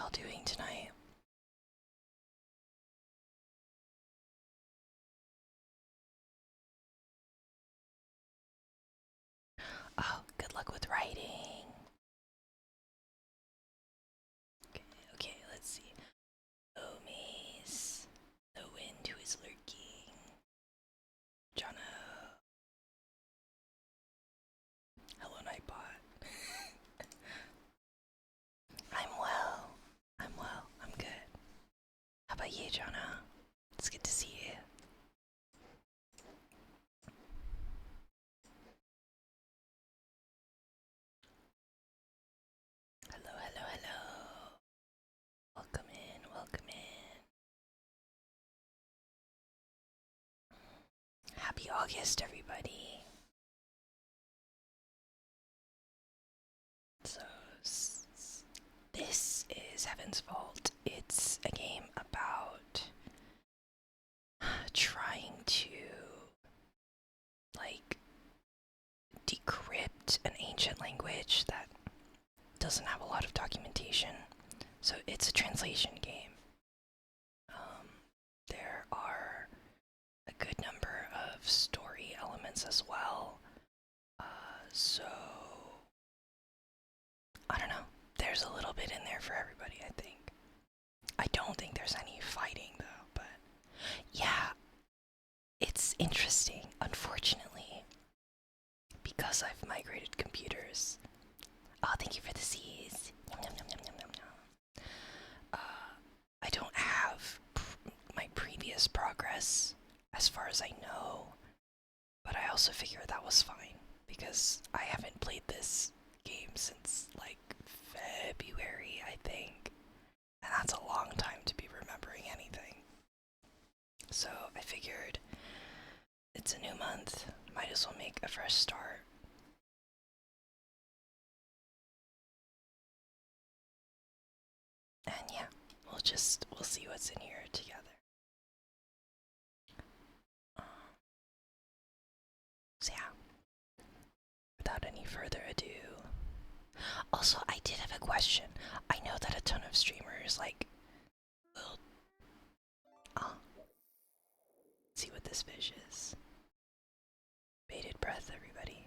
y'all doing tonight? Oh, good luck with writing. Okay, okay, let's see. Oh, Maze. The wind who is lurking. Jono. Hello, Nightbot. I'm well. I'm well. I'm good. How about you, Jono? It's good to see you. Hello, hello, hello. Welcome in, welcome in. Happy August, everybody. So, this is Heaven's Vault. It's a game about trying to, like, decrypt an ancient language that doesn't have a lot of documentation. So it's a translation game. There are a good number of story elements as well. So I don't know. There's a little bit in there for everybody, I think. I don't think there's any fighting though, but yeah, it's interesting. Unfortunately, because I've migrated computers. Oh, thank you for the C's. Yum, yum, yum, yum, yum, yum, yum. I don't have my previous progress as far as I know, but I also figure that was fine because I haven't played this game since like February, I think, and that's a long time to be remembering anything. So I figured it's a new month, might as well make a fresh start. And yeah, we'll see what's in here together. So yeah, without any further ado. Also, I did have a question. I know that a ton of streamers like will see what this fish is. Bated breath, everybody.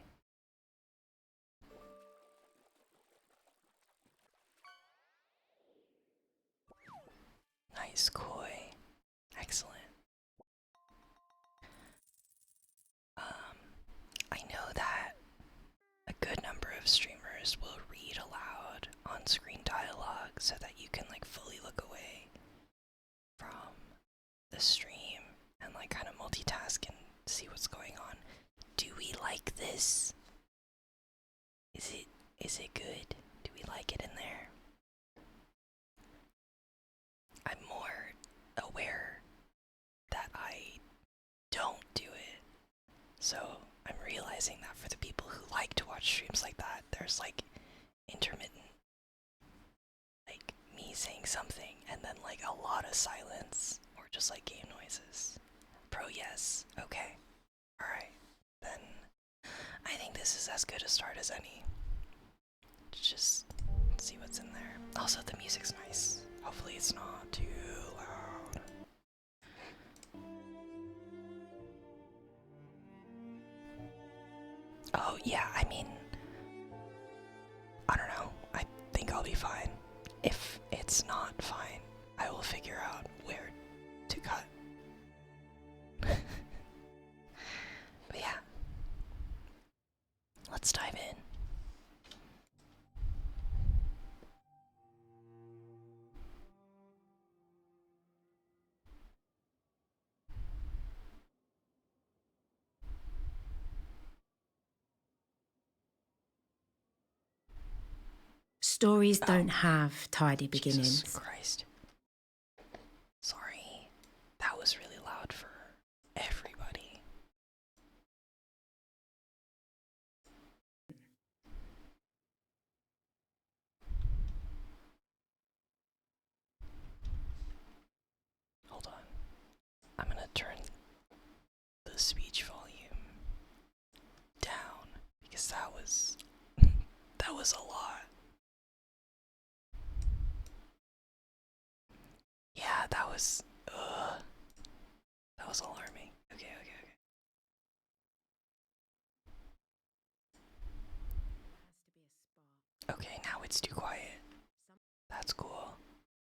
Nice koi. Excellent. I know that a good number of streamers will read aloud on-screen dialogue so that you can like fully look away from the stream and like kind of multitask and see what's going on. Do we like this? Is it good? Do we like it in there? I'm more aware that I don't do it. So I'm realizing that for the people who like to watch streams like that, there's like intermittent, like me saying something and then like a lot of silence or just like game noises. Pro, yes. Okay. Alright. Then I think this is as good a start as any. Just see what's in there. Also, the music's nice. Hopefully it's not too loud. Oh, yeah, I mean, I don't know. I think I'll be fine. If it's not fine, I will figure out where to cut. But yeah, let's dive in. Stories don't have tidy Jesus beginnings. Christ. Sorry. That was really loud for everybody. Hold on. I'm gonna turn the speech volume down because that was a lot. was that was alarming. Okay. Okay, now it's too quiet. That's cool.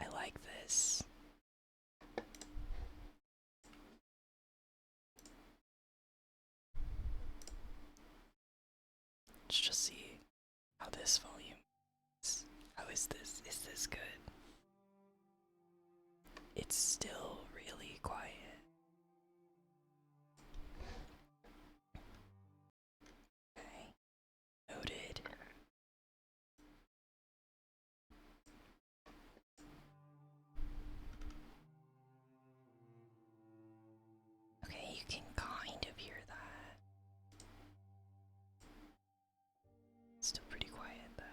I like this. Let's just see how this volume is. How is this? Is this good? It's still really quiet. Okay. Noted. Okay, you can kind of hear that. Still pretty quiet though.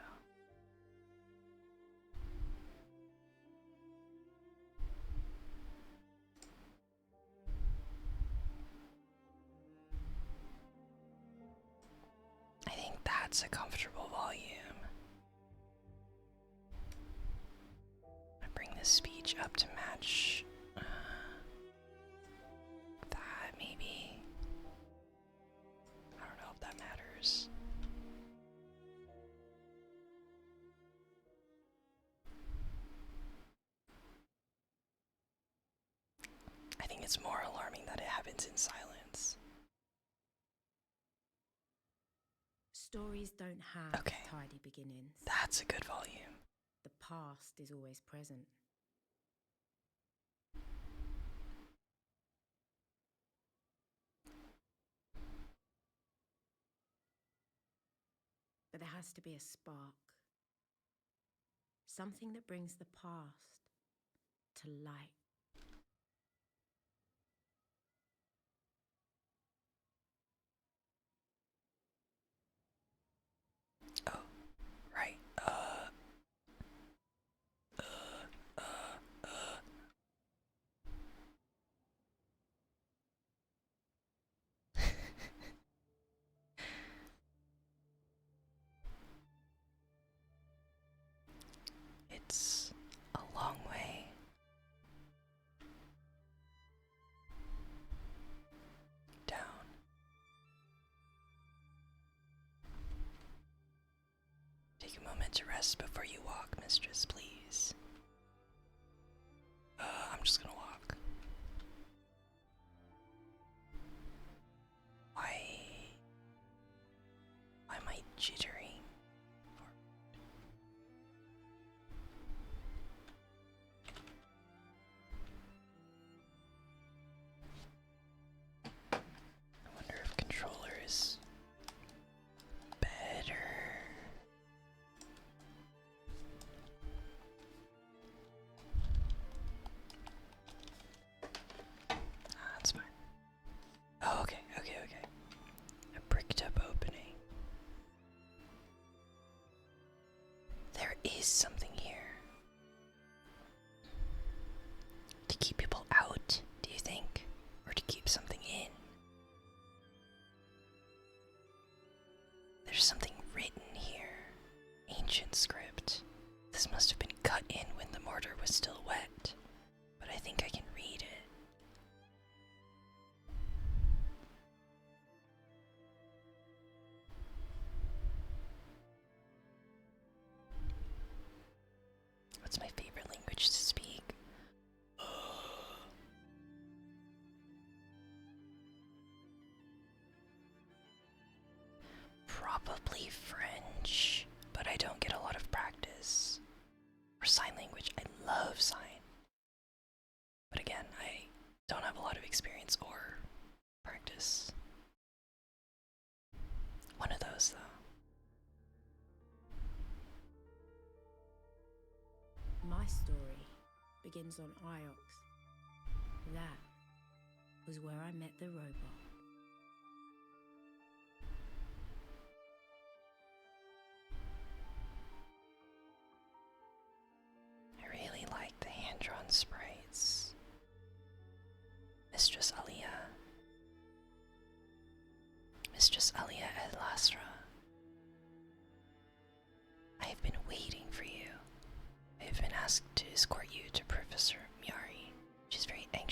I think that's a comfortable volume. I bring this speech up to match that maybe. I don't know if that matters. I think it's more alarming that it happens in silence. Stories don't have Okay. tidy beginnings. That's a good volume. The past is always present. But there has to be a spark. Something that brings the past to light. Oh, right. It's a long way. Down. Take a moment to rest before you walk, mistress, please. I'm just gonna walk. Why am I jittering? I wonder if controller is better. That's fine. Oh, okay. A bricked up opening. There is something here. To keep people out, do you think? Or to keep something in? There's something written here. Ancient script. This must have been cut in when the mortar was still wet. But I think I can read it. What's my favorite language to speak? Probably French, but I don't get a lot of practice. Or sign language. I love sign. But again, I don't have a lot of experience or practice. One of those, though. My story begins on Iox. That was where I met the robot. I really like the hand-drawn sprites. Mistress Alia. Mistress Alia El Lasra. I have been waiting for you. I have been asked to escort you to Professor Miari.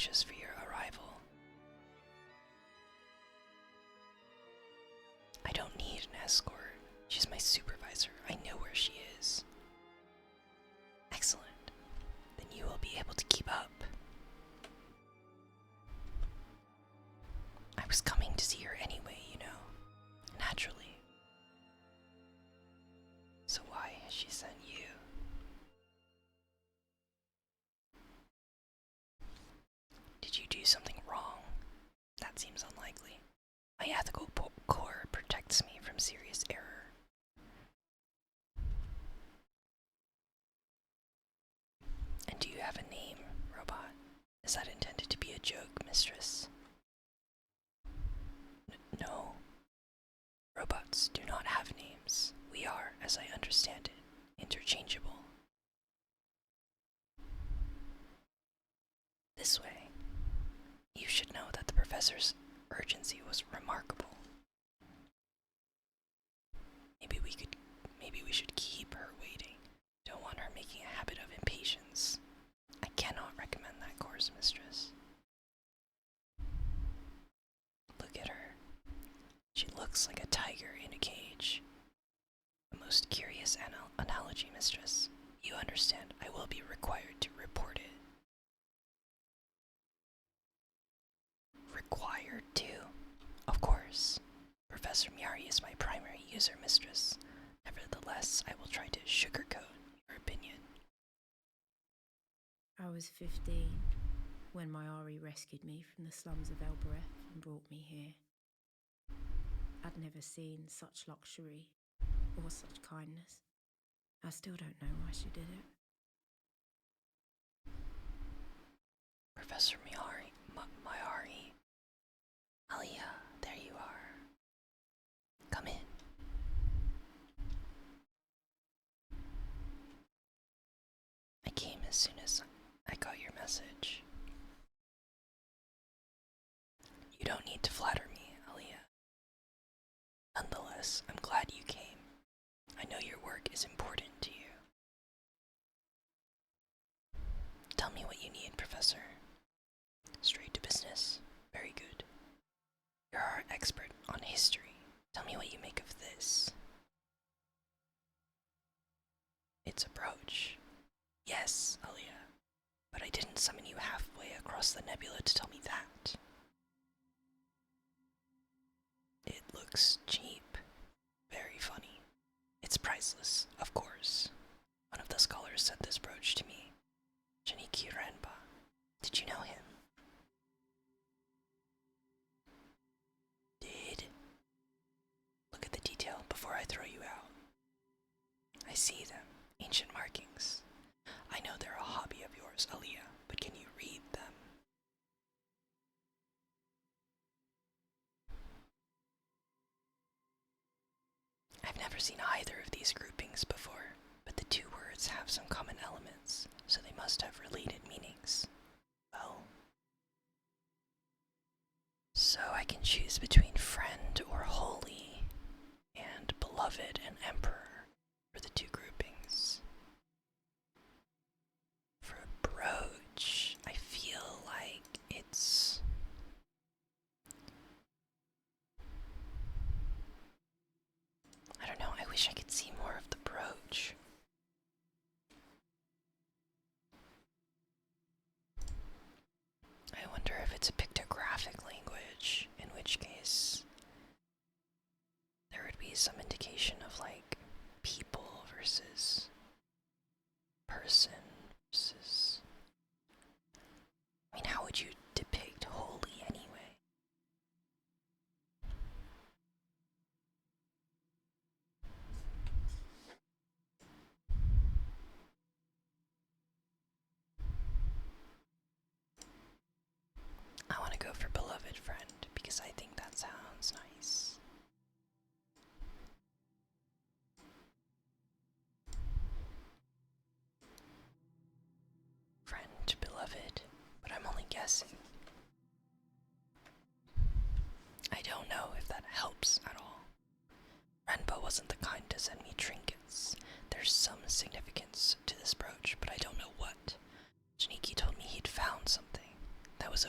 anxious for your arrival. I don't need an escort. She's my supervisor. I know where she is. Excellent. Then you will be able to keep up. I was coming to see her anyway, you know. Naturally. So why has she sent you? Did you do something wrong? That seems unlikely. My ethical core protects me from serious error. And do you have a name, robot? Is that intended to be a joke, mistress? No. Robots do not have names. We are, as I understand it, interchangeable. This way. You should know that the professor's urgency was remarkable. Maybe we should keep her waiting. Don't want her making a habit of impatience. I cannot recommend that course, mistress. Look at her. She looks like a tiger in a cage. A most curious analogy, mistress. You understand, I will be required to report it. Required to? Of course. Professor Miari is my primary user, mistress. Nevertheless, I will try to sugarcoat your opinion. I was 15 when Miari rescued me from the slums of Elbereth and brought me here. I'd never seen such luxury or such kindness. I still don't know why she did it. Professor Miari. Alia, there you are. Come in. I came as soon as I got your message. You don't need to flatter me, Alia. Nonetheless, I'm glad you came. I know your work is important to you. Tell me what you need, Professor. Straight to business. Very good. You're our expert on history. Tell me what you make of this. It's a brooch. Yes, Alia. But I didn't summon you halfway across the nebula to tell me that. It looks cheap. Very funny. It's priceless, of course. One of the scholars sent this brooch to me. Shiniki Renba. Did you know him? Did? Look at the detail before I throw you out. I see them. Ancient markings. I know they're a hobby of yours, Alia, but can you read them? I've never seen either of these groupings before, but the two words have some common elements, so they must have related meanings. Well, so I can choose between friend or holy, and beloved and emperor for the two groupings. For a brooch, I feel like it's... I don't know, I wish I could see more of the brooch. I wonder if it's a pictographic language, in which case there would be some indication of like people versus person versus... I mean, how would you depict holy anyway? I want to go for beloved friend because I think that sounds nice. Friend, beloved, but I'm only guessing. I don't know if that helps at all. Renbo wasn't the kind to send me trinkets. There's some significance to this brooch, but I don't know what. Shiniki told me he'd found something that was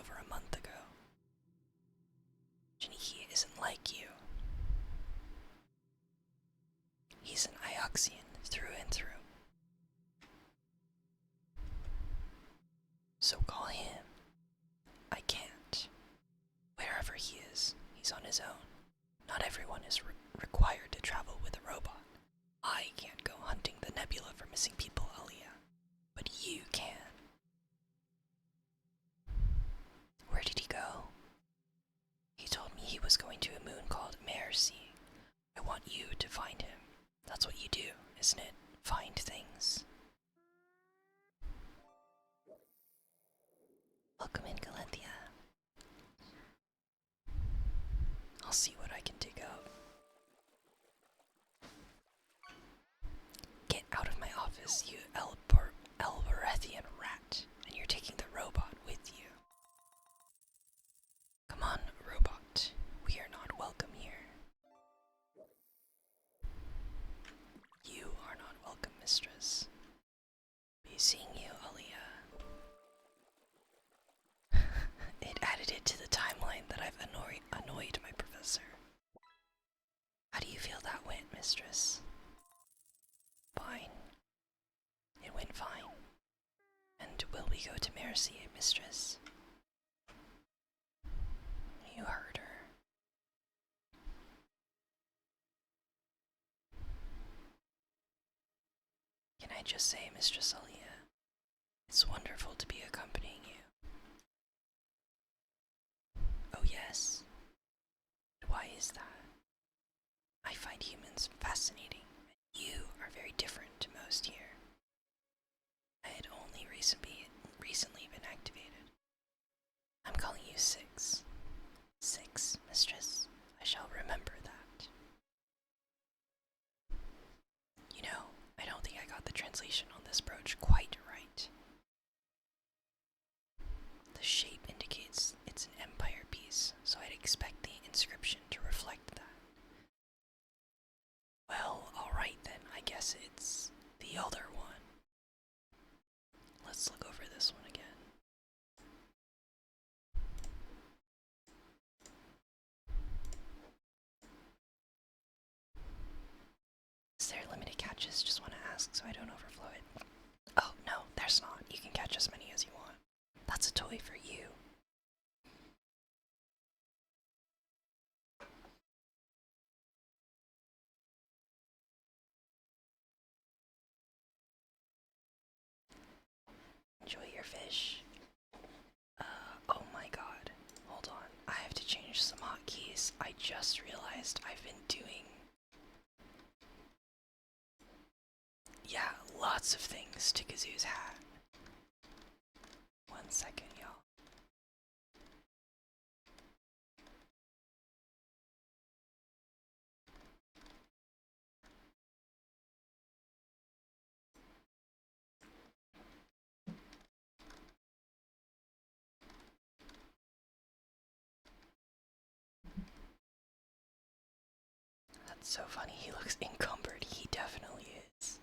ran through. So call him. I can't. Wherever he is, he's on his own. Not everyone is required to travel with a robot. I can't go hunting the nebula for missing people, Aliyah. But you can. Where did he go? He told me he was going to a moon called Mercy. I want you to find him. That's what you do, isn't it? Find things. Welcome in, Galenthia. I'll see what I can dig up. Get out of my office, you Elberethian rat, and you're taking the robot with you. Come on, robot. We are not welcome here. You are not welcome, mistress. Be seeing you, Aliyah. It added it to the timeline that I've annoyed my professor. How do you feel that went, mistress? Fine. It went fine. And will we go to Mercy, mistress? You heard her. Can I just say, Mistress Aliyah, it's wonderful to be accompanying you. Oh yes? Why is that? I find humans fascinating, and you are very different to most here. I had only recently been activated. I'm calling you Six. Six, mistress. I shall remember that. You know, I don't think I got the translation on this brooch quite right. The shape indicates it's an empire piece, so I'd expect the inscription to reflect that. Well, alright then, I guess it's the other one. Let's look over this one again. Is there limited catches? Just want to ask so I don't overflow it. Oh, no, there's not. You can catch as many as you want. That's a toy for you. Enjoy your fish. Oh my god. Hold on. I have to change some hotkeys. I just realized I've been doing... yeah, lots of things to Kazoo's hat. 1 second, y'all. That's so funny. He looks encumbered. He definitely is.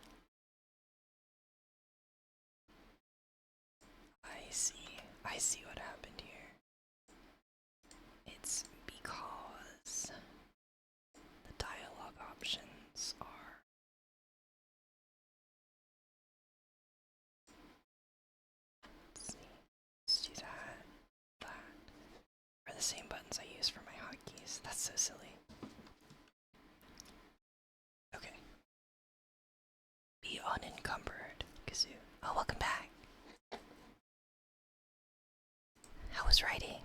I see what happened here. It's because the dialogue options are... let's see. Let's do that. Are the same buttons I use for my hotkeys. That's so silly. Okay. Be unencumbered, Kazoo. Oh, welcome back. How was writing?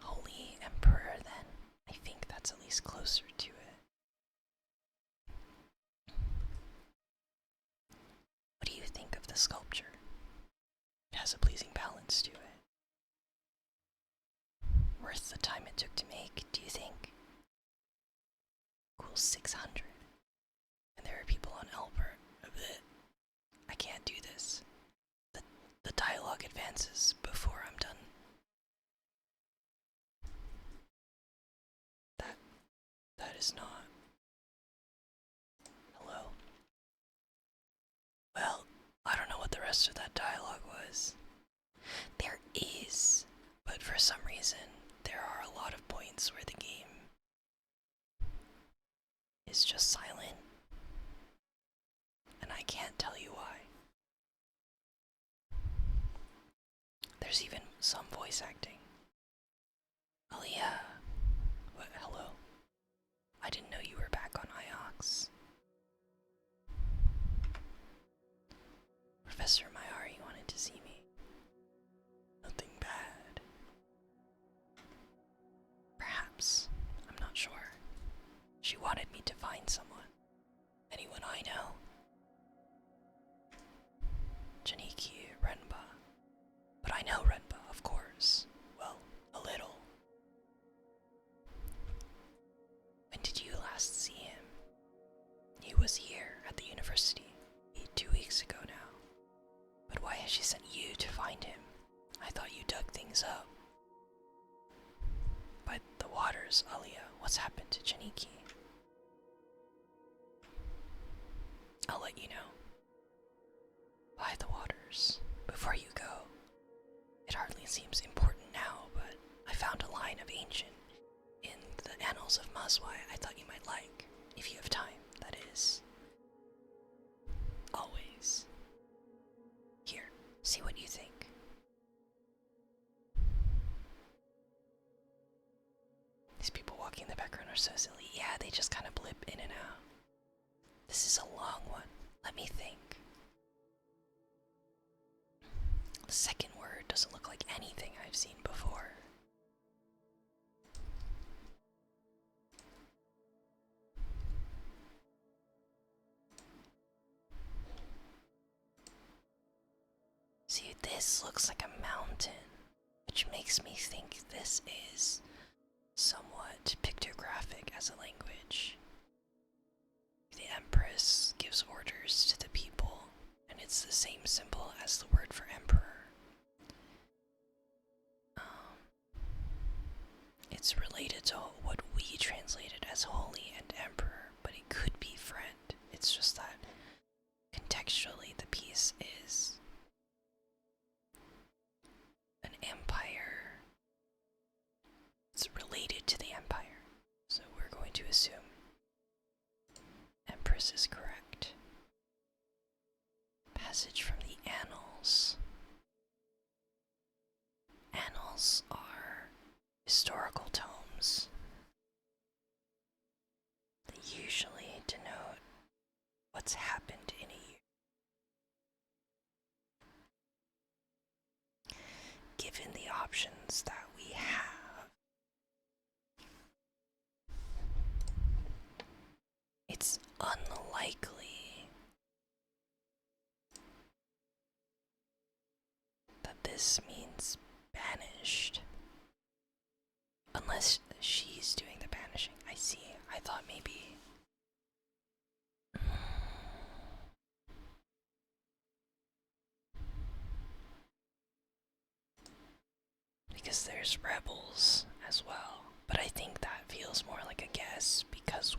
Holy Emperor, then. I think that's at least closer to it. What do you think of the sculpture? It has a pleasing balance to it. Worth the time it took to make, do you think? Cool 600. And there are people on Albert. I can't do this. The dialogue advances before I'm done. That is not... hello? Well, I don't know what the rest of that dialogue was. There is some voice acting. Aaliyah! What, hello? I didn't know you were back on IOX. Professor Mayari wanted to see me. Nothing bad. Perhaps. I'm not sure. She wanted me to find someone. Anyone I know. Janiki Renba. But I know Renba, of course. Well, a little. When did you last see him? He was here at the university 2 weeks ago now. But why has she sent you to find him? I thought you dug things up. By the waters, Aaliyah, what's happened to Janiki? I'll let you know. By the waters, before you go. It hardly seems important now, but I found a line of ancient in the Annals of Mazwai I thought you might like, if you have time, that is. Always. Here, see what you think. These people walking in the background are so silly. Yeah, they just kind of blip in and out. This is a long one. Let me think. The second word doesn't look like anything I've seen before. See, this looks like a mountain, which makes me think this is somewhat pictographic as a language. The Empress gives orders to the people, and it's the same symbol as the word for emperor. It's related to what we translated as holy and emperor, but it could be friend. It's just that contextually the piece is an empire. It's related to the empire, so we're going to assume Empress is correct. Passage from the Annals. Annals are historical tomes. They usually denote what's happened in a year. Given the options that we have, it's unlikely that this means banished. Unless she's doing the banishing. I see. I thought maybe. Because there's rebels as well. But I think that feels more like a guess because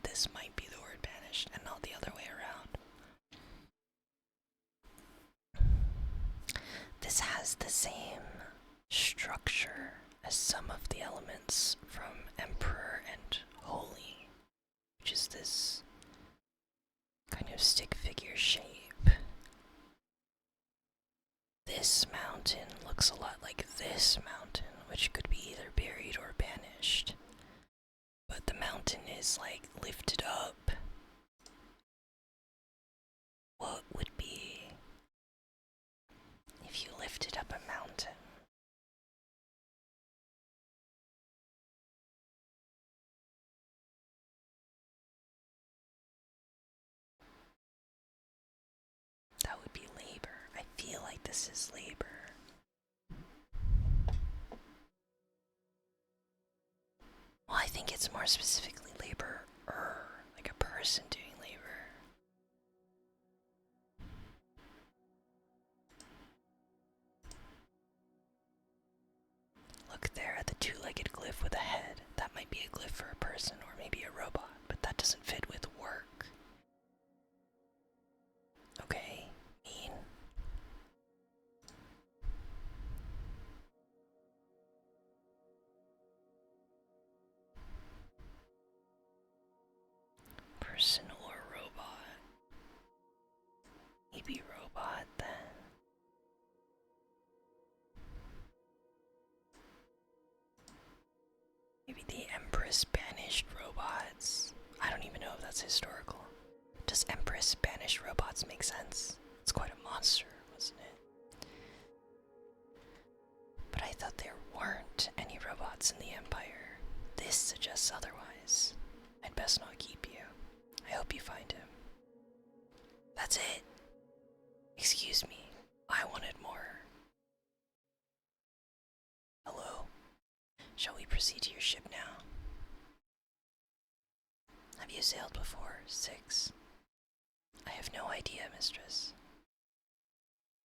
this might be the word banished and not the other way around. This has the same structure as some of the elements from Emperor and Holy, which is this kind of stick figure shape. This mountain looks a lot like this mountain, which could be either buried or banished. But the mountain is like lifted up. What would be if you lifted up a mountain? That would be labor. I feel like this is labor. Well, I think it's more specifically labor, like a person doing labor. Look there at the two-legged glyph with a head. That might be a glyph for a person or maybe a robot, but that doesn't fit with work. Okay, mean. Person or robot? Maybe robot then. Empress banished robots. I don't even know if that's historical. Does Empress banish robots make sense? It's quite a monster, wasn't it? But I thought there weren't any robots in the Empire. This suggests otherwise. I'd best not keep you. I hope you find him. That's it. Excuse me. I wanted more. Hello? Shall we proceed to your ship now? Have you sailed before, 6? I have no idea, mistress.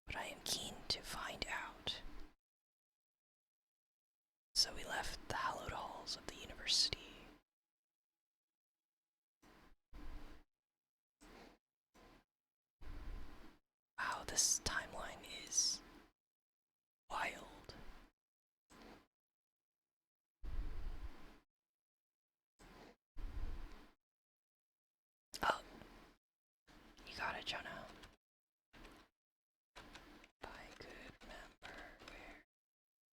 But I am keen to find out. So we left the hallowed halls of the university. Wow, this timeline is wild. Oh, you got it, Jonah. If I could remember where.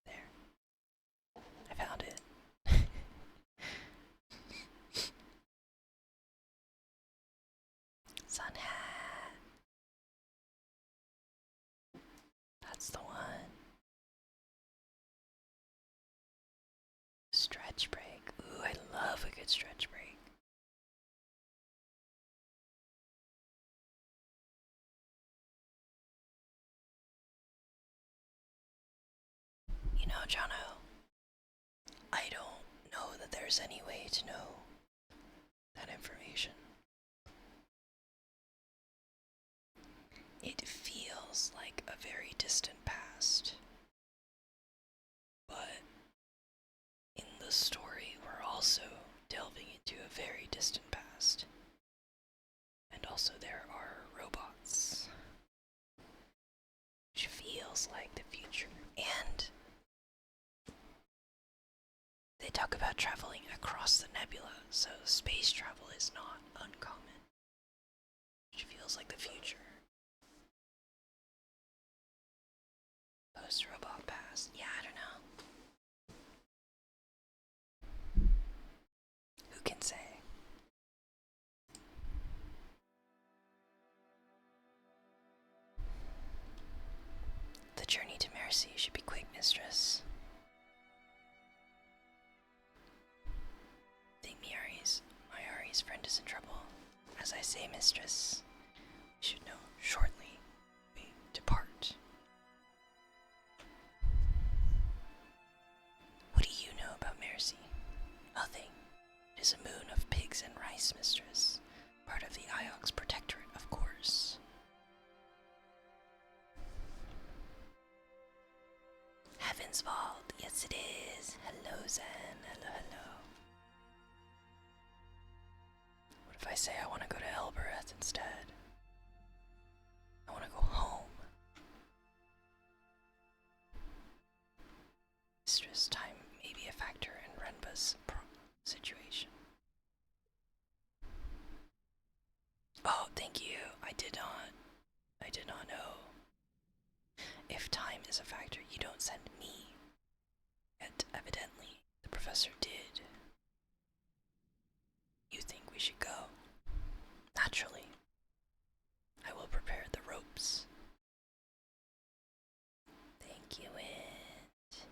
There. I found it. Sun hat. That's the one. Stretch break. Ooh, I love a good stretch break. You know, Jono, I don't know that there's any way to know that information. It feels like a very distant past. But in the story, we're also delving into a very distant past. And also there are robots. Which feels like the future. And they talk about traveling across the nebula, so space travel is not uncommon. Which feels like the future. Post-robot past. Yeah, I don't know. Who can say? The journey to Mercy should be quick, mistress. Think my Ari's friend is in trouble. As I say, mistress, we should know shortly. We depart. What do you know about Mercy? Nothing. It is a moon of pigs and rice, mistress. Part of the Iox Protectorate, of course. Heaven's Vault, yes it is. Hello, Zen. Hello, hello. What if I say I want to go to Elbereth instead? I want to go home. Mistress, time may be a factor in Renba's situation. Oh, thank you. I did not know. If time is a factor, you don't send me. Yet, evidently, the professor did. You think we should go? Naturally. I will prepare the ropes. Thank you, It.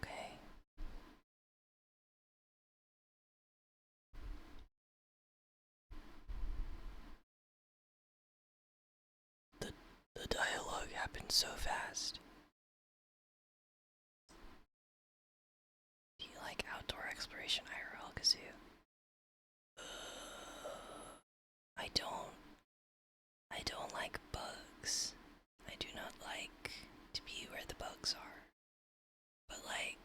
Okay. The dialogue happened so fast. Do you like outdoor exploration IRL, Kazoo? I don't like bugs. I do not like to be where the bugs are. But like,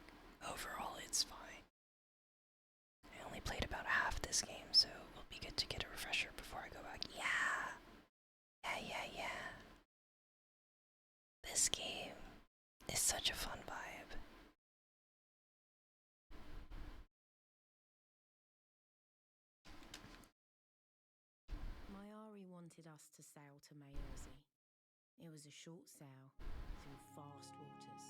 overall it's fine. I only played about half this game, so it'll be good to get a refresher before I go back. Yeah! This game is such a fun vibe. My Ari wanted wanted us to sail to Mayersey. It was a short sail through vast waters.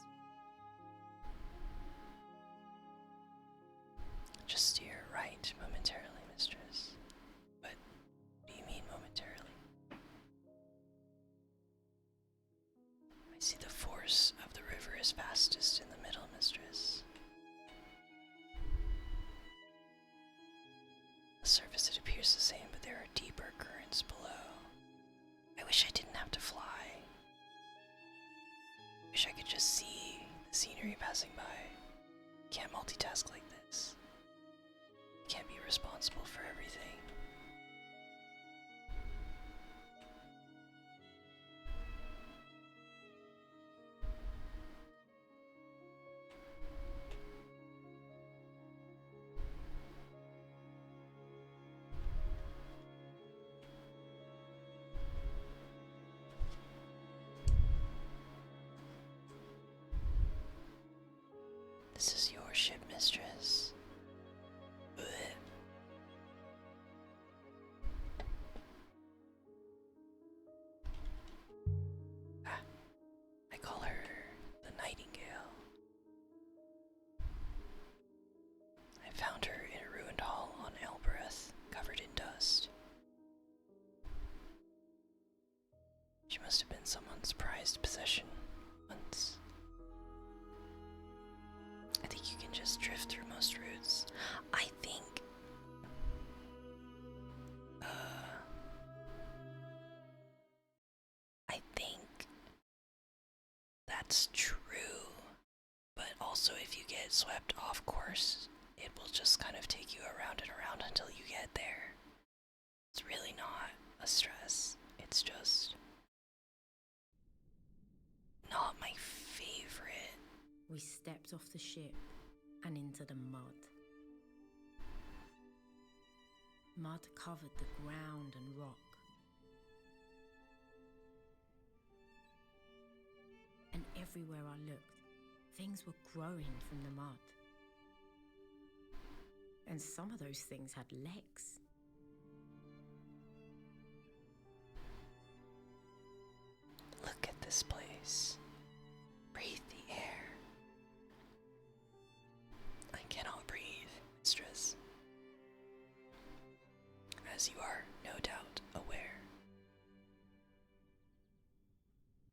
Just steer right momentarily, mistress. What do you mean momentarily? I see the force of the river is fastest in the middle, mistress. The surface it appears the same, but there are deeper currents below. I wish I didn't have to fly. Wish I could just see the scenery passing by. Can't multitask like this. Can't be responsible for everything. This is your ship, mistress. Blech. I call her the Nightingale. I found her in a ruined hall on Elbereth, covered in dust. She must have been someone's prized possession once. I think you can just drift through most routes. I think that's true, but also if you get swept off course, it will just kind of take you around and around until you get there. It's really not a stress, it's just not my favorite. We stepped off the ship and into the mud. Mud covered the ground and rock. And everywhere I looked, things were growing from the mud. And some of those things had legs. Look at this place. Breathe the air. I cannot breathe, mistress. As you are no doubt aware.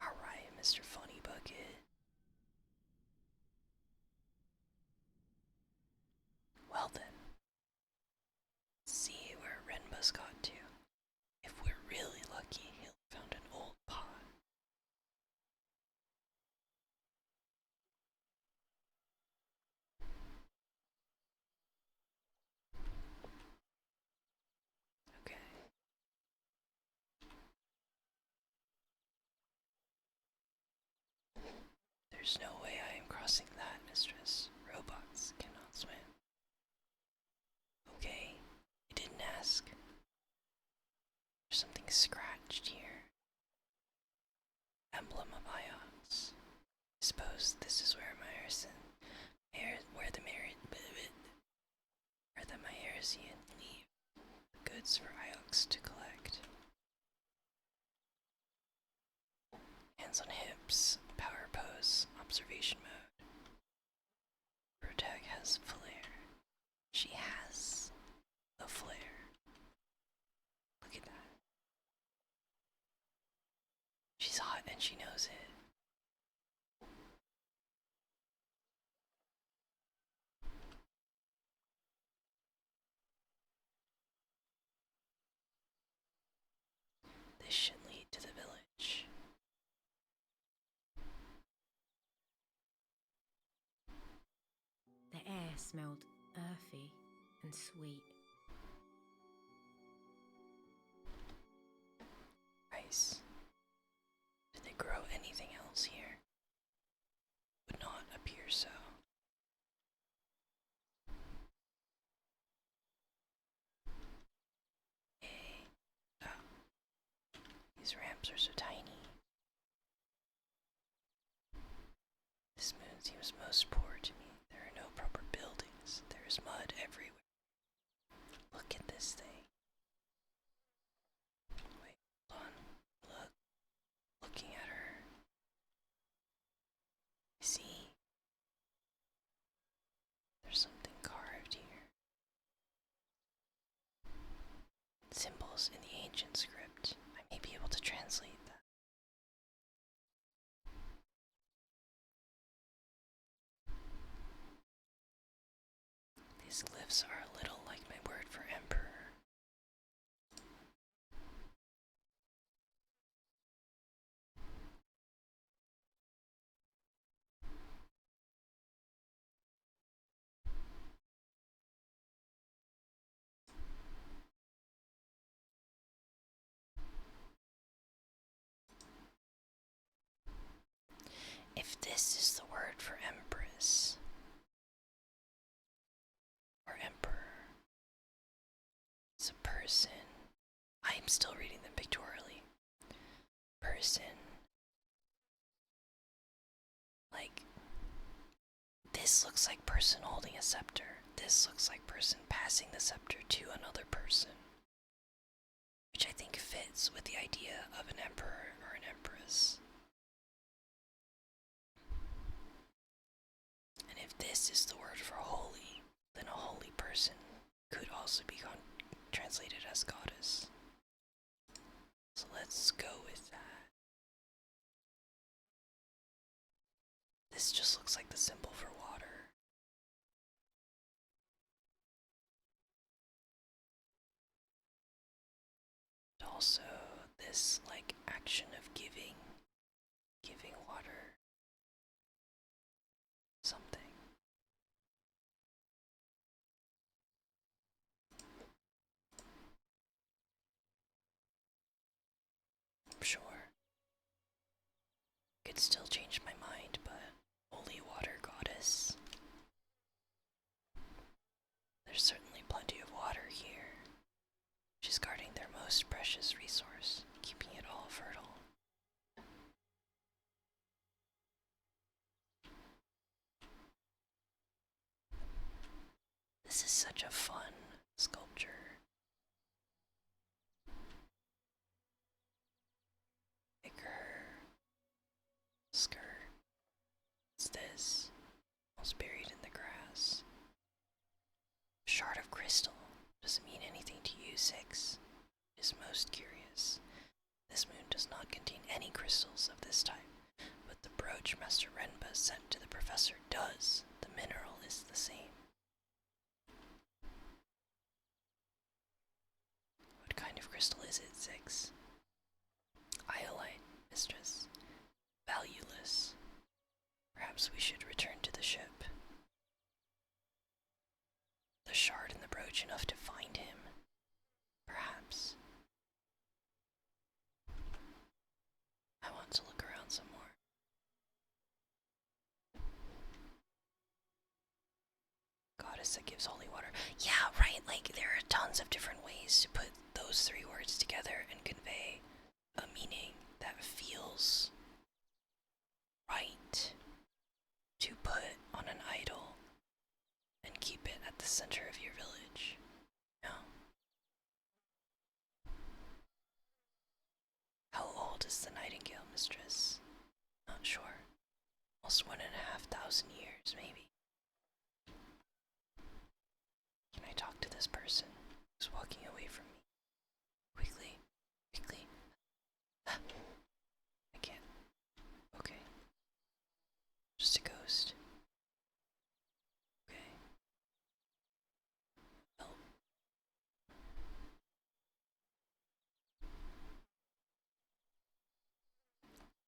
Alright, Mr. Funny Bucket. Well then, see where Renbus got to. If we're really lucky, he'll have found an old pot. Okay. There's no way I am crossing that, mistress. Robots cannot swim. Okay, I didn't ask. There's something scratched here. Emblem of Iox. I suppose this is where the Myersian leave the goods for Iox to collect. Hands on hips, power pose, observation mode. Protag has flare. She has the flare. Look at that. She's hot and she knows it. This should lead to the village. The air smelled earthy and sweet. Rice. Did they grow anything else here? Would not appear so. Hey. Oh. These ramps are so tiny. This moon seems most poor to me. There are no proper buildings. There is mud everywhere. Look at this thing. Wait, symbols in the ancient script. I may be able to translate that. These glyphs are a little like my word for emperor. If this is the word for empress or emperor, it's a person. I'm still reading them pictorially. Person. Like, this looks like person holding a scepter. This looks like person passing the scepter to another person. Which I think fits with the idea of an emperor or an empress. And if this is the word for holy, then a holy person could also be translated as goddess. So let's go with that. This just looks like the symbol for water. Also, this like action of giving water something. I'm sure. Could still change my mind, but holy water goddess. There's certainly plenty of water here. She's guarding their most precious resource, keeping it all fertile. This is such a fun sculpture. Bigger skirt. What's this? Almost buried in the grass. Shard of crystal. Does it mean anything to you, Six? Is most curious. This moon does not contain any crystals of this type, but the brooch Master Renba sent to the professor does. The mineral is the same. What kind of crystal is it, Six? Iolite, mistress. Valueless. Perhaps we should return to the ship. The shard and the brooch enough to find him? Perhaps. I want to look around some more. Goddess that gives holy water. Yeah, right, like there are tons of different ways to put those three words together and convey a meaning that feels right to put on an idol and keep it at the center of your village. No. How old is the nightingale, mistress? Not sure. Almost 1,500 years, maybe. Can I talk to this person who's walking away from me? Quickly, quickly. I can't. Okay. Just a ghost. Okay. Well.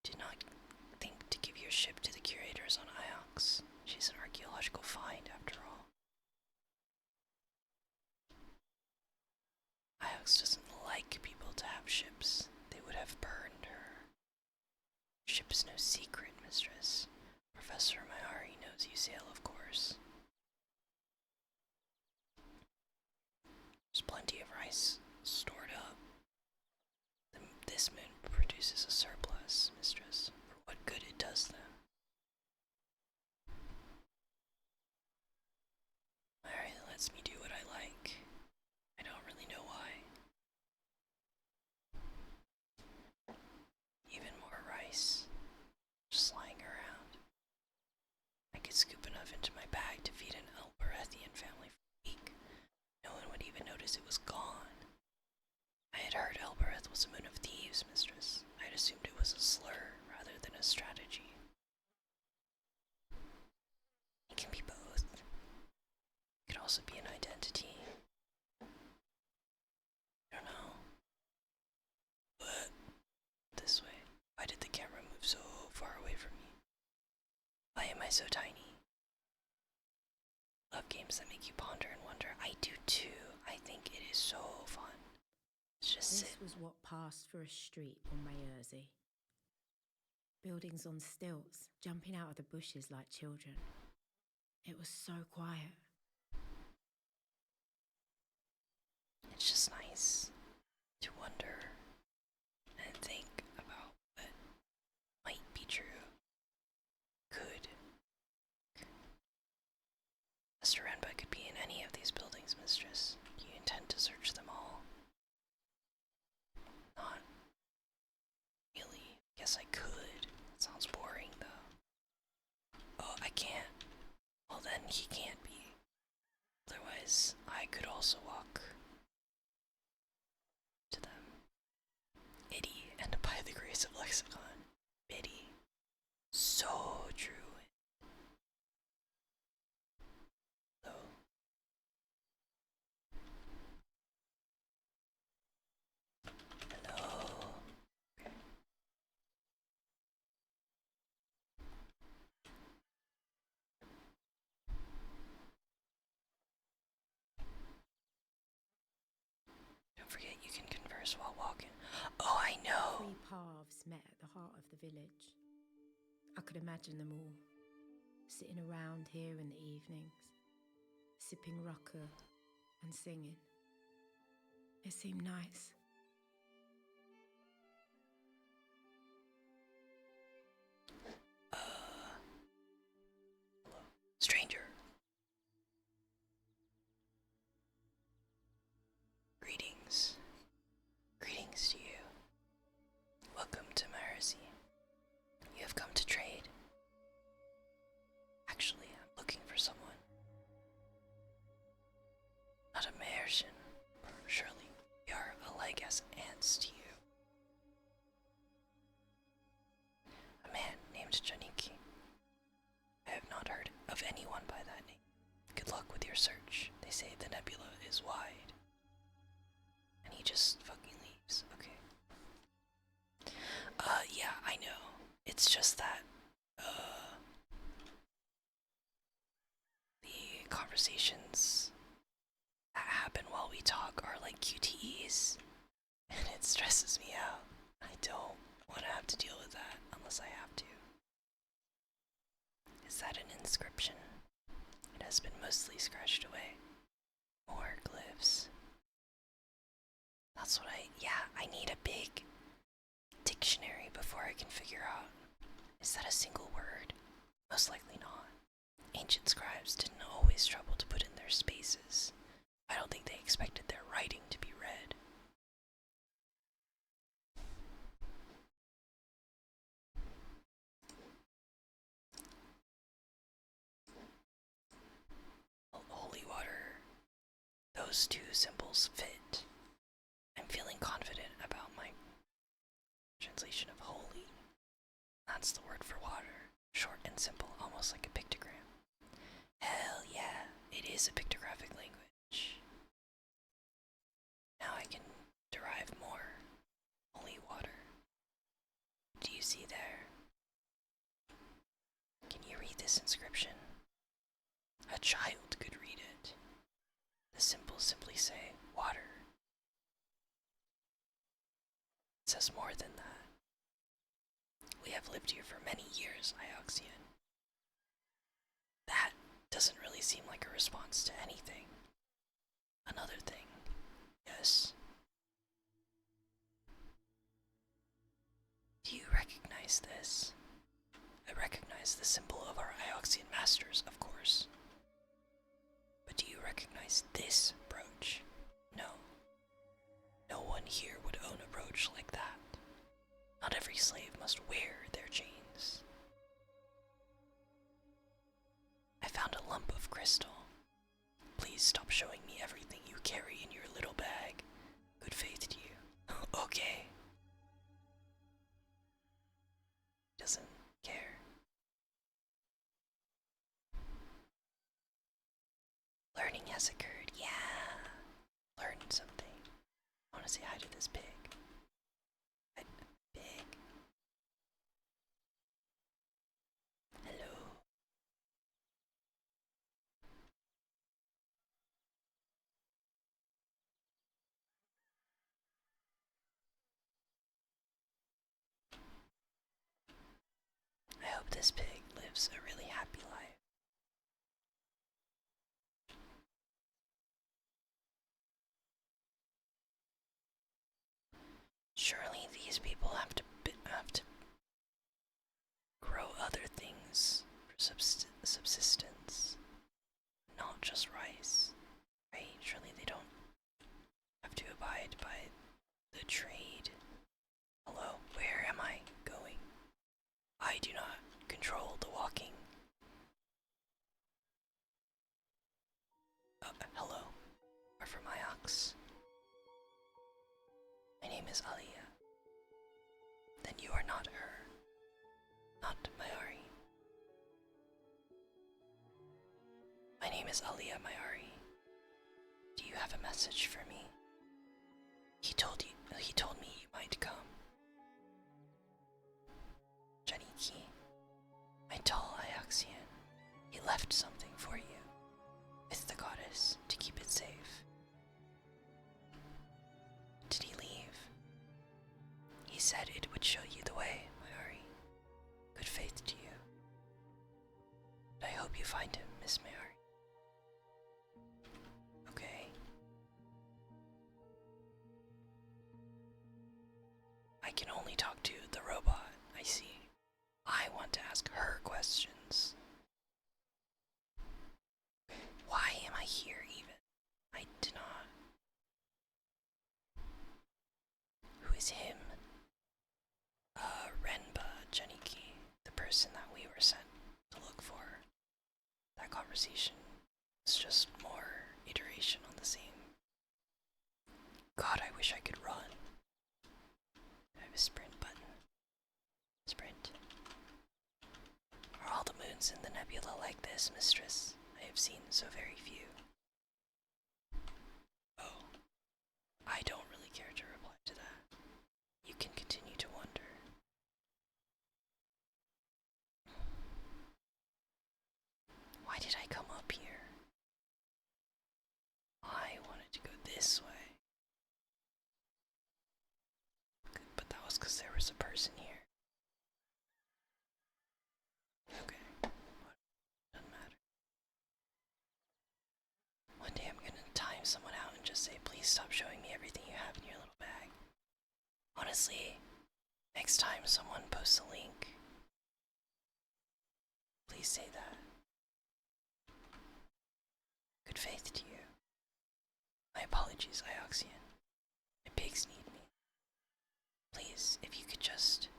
Did not think to give your ship to the curators on Iox. She's an archaeological find, after all. Iox doesn't like people to have ships. They would have burned her. Ship is no secret, mistress. Professor Mayari knows you sail, of course. There's plenty of rice stored up. This moon produces a surplus, mistress, for what good it does them. Mayari lets me do what I like. I don't really know why. Even more rice, just lying around. I could scoop enough into my bag to feed an Elberethian family for a week. No one would even notice it was gone. I I so tiny? Love games that make you ponder and wonder. I do too. I think it is so fun. It's just This sit. was what passed for a street on Mayersey. Buildings on stilts, jumping out of the bushes like children. It was so quiet. It's just nice to wonder and think about what might be true. Could. Mr. Renba could be in any of these buildings, mistress. Do you intend to search them all? Not really. Guess I could. Sounds boring, though. Oh, I can't. Well, then he can't be. Otherwise, I could also walk to them. Itty, and by the grace of Lexicon, Biddy. So true. Though. Hello. Okay. Don't forget you can converse while walking. Oh, I know. 3 paths met at the heart of the village. I could imagine them all, sitting around here in the evenings, sipping rucker and singing. It seemed nice. Hello. Stranger. Greetings. Greetings to you. Welcome to Mayersey. You have come to trade. Actually, I'm looking for someone. Not a Mayersian, surely. We are alike as ants to you. A man named Janiki. I have not heard of anyone by that name. Good luck with your search. They say the nebula is wide. And he just fucking leaves. Okay. Yeah, I know. It's just that, the conversations that happen while we talk are like QTEs. And it stresses me out. I don't want to have to deal with that unless I have to. Is that an inscription? It has been mostly scratched away. More glyphs. That's what I need a big dictionary before I can figure out. Is that a single word? Most likely not. Ancient scribes didn't always trouble to put in their spaces. I don't think they expected their writing to be read. Holy water. Those two symbols fit. I'm feeling confident about my translation of holy. That's the word for water. Short and simple, almost like a pictogram. Hell yeah, it is a pictographic language. Now I can derive more holy water. Do you see there? Can you read this inscription? A child could read it. The symbols simply say water. It says more than that. We have lived here for many years, Ioxian. That doesn't really seem like a response to anything. Another thing. Yes. Do you recognize this? I recognize the symbol of our Ioxian masters, of course. But do you recognize this brooch? No. No one here would own a brooch like that. Not every slave must wear their chains. I found a lump of crystal. Please stop showing me everything you carry in your little bag. Good faith to you. Okay. Doesn't care. Learning has occurred. Yeah. Learned something. I want to say hi to this pig. Pig. Hello. hope this pig lives a really happy life. Surely these people have to grow other things for subsistence, not just rice, right? Surely they don't have to abide by the trade. Hello, where am I going? I do not control the walking. Hello, are from my ox. My name is Aliyah. Then you are not her. Not Mayari. My name is Aliyah Mayari. Do you have a message for me? He told me you might come. Janiki, my tall Ioxian, he left something for you. With the goddess to keep it safe. Did he leave? He said it would show you the way, Mayari. Good faith to you. I hope you find him, Miss Mayari. Okay. I can only talk to the robot, I see. I want to ask her questions. Why am I here even? I did not. Who is him? Renba Janiki, the person that we were sent to look for. That conversation is just more iteration on the same. God, I wish I could run. I have a sprint button. Sprint. Are all the moons in the nebula like this, mistress? I have seen so very few. Oh, I don't really care to reply to that. You can continue to wonder. Why did I come up here? I wanted to go this way. But that was because there was a person here. Okay, doesn't matter. One day I'm gonna time someone out and just say, please stop showing me everything you have in your little bag. Honestly, next time someone posts a link, please say that. Good faith to you. My apologies, Ioxian. My pigs need me. Please, if you could just...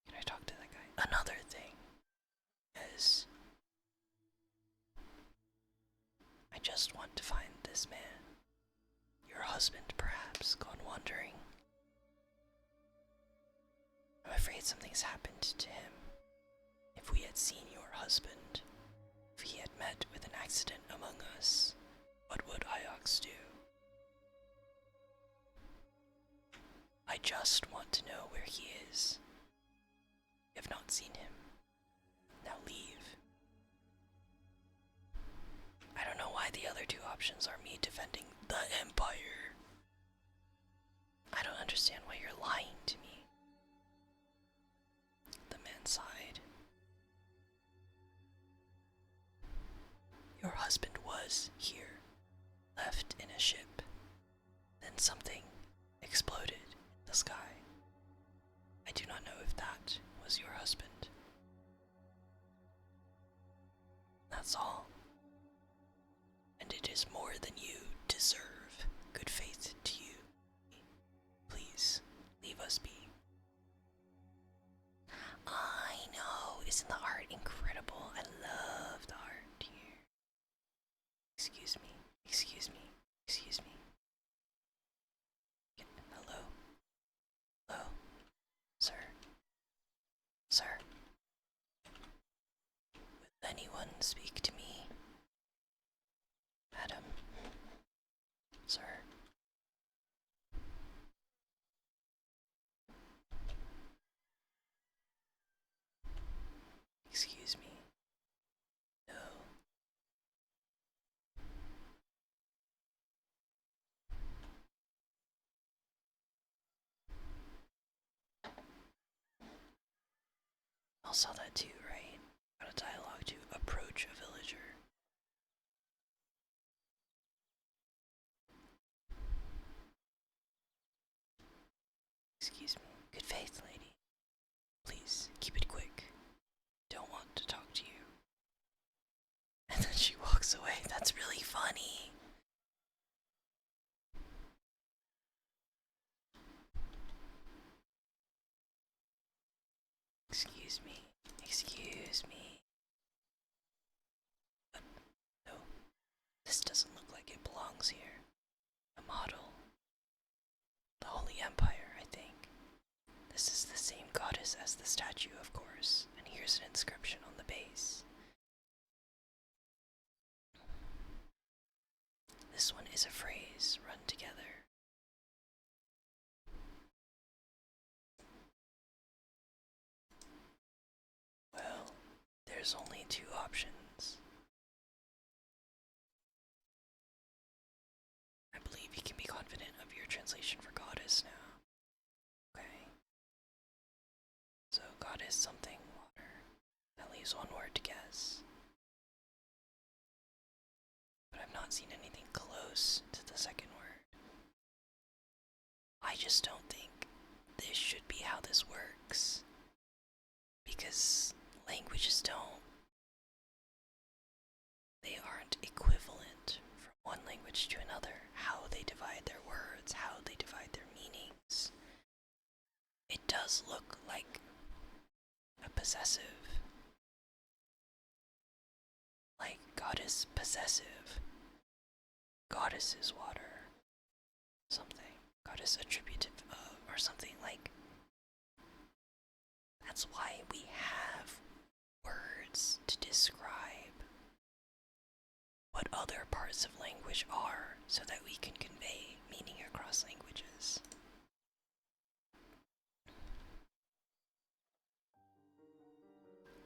Can I talk to that guy? Another thing is... I just want to find this man. Your husband, perhaps, gone wandering. I'm afraid something's happened to him. If we had seen your husband, if he had met with an accident among us, what would Iox do? I just want to know where he is. We have not seen him. Now leave. I don't know why the other two options are me defending the Empire. I don't understand why you're lying to me. The man sighed. Your husband was here, left in a ship. Then something exploded in the sky. I do not know if that was your husband. That's all. And it is more than you deserve. Good faith to you. Please, leave us be. I know, isn't the art incredible? I love the art here. Excuse me, excuse me, excuse me. Hello? Hello? Sir? Sir? Will anyone speak to me? Madam? Sir? Excuse me. No. y'all saw that too, right? Got a dialogue to approach a villager. Excuse me. Good faith, lady. Please, keep it quick. Don't want to talk to you. And then she walks away. That's really funny. Excuse me. Excuse me. But no, this doesn't look like it belongs here. A model. The Holy Empire, I think. This is the same goddess as the statue, of course, and here's an inscription on the base. This one is a phrase run together. Well, there's only two options. I believe you can be confident of your translation for goddess now. Okay. So goddess something water. That leaves one word to guess. But I've not seen anything close to the second word. I just don't think this should be how this works. Because languages they aren't equivalent from one language to another. How they divide their words, how they divide their meanings. It does look like a possessive. Like goddess possessive. Goddess is water. Something. Goddess attributive of, or something like. That's why we have words to describe what other parts of language are, so that we can convey meaning across languages.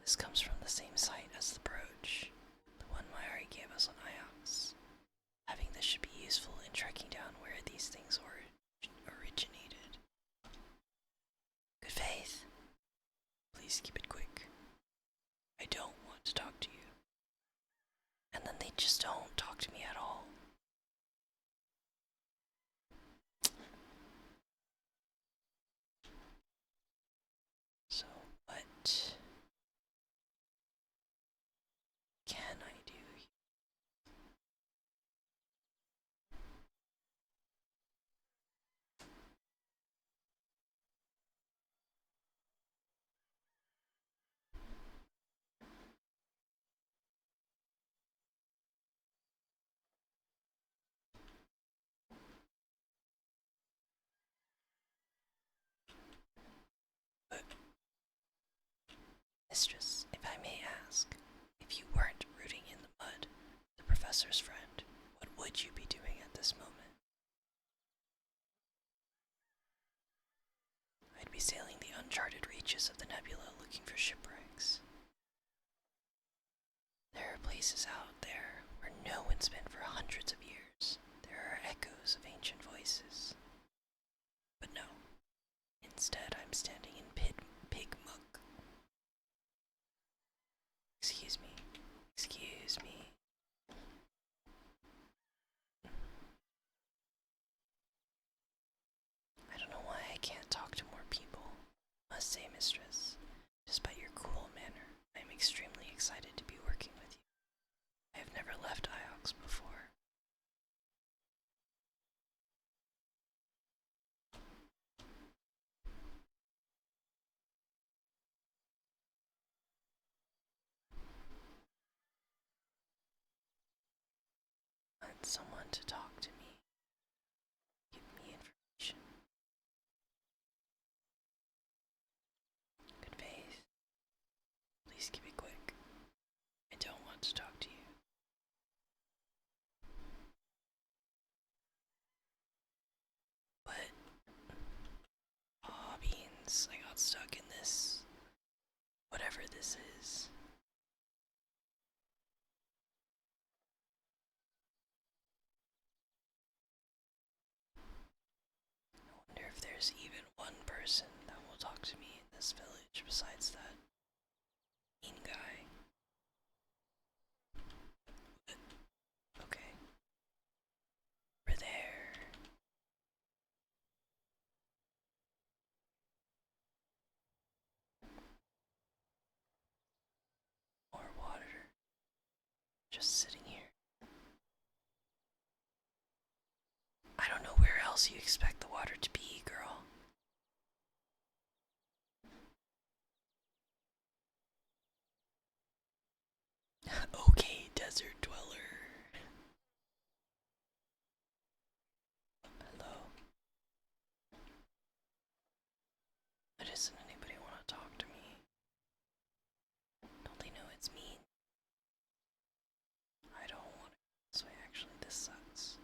This comes from the same site as the brooch, the one Mayari gave us on Iox. Having this should be useful in tracking down where these things originated. Good faith. Please keep it quick. I don't want to talk to you. And then they just don't talk to me at all. So, what can I do here? Mistress, if I may ask, if you weren't rooting in the mud, the professor's friend, what would you be doing at this moment? I'd be sailing the uncharted reaches of the nebula looking for shipwrecks. There are places out there where no one's been for hundreds of years. There are echoes of ancient voices. But no, instead I'm standing in Pigmuck. Excuse me. Excuse me. I don't know why I can't talk to more people. Must say, mistress, despite your cool manner, I am extremely excited to be working with you. I have never left Iox before. I want someone to talk to me. Give me information. Good faith. Please keep it quick. I don't want to talk to you. But, aw, beans, I got stuck in this. Whatever this is. I wonder if there's even one person that will talk to me in this village besides that mean guy. Okay. Over there. More water. Just sitting here. I don't know where else you expect the water to be, girl. Okay, desert dweller. Hello. Why doesn't anybody want to talk to me? Don't they know it's mean? I don't want to. So actually, this sucks.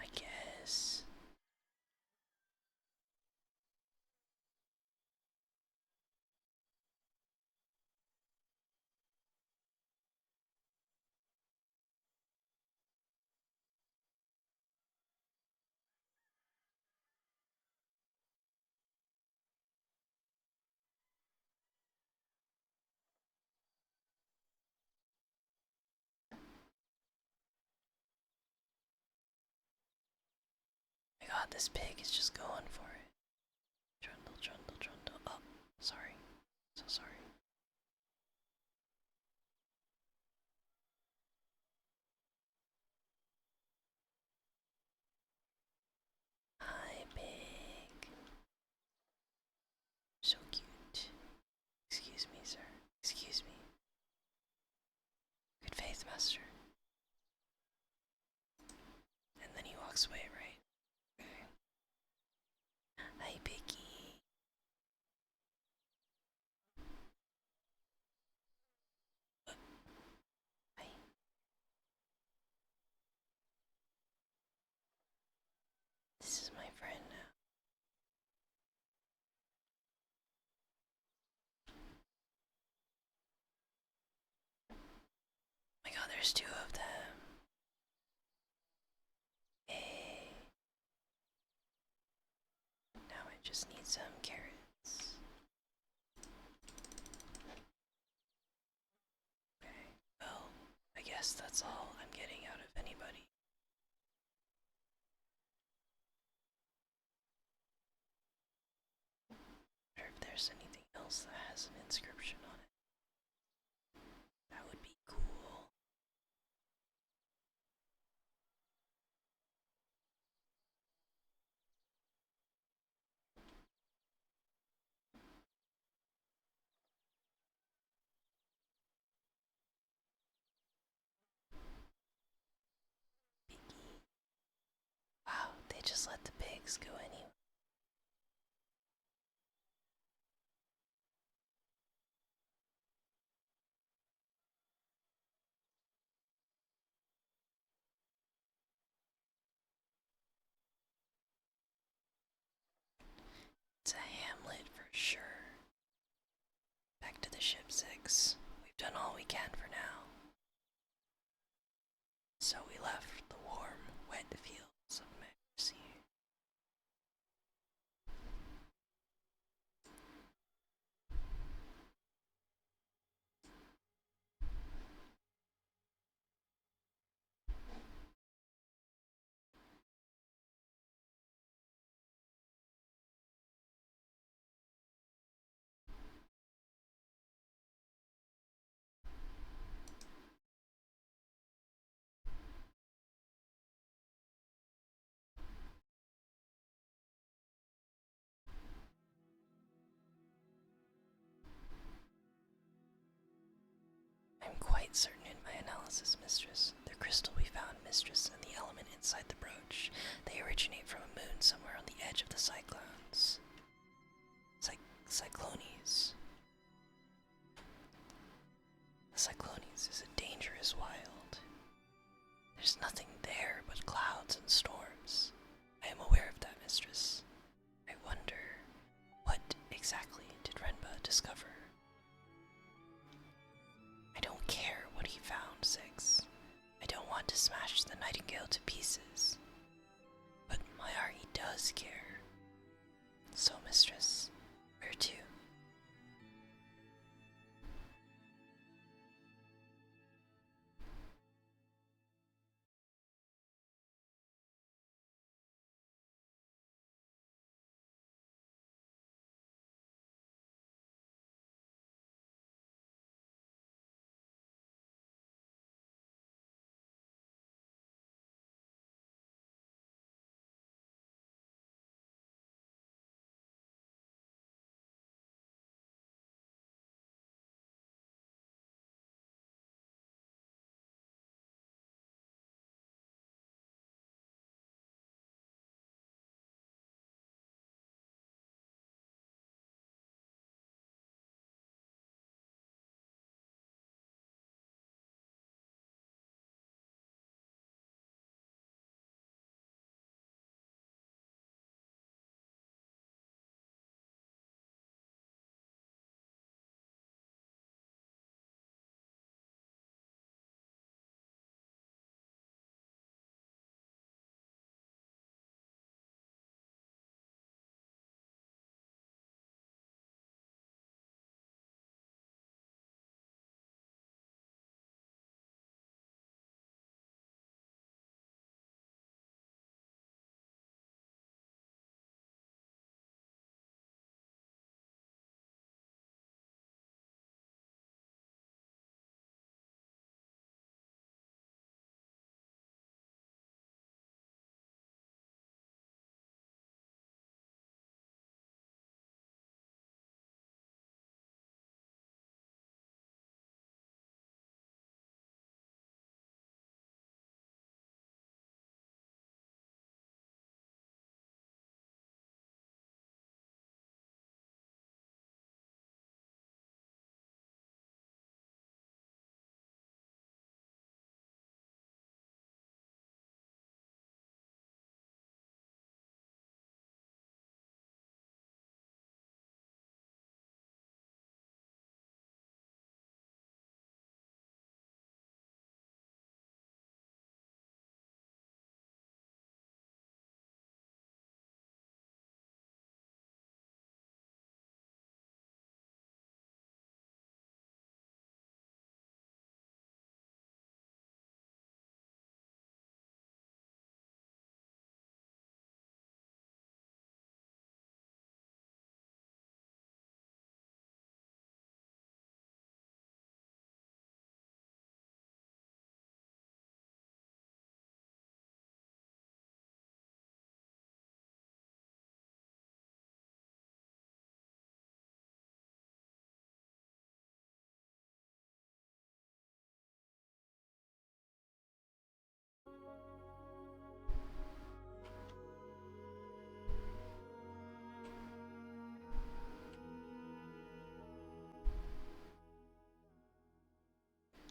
I guess. My god, this pig is just going for it. Trundle, trundle, trundle. Oh, sorry. So sorry. Hi, pig. So cute. Excuse me, sir. Excuse me. Good faith, master. And then he walks away, right? Okay. Hi, piggy. Hi. This is my friend now. Oh my god, there's two of them. Hey. Now I just need some carrots. Okay. Well, I guess that's all I'm getting out of anybody. I wonder if there's anything else that has an inscription on it. That would be cool. Piggy. Wow, they just let the pigs go anyway. It's a hamlet for sure. Back to the ship 6. We've done all we can for now. So we left the warm, wet fields of Mercy. quite certain in my analysis, Mistress. The crystal we found, Mistress, and the element inside the brooch, they originate from a moon somewhere on the edge of the cyclones. Cyclonies. The Cyclonies is a dangerous wild. There's nothing there but clouds and storms. I am aware of that, Mistress. I wonder, what exactly did Renba discover? I don't care what he found, Six. I don't want to smash the Nightingale to pieces. But Mayari does care. So, Mistress, where to?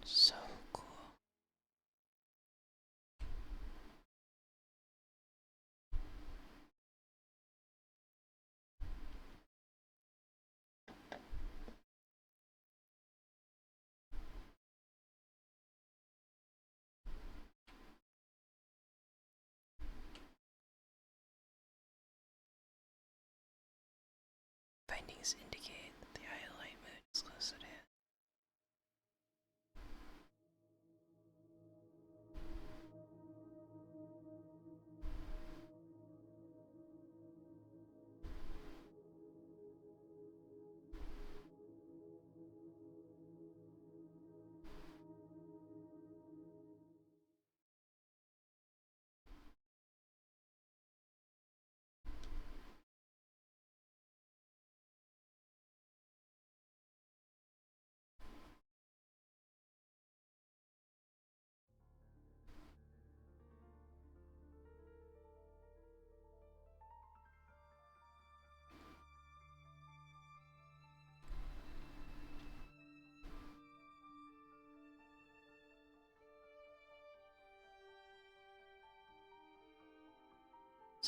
So cool. Findings indicate that the Iolite moon is close at hand.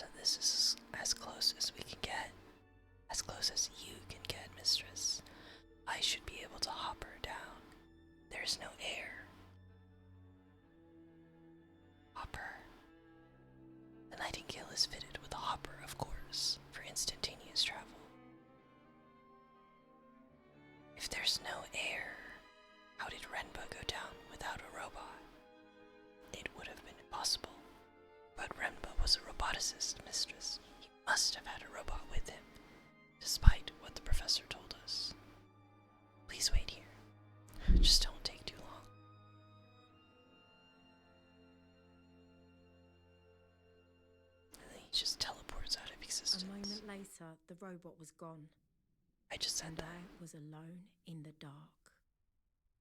So this is as close as we can get. As close as you can get, mistress. I should be able to hop her down. There's no air. Hopper. The Nightingale is fitted with a hopper, of course, for instantaneous travel. If there's no air, how did Renba go down without a robot? It would have been impossible. But Renba was a roboticist, mistress. He must have had a robot with him, despite what the professor told us. Please wait here. Just don't take too long. And then he just teleports out of existence. A moment later, the robot was gone. I just said and that. I was alone in the dark.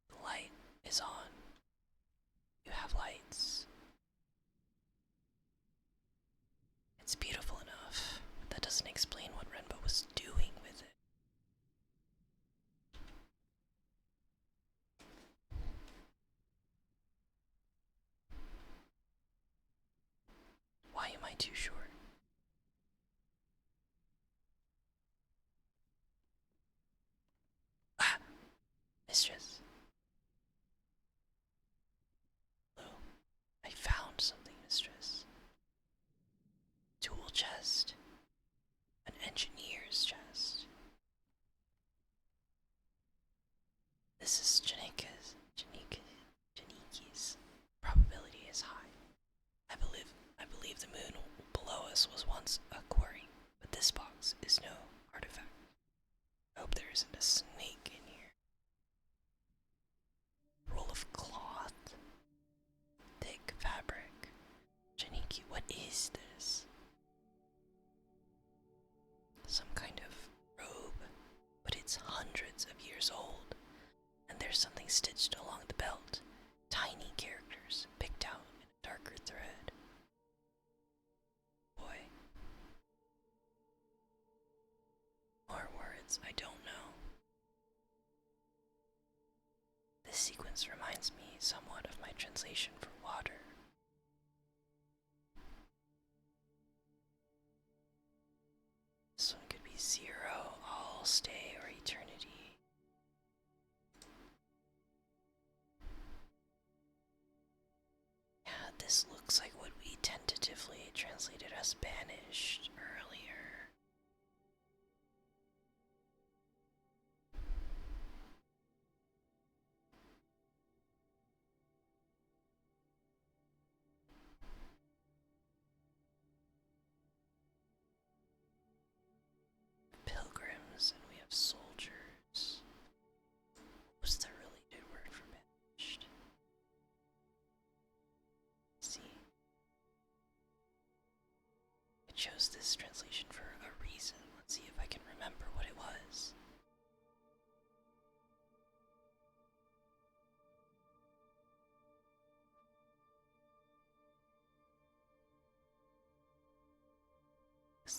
The light is on. You have lights. It's beautiful enough, but that doesn't explain what Renba was doing with it. Why am I too short? Ah! Mistress. Hello. I found something, mistress. Tool chest. An engineer's chest. This is Janiki's. Probability is high. I believe the moon below us was once a quarry, but this box is no artifact. I hope there isn't a snake in here. Roll of cloth. Thick fabric. Janiki, what is this? Some kind of robe, but it's hundreds of years old. And there's something stitched along the belt. Tiny characters picked out in a darker thread. Boy. More words I don't know. This sequence reminds me somewhat of my translation for water. This one could be 0, all, stay, or eternity. Yeah, this looks like what we tentatively translated as banished earlier. Pilgrims, and we have soldiers. What's the related word for banished? See, I chose this translation for a reason. Let's see if I can remember what it was.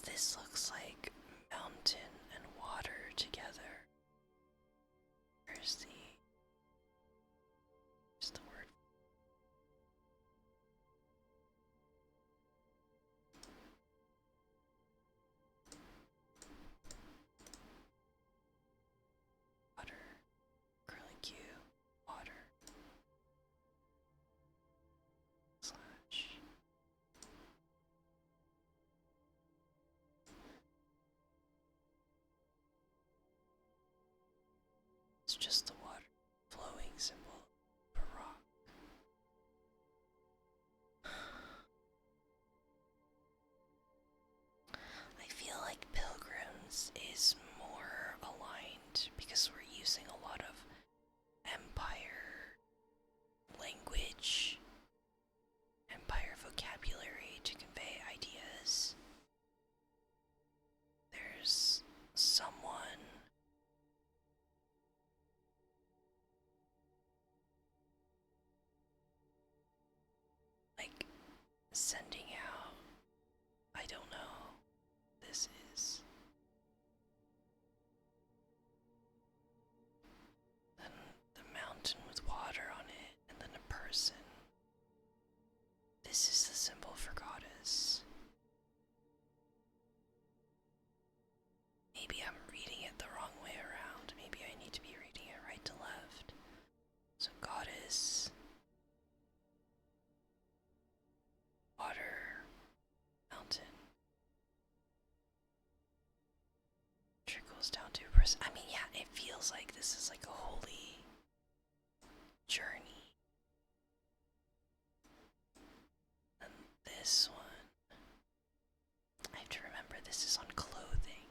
This looks like mountain and water together. Where's the word? Water. Curly Q. Water. Slash. It's just the water flowing symbol of a rock. I feel like Pilgrims is more aligned because we're using a lot of Empire language, Empire vocabulary to convey ideas. There's someone like sending out, I don't know, this is. Then the mountain with water on it, and then a person. This is the symbol for goddess. I mean, yeah, it feels like this is like a holy journey. And this one, I have to remember this is on clothing.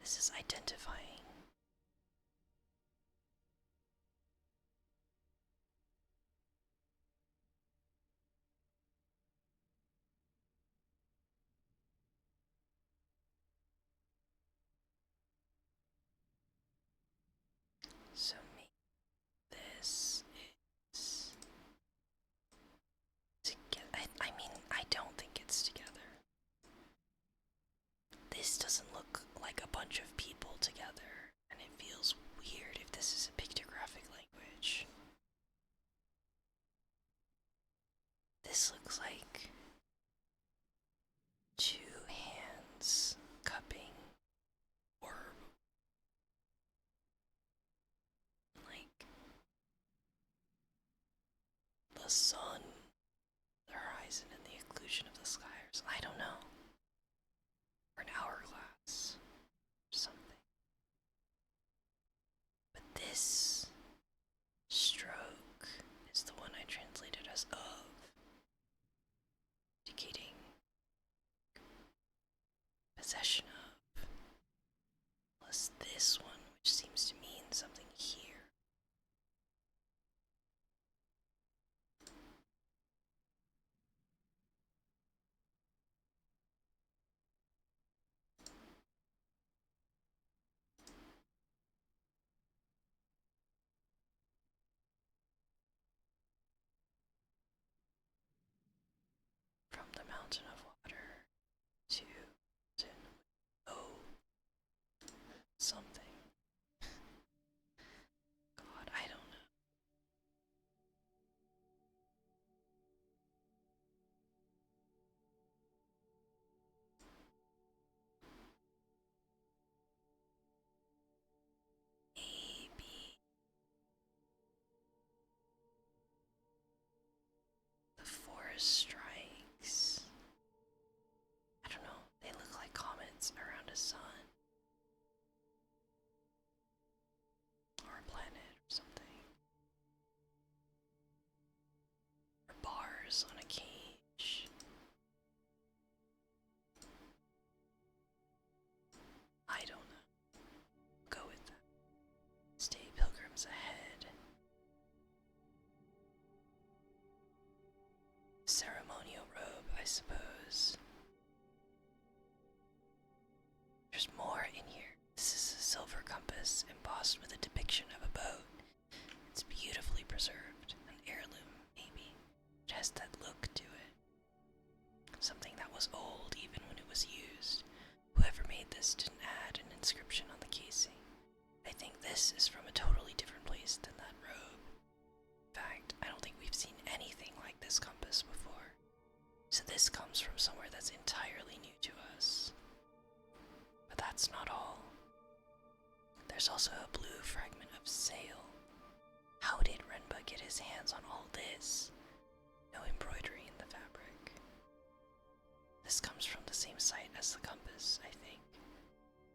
This is identifying. So maybe this is together. I mean, I don't think it's together. This doesn't look like a bunch of people together, and it feels weird if this is a pictographic language. This looks like two hands cupping or like the sun, the horizon, and the occlusion of the skies. I don't know. Or an hourglass or something. But this stroke is the one I translated as of, indicating possession of, plus this one, which seems to mean something here. From the mountain of water to oh something. God, I don't know. Maybe the forest strikes. I don't know. They look like comets around a sun or a planet or something. Or bars on a cage. I don't know. Go with that. Stay pilgrims ahead. Ceremonial robe, I suppose. There's more in here. This is a silver compass embossed with a depiction of a boat. It's beautifully preserved. An heirloom, maybe. It has that look to it. Something that was old even when it was used. Whoever made this didn't add an inscription on the casing. I think this is from a totally different place than that robe. In fact, I don't think we've seen anything like this compass before. So this comes from somewhere that's entirely new to us. But that's not all. There's also a blue fragment of sail. How did Renba get his hands on all this? No embroidery in the fabric. This comes from the same site as the compass, I think.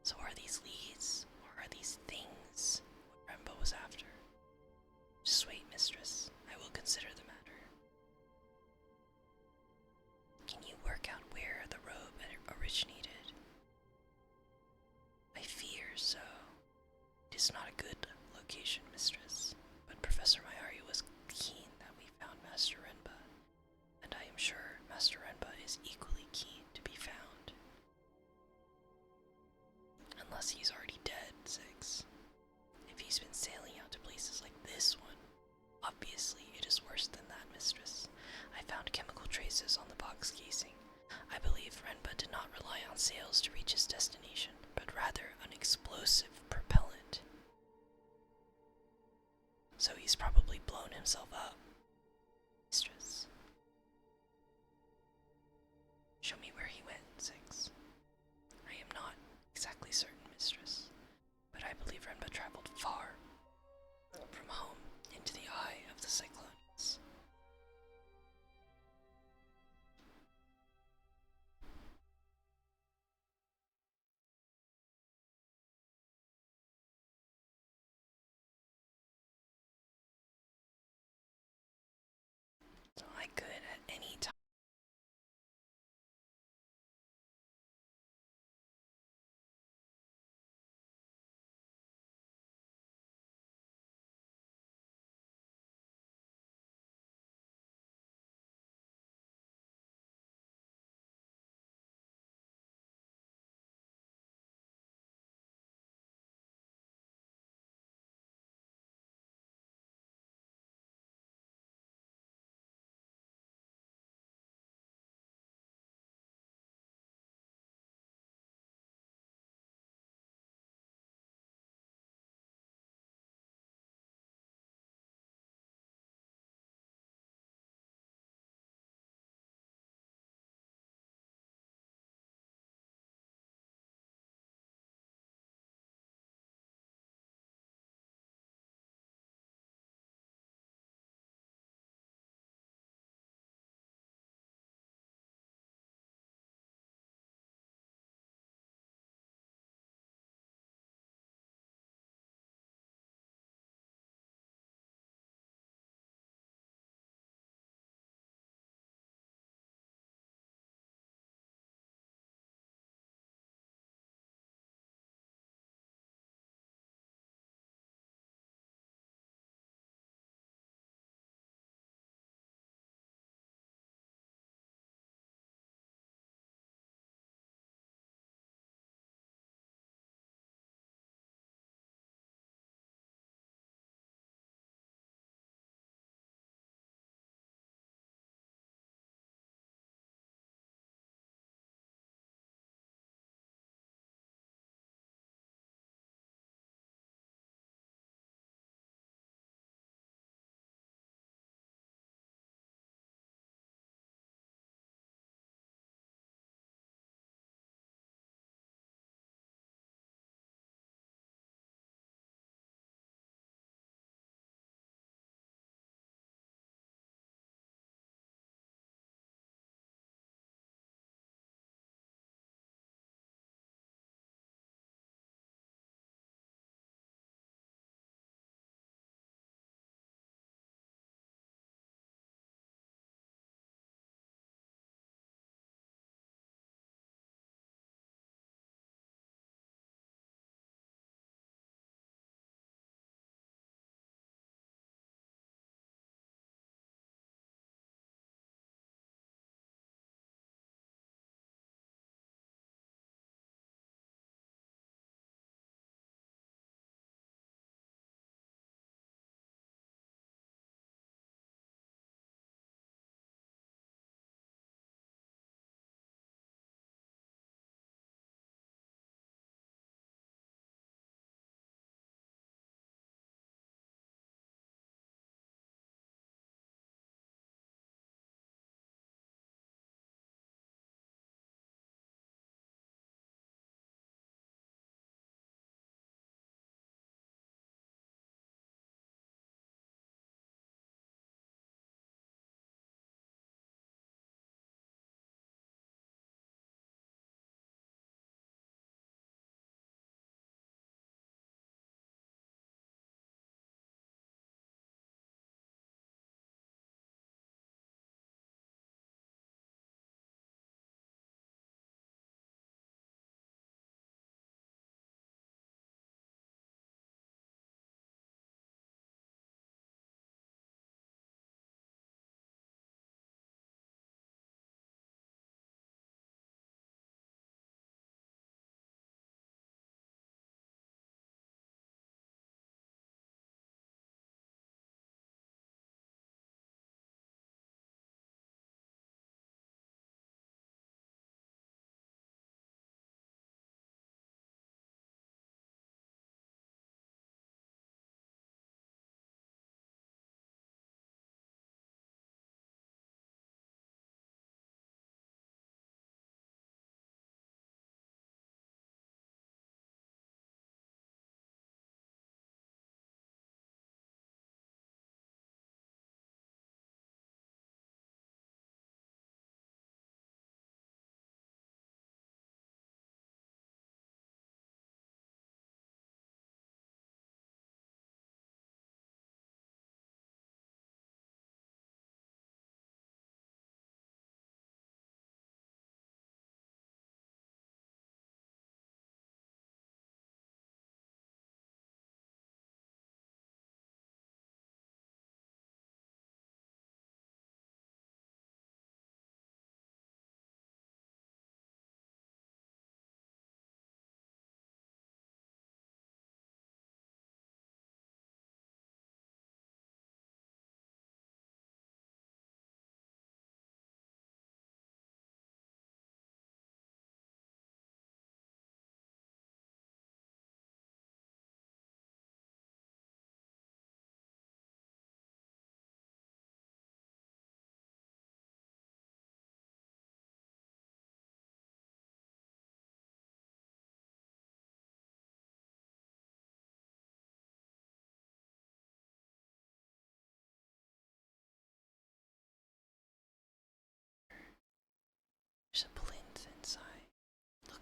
So are these leads, or are these things what Renba was after? Just wait, mistress. I will consider the matter. Can you work out where the robe originated? I fear so. It is not a good location, mistress, but Professor Mayari was keen that we found Master Renba, and I am sure Master Renba is equally keen to be found. Unless he's already dead, Six. If he's been sailing out to places like this one, obviously it is worse than that, mistress. I found chemical traces on the box casing. I believe Renba did not rely on sails to reach his destination, but rather an explosive propellant. So he's probably blown himself up, mistress. Show me where he went, Six. I am not exactly certain, mistress, but I believe Renba traveled far from home into the eye of the Cyclonians.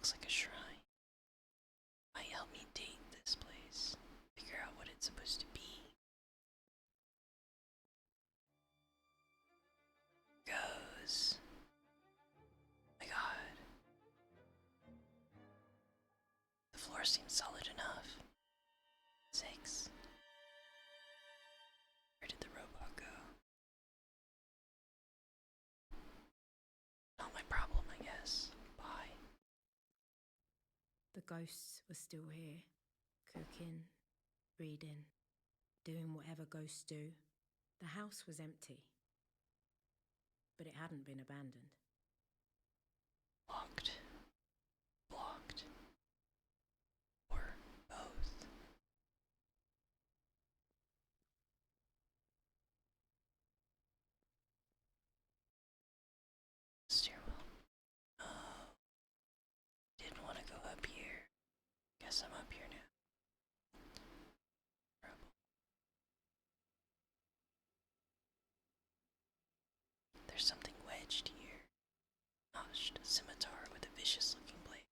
looks like a shrine. Might help me date this place. Figure out what it's supposed to be. Goes. My god. The floor seems solid enough. 6. Where did the robot go? Not my problem, I guess. Bye. The ghosts were still here, cooking, reading, doing whatever ghosts do. The house was empty, but it hadn't been abandoned. Locked. Blocked. Or both. Stairwell. Oh. Didn't want to go up here. Guess I'm up here now. Trouble. There's something wedged here. Notched scimitar with a vicious looking blade.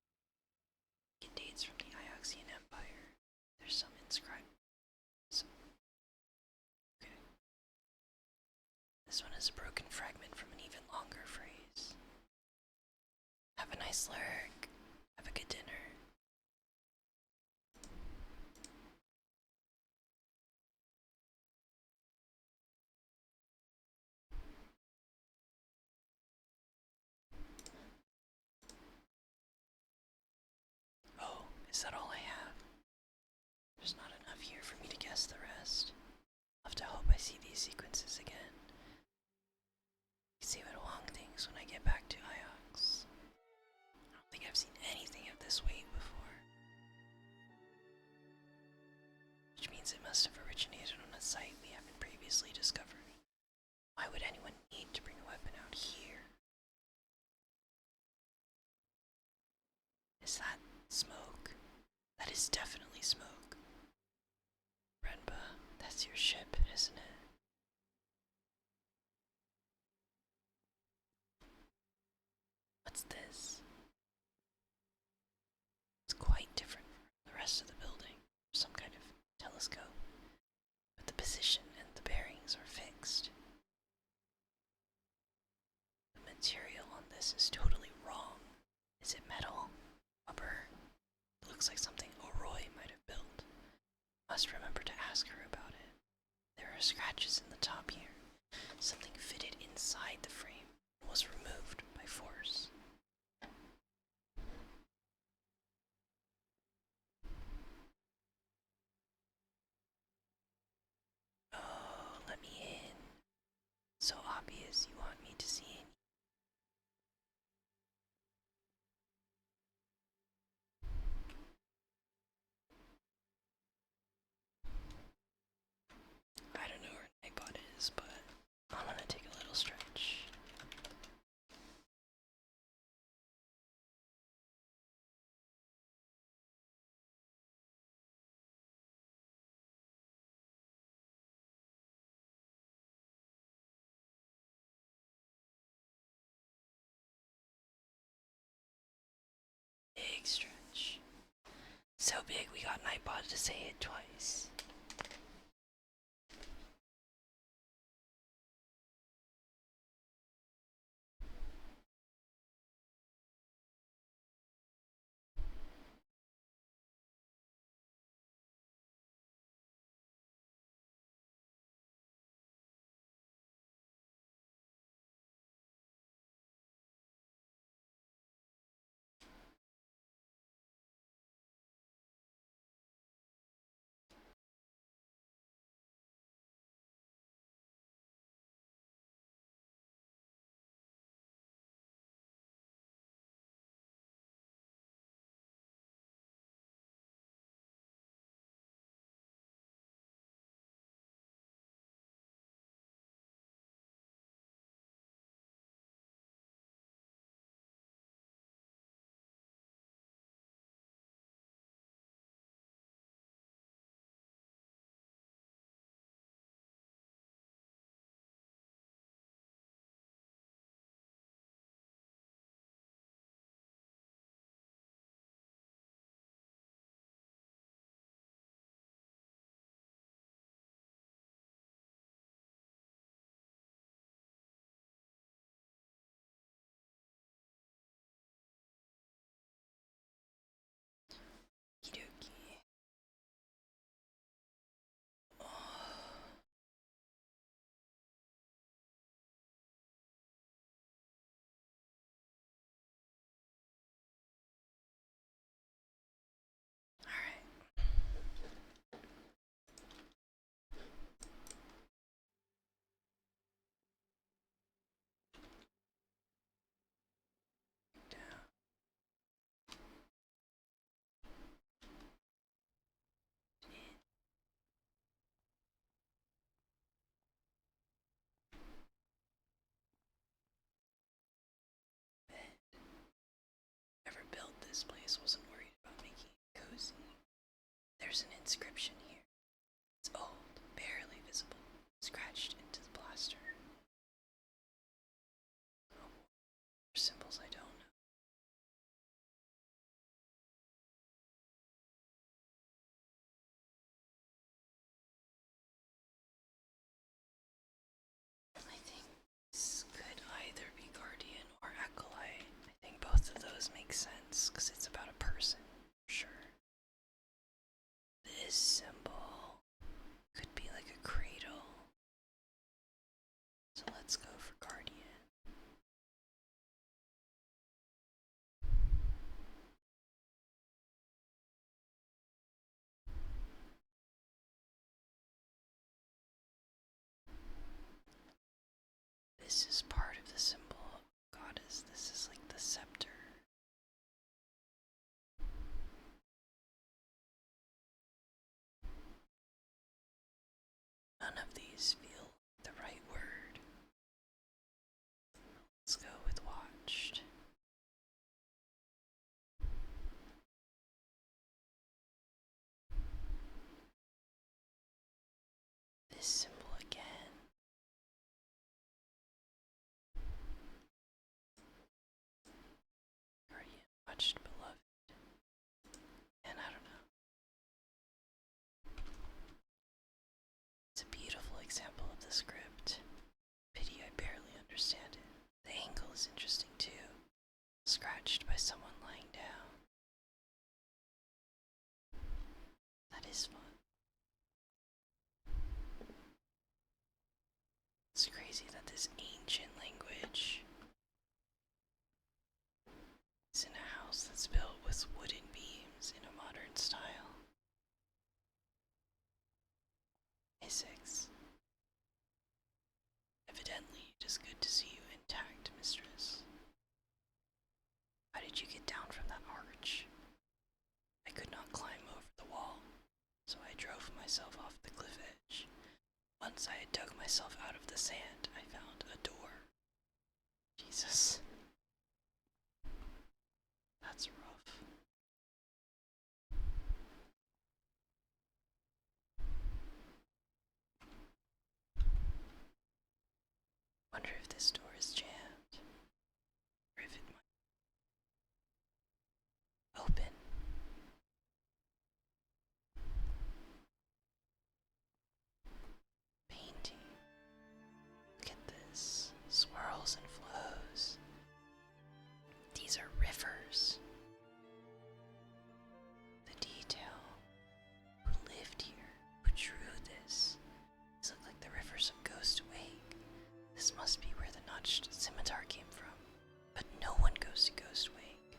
It dates from the Ioxian Empire. There's some inscribed. Okay. This one is a broken fragment from an even longer phrase. Have a nice lurk. Have a good dinner. Oh, is that all I have? There's not enough here for me to guess the rest. I'll have to hope I see these sequences again. See what Wong thinks when I get back to Iox. I don't think I've seen anything of this weight before. Which means it must have originated on a site we haven't previously discovered. Why would anyone need to bring a weapon out here? Is that smoke? That is definitely smoke. Renba, that's your ship, isn't it? What's this? It's quite different from the rest of the building. Some kind of telescope. But the position and the bearings are fixed. The material on this is totally wrong. Is it metal? Rubber? It looks like something Oroi might have built. Must remember to ask her about it. There are scratches in the top here. Something fitted inside the frame and was removed by force. Oh, let me in. So obvious you want me to see it. I don't know where Nightbot is, but I'm gonna take a little stretch. Big stretch. So big we got Nightbot to say it twice. this place wasn't worried about making it cozy. There's an inscription here. It's old, barely visible, scratched into the plaster. Oh, symbols I don't know. I think this could either be Guardian or Acolyte. I think both of those make sense because it's about a person, sure. This symbol could be like a cradle. So let's go for Guardian. This is part of the symbol of goddess. This is like the scepter. None of these feel the right word. Let's go with watched. This symbol again. Guardian, watched, beloved. And I don't know. It's a beautiful example of the script. Pity I barely understand it. The angle is interesting too. Scratched by someone lying down. That is fun. It's crazy that this ancient language is in a house that's built with wooden beams in a modern style. Essex. Evidently, it is good to see you intact, mistress. How did you get down from that arch? I could not climb over the wall, so I drove myself off the cliff edge. Once I had dug myself out of the sand, I found a door. Jesus. That's rough. Wonder if this door is jammed, or if it might open. Painting. Look at this. Swirls and flows. These are rivers. The detail. Who lived here? Who drew this? These look like the rivers of Ghost Wake. This must be where the notched scimitar came from. But no one goes to Ghost Wake.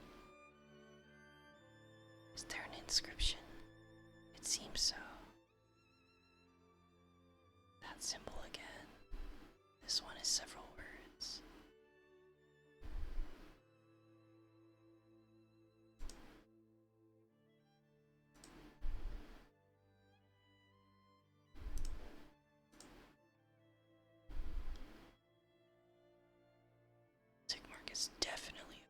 Is there an inscription? It seems so. That symbol again. This one is several words. Tick mark is definitely,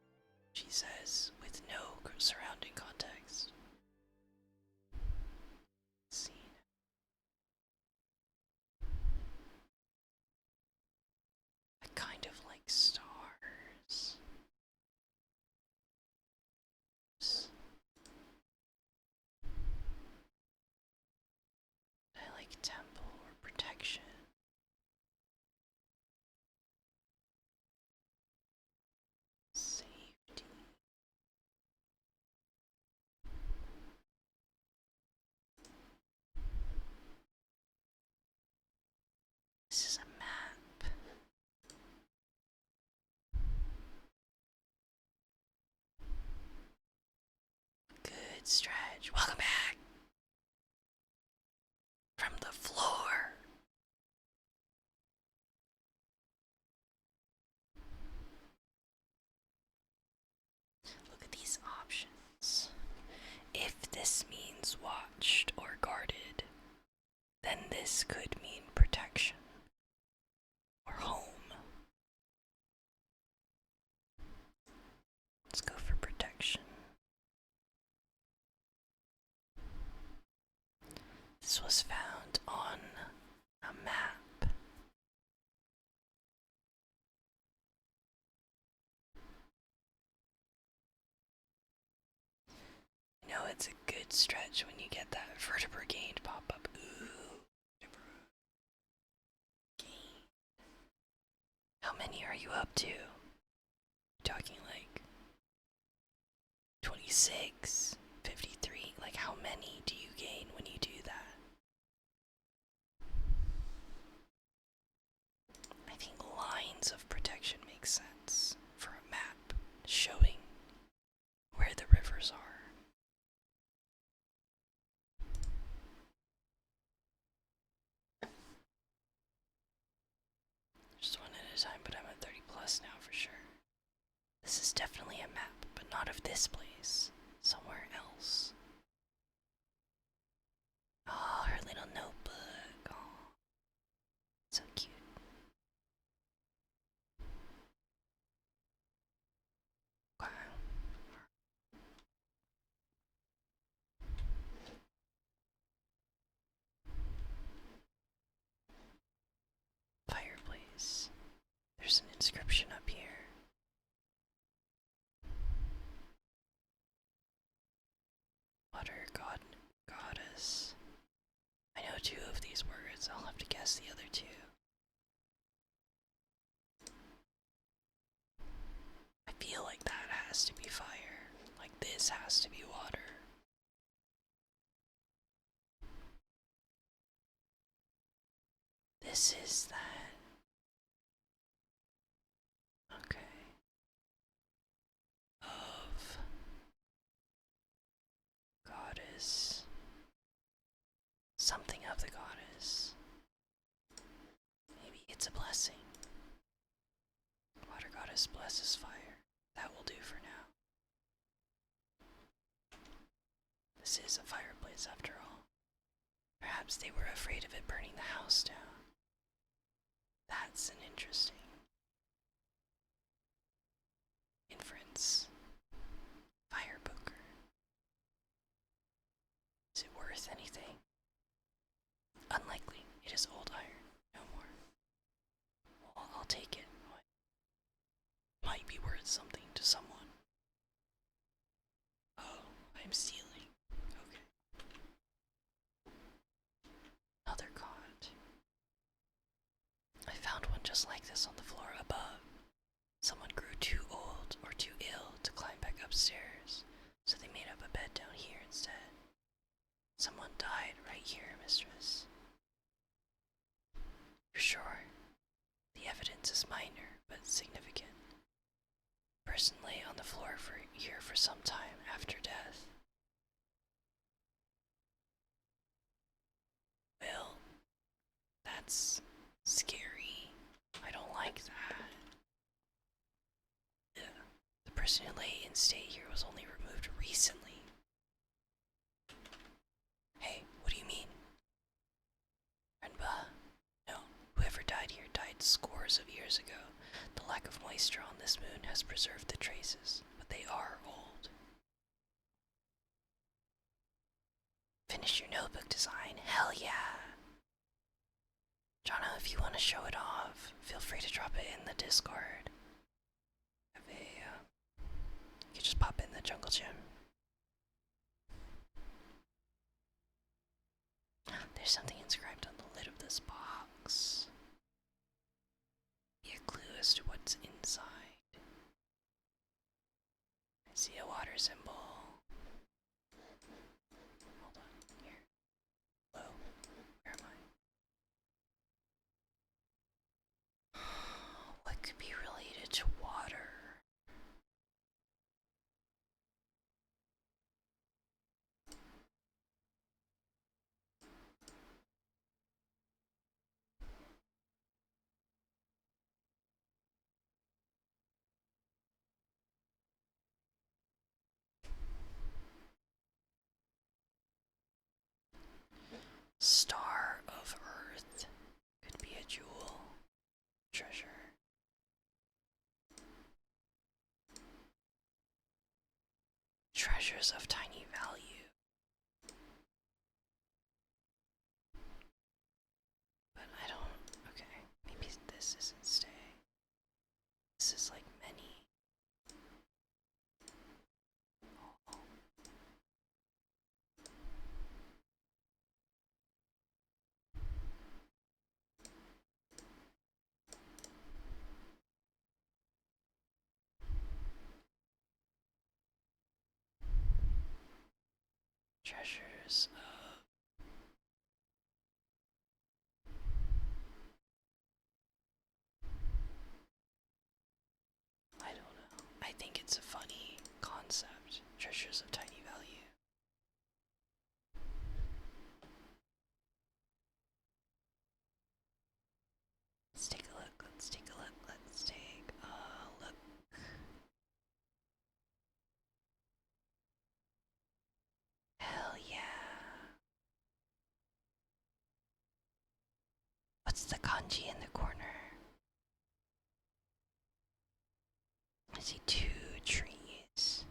she says, with no surrounding context. Scene. I kind of like stars. I like temple or protection. Safety. This is a map. Good stretch. Welcome back. From the floor. Look at these options. If this means watched or guarded, then this could mean protection or home. Let's go for protection. This was found on a map. You know, it's a good stretch when you get that vertebra gained pop up. Ooh, vertebra gained. How many are you up to? Talking like 26, 53. Like, how many do you gain when you do that? I think lines of protection make sense for a map showing where the rivers are. Just one at a time, but I'm at 30 plus now for sure. This is definitely a map, but not of this place. Somewhere else. Oh, her little notebook. Oh, so cute. Wow. Fireplace. There's an inscription up here. Water god, goddess. I know two of these words. I'll have to guess the other two. I feel like that has to be fire. Like this has to be water. This is that. Okay. Of goddess. Something of the goddess. Maybe it's a blessing. Water goddess blesses fire. That will do for now. This is a fireplace after all. Perhaps they were afraid of it burning the house down. That's an interesting inference. Fire poker. Is it worth anything? Unlikely. It is old iron. No more. Well, I'll take it. What might be worth something to someone. Oh, I'm stealing. Okay. Another cot. I found one just like this on the floor above. Someone grew too old or too ill to climb back upstairs, so they made up a bed down here instead. Someone died right here, mistress. You're sure? The evidence is minor, but significant. The person lay on the floor here for some time after death. Well, that's scary. I don't like that. Yeah. The person who lay in state here was only removed recently. Hey, what do you mean? Renba? No, whoever died here died scores of years ago. The lack of moisture on this moon has preserved the traces, but they are old. Finish your notebook design? Hell yeah! Jonna, if you want to show it off, feel free to drop it in the Discord. You can just pop in the jungle gym. There's something inscribed on the lid of this box. Be a clue as to what's inside. I see a water symbol. Hold on, here. Hello, where am I? What could be related to water? Star of Earth. Could be a jewel. Treasure. Treasures of tiny value. many. Treasures of I don't know. I think it's a funny concept. Treasures of tiny value. Let's take a look. Let's take a look. Let's take a look. Hell yeah. What's the kanji in the corner? I see two trees.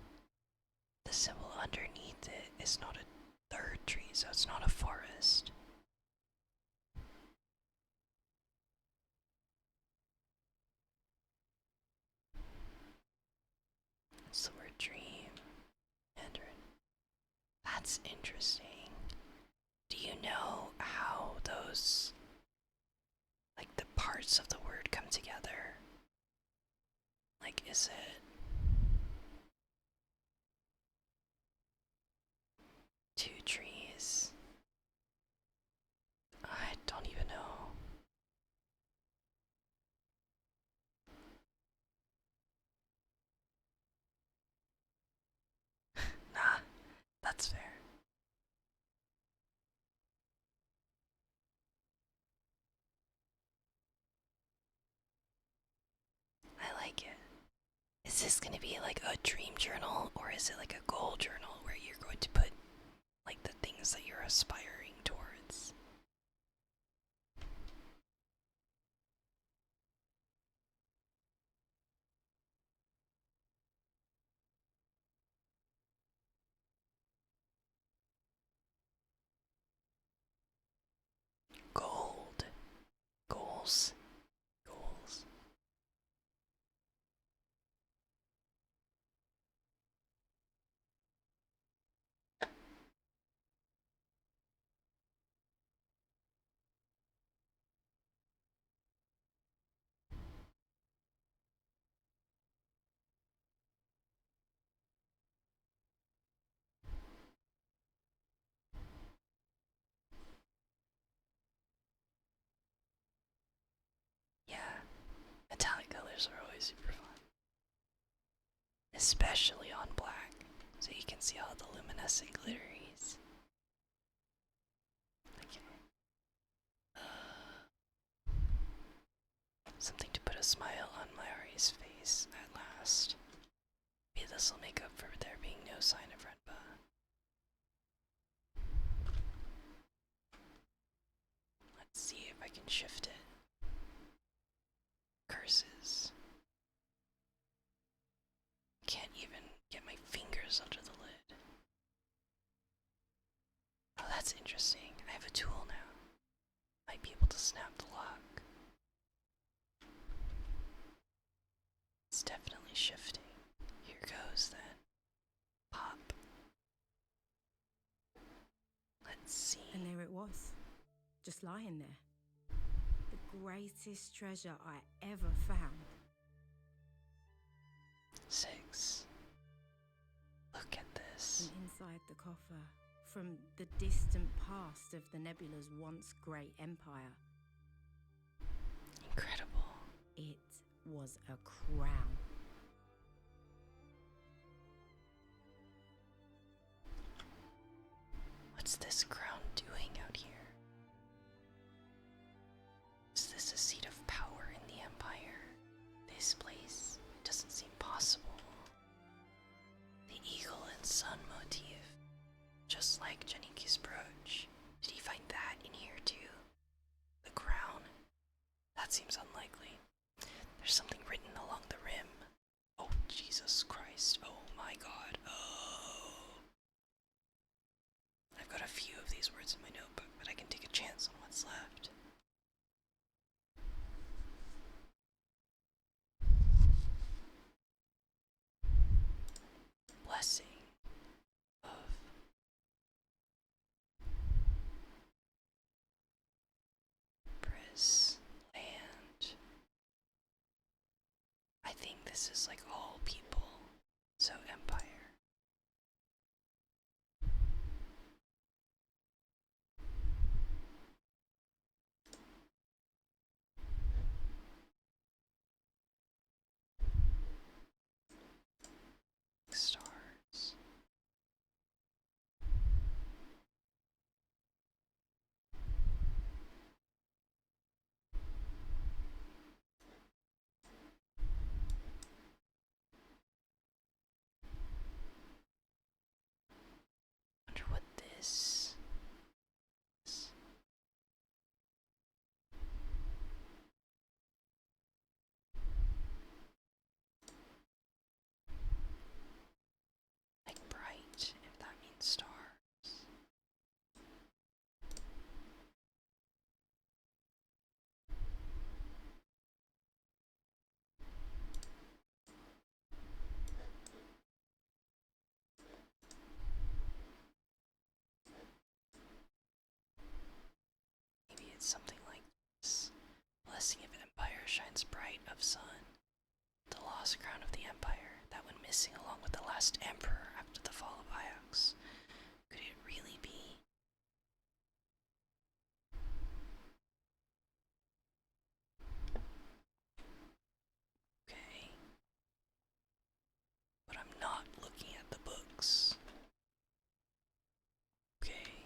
The symbol underneath it is not a third tree, so it's not a forest. It's the word dream. Mandarin. That's interesting. Do you know how those, like, the parts of the word come together? Like, is it two trees? I don't even know. Nah, that's fair. I like it. Is this gonna be like a dream journal, or is it like a goal journal where you're going to put like the things that you're aspiring towards? Gold. Goals. Goals. Yeah, metallic colors are always super fun. Especially on black, so you can see all the luminescent glitteries. Okay. Something to put a smile on Mayari's face at last. Maybe this will make up for there being no sign of Renba. Let's see if I can shift it. Curses. Can't even get my fingers under the lid. Oh, that's interesting. I have a tool now. Might be able to snap the lock. It's definitely shifting. Here goes then. Pop. Let's see. And there it was, just lying there. The greatest treasure I ever found. 6. Look at this. From inside the coffer, from the distant past of the Nebula's once great empire. Incredible. It was a crown. What's this crown doing out here? Is this a seat of power in the Empire? This place doesn't seem possible. The eagle and sun motif, just like Janiki's brooch. Did he find that in here too? The crown? That seems unlikely. There's something written along the rim. Oh, Jesus Christ. Oh my god. Oh. I've got a few of these words in my notebook, but I can take a chance on what's left. this is like all people. So empire. Stars. Wonder what this is. Like bright, if that means stars. Maybe it's something like this. Blessing of empire shines bright of sun. The lost crown of the empire that went missing along with the last emperor after the fall of Ajax. Could it really be? Okay. But I'm not looking at the books. Okay.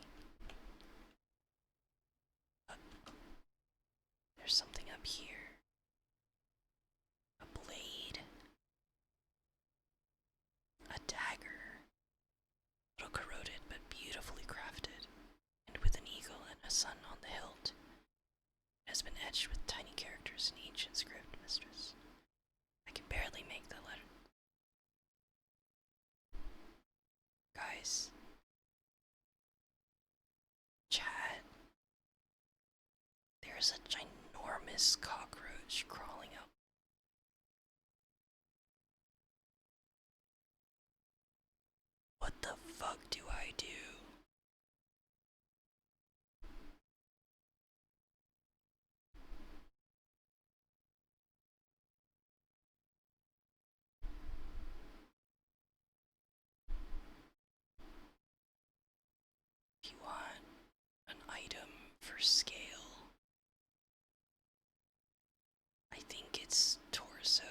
There's something up here. A blade. A dagger. A little corroded but beautifully crafted. And with an eagle and a sun on the hilt. It has been etched with tiny characters in ancient script, mistress. I can barely make the letter. Guys. Chat. There's a ginormous cockroach crawling out. What the fuck do I do? If you want an item for scale, I think it's torso.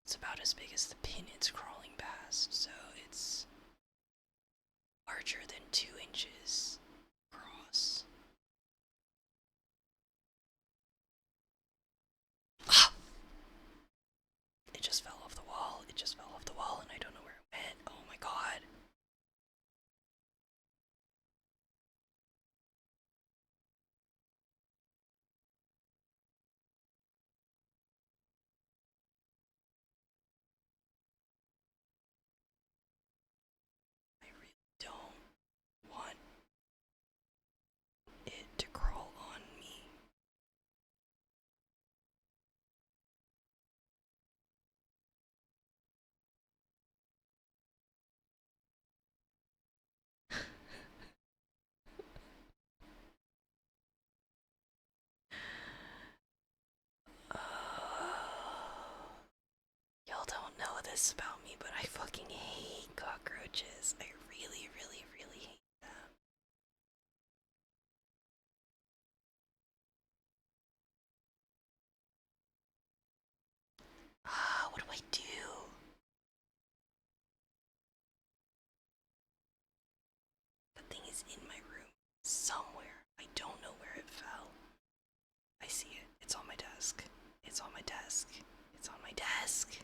It's about as big as the pin it's crawling past, so it's larger than 2 inches across. Ah! It just fell off the wall. It just fell off the wall, and I don't know where it went. Oh my god. I really don't want it to crawl on me. Y'all don't know this about me, but I fucking hate cockroaches. I really, really, really hate them. Ah, what do I do? The thing is in my room somewhere. I don't know where it fell. I see it. It's on my desk. It's on my desk. It's on my desk.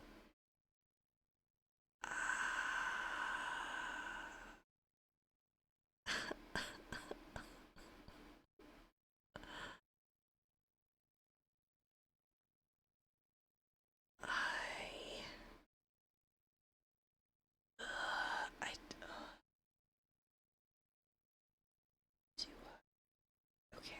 I do. Okay.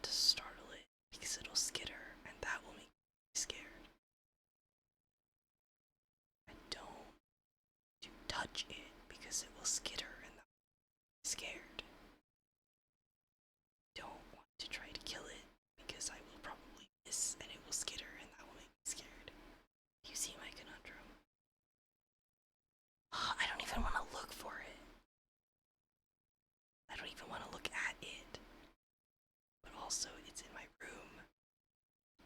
to startle it because it'll skitter and that will make me scared. I don't to touch it because it will skitter and that will make me scared. Don't want to try to kill it because I will probably miss and it will skitter and that will make me scared. Do you see my conundrum? I don't even want to look for it. I don't even want to look at it. But also, it's in my room.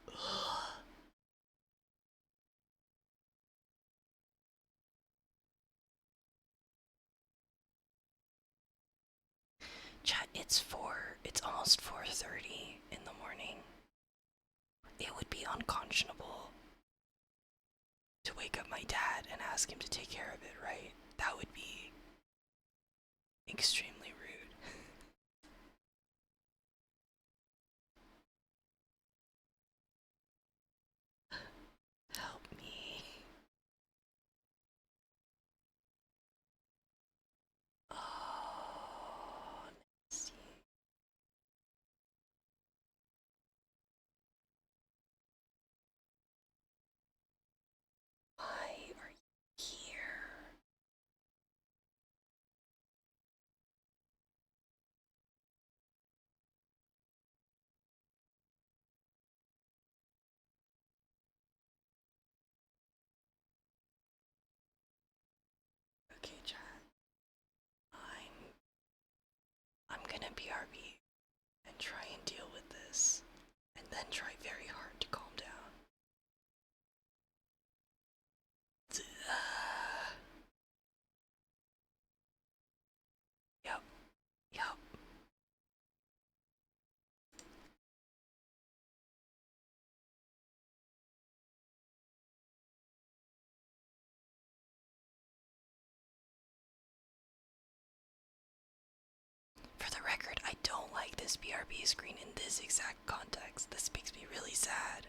Ugh. Chat, it's almost 4:30 in the morning. It would be unconscionable to wake up my dad and ask him to take care of it, right? That would be extremely rude. Help me. Oh, Nancy. Why are you here? Okay, chat. I'm gonna BRB and try and deal with this, and then try very hard to calm down. Yep, yep. For the record, I don't like this BRB screen in this exact context. This makes me really sad.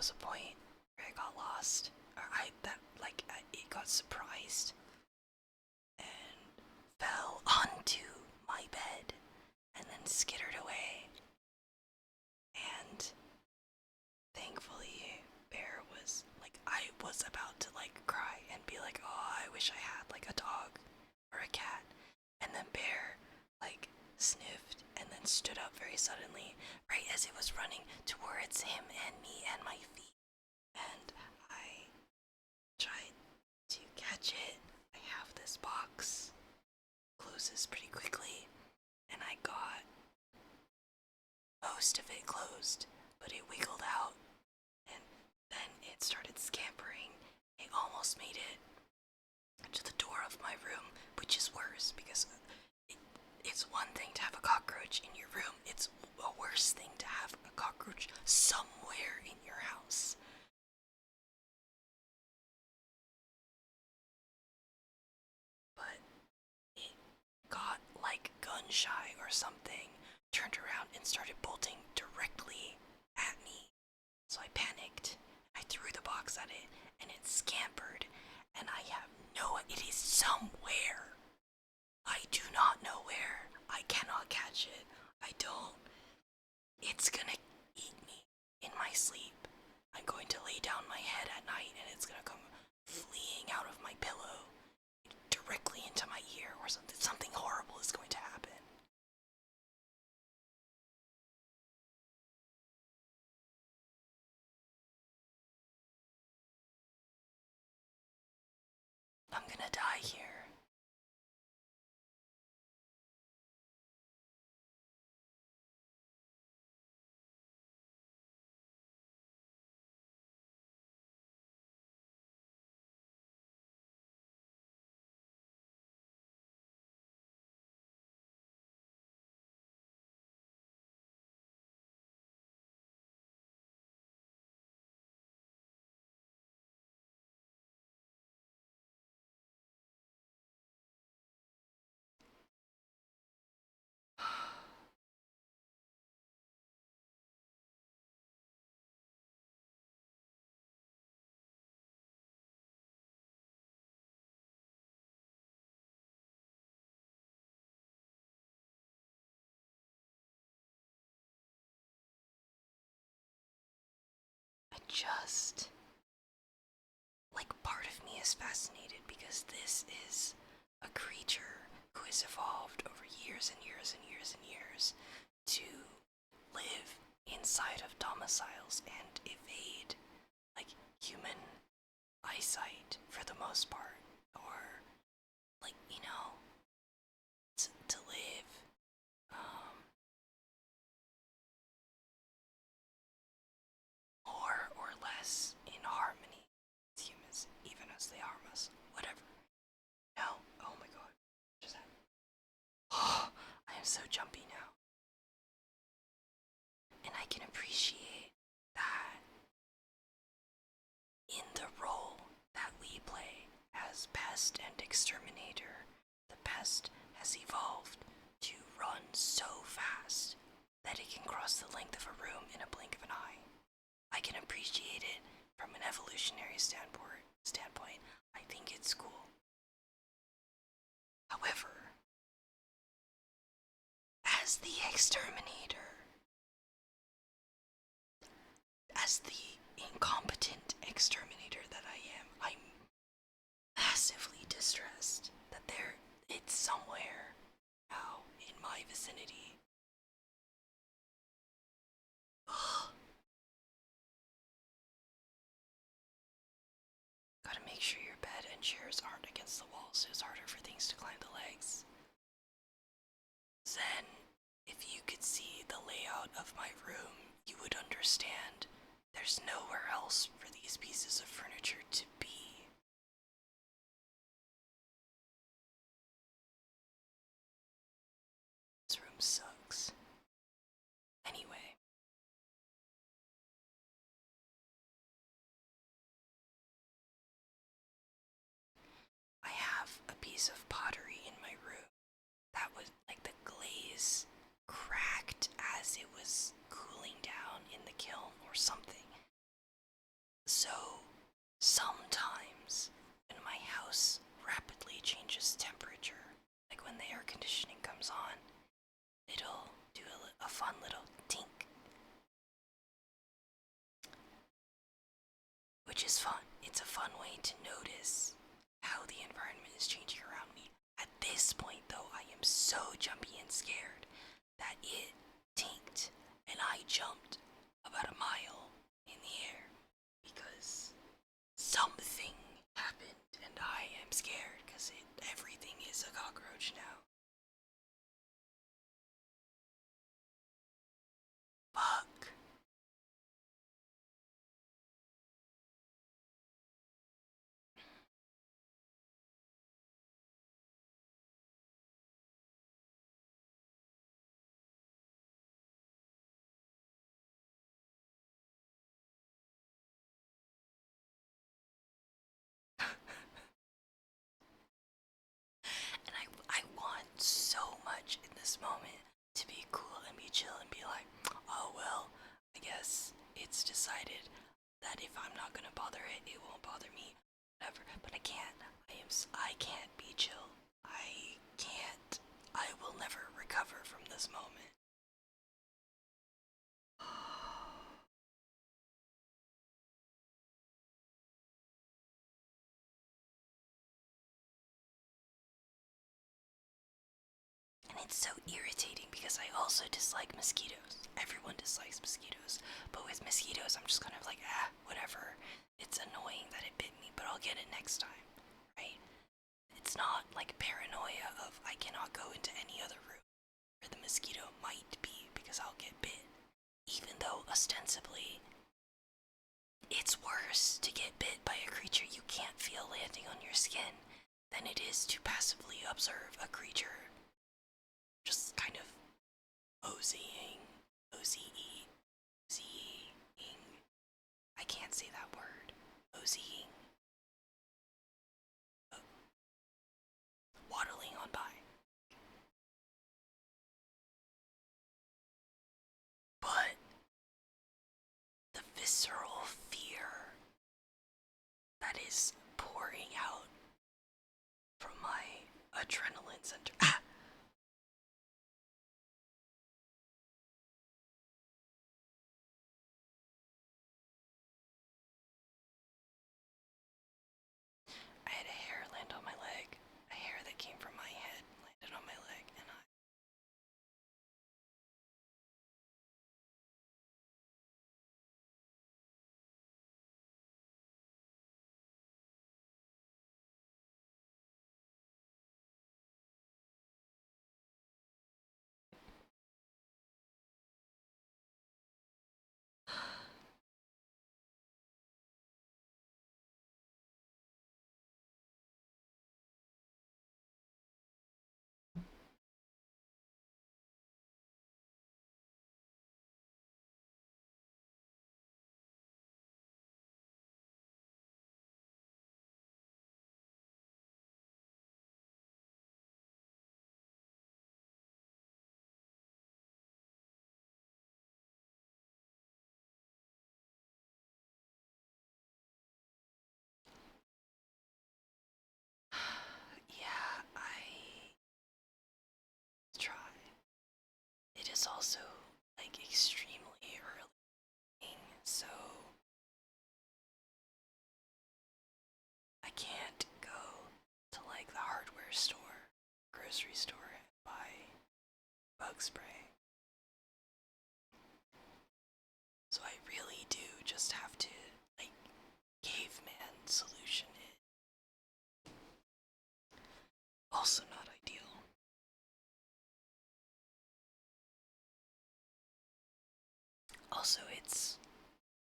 was a point where I got lost, or it got surprised and fell onto my bed and then skittered away. And thankfully, Bear was like, I was about to like cry and be like, oh, I wish I had like a dog or a cat. And then Bear like sniffed and then stood up very suddenly, right as it was running towards him and me and my feet. And I tried to catch it. I have this box, closes pretty quickly, and I got most of it closed, but it wiggled out, and then it started scampering. It almost made it to the door of my room, which is worse because it's one thing to have a cockroach in your room, it's a worse thing to have a cockroach somewhere in your house. But it got like gun shy or something, turned around and started bolting directly at me. So I panicked. I threw the box at it and it scampered, and I have no, it is somewhere. I do not know where. I cannot catch it. I don't. It's gonna eat me in my sleep. I'm going to lay down my head at night and it's gonna come fleeing out of my pillow directly into my ear or something. Something horrible is going to happen. I'm gonna die here. I just, like, part of me is fascinated because this is a creature who has evolved over years and years and years and years to live inside of domiciles and evade, like, human eyesight for the most part, or, like, to live, more or less in harmony with humans, even as they harm us. Whatever. No. Oh my god. Just that. Oh, I am so jumpy now. And I can appreciate that in the role that we play as pest and exterminator, the pest has evolved to run so fast that it can cross the length of a room in a blink of an eye. I can appreciate it from an evolutionary standpoint. I think it's cool. However, as the exterminator, as the incompetent exterminator that I am, I'm massively distressed that it's somewhere now in my vicinity. Gotta make sure your bed and chairs aren't against the wall so it's harder for things to climb the legs. Zen, if you could see the layout of my room, you would understand there's nowhere else for these pieces of furniture to be. This room sucks. Anyway. I have a piece of pottery in my room that was like the glaze cracked as it was cooling down in the kiln or something. So, sometimes when my house rapidly changes temperature, like when the air conditioning comes on, it'll do a fun little tink, which is fun. It's a fun way to notice how the environment is changing around me. At this point, though, I am so jumpy and scared that it tinked and I jumped about a mile in the air because something happened and I am scared because everything is a cockroach now. Fuck. And I want so much in this moment to be cool and be chill and be like, oh well, I guess it's decided that if I'm not gonna bother it, it won't bother me. Whatever. But I can't. I can't be chill. I can't. I will never recover from this moment. And it's so irritating because I also dislike mosquitoes. Everyone dislikes mosquitoes. But with mosquitoes, I'm just kind of like, whatever. It's annoying that it bit me, but I'll get it next time, right? It's not like paranoia of I cannot go into any other room where the mosquito might be because I'll get bit. Even though ostensibly it's worse to get bit by a creature you can't feel landing on your skin than it is to passively observe a creature just kind of OZing, OZE, OZing. I can't say that word. OZing. Waddling on by. But the visceral fear that is pouring out from my adrenaline center. I had a hair land on my leg. A hair that came from my head landed on my leg, and yeah, I try. It is also like extremely early, so I can't go to like the hardware store, grocery store, and buy bug spray. So I really do just have to like caveman solution it. Also not ideal. Also, it's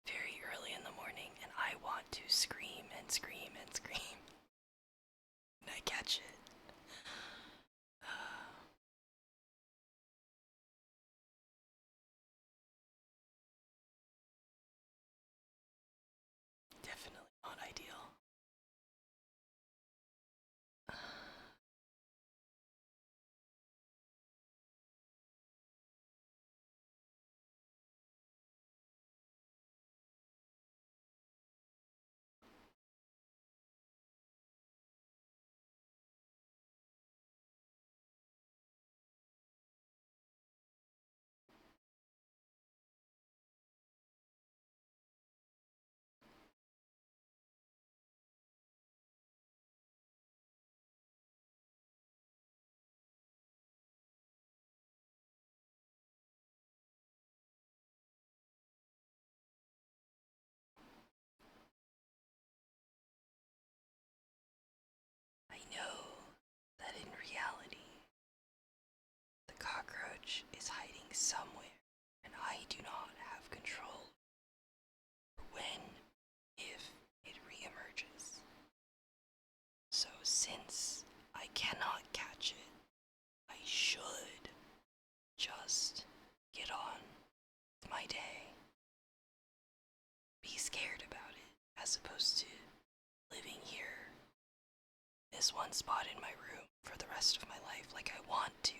very early in the morning and I want to scream and scream and scream. And I catch it. Definitely not ideal. know that in reality, the cockroach is hiding somewhere, and I do not have control over when, if it reemerges. So, since I cannot catch it, I should just get on with my day. Be scared about it, as opposed to living here, this one spot in my room, for the rest of my life like I want to.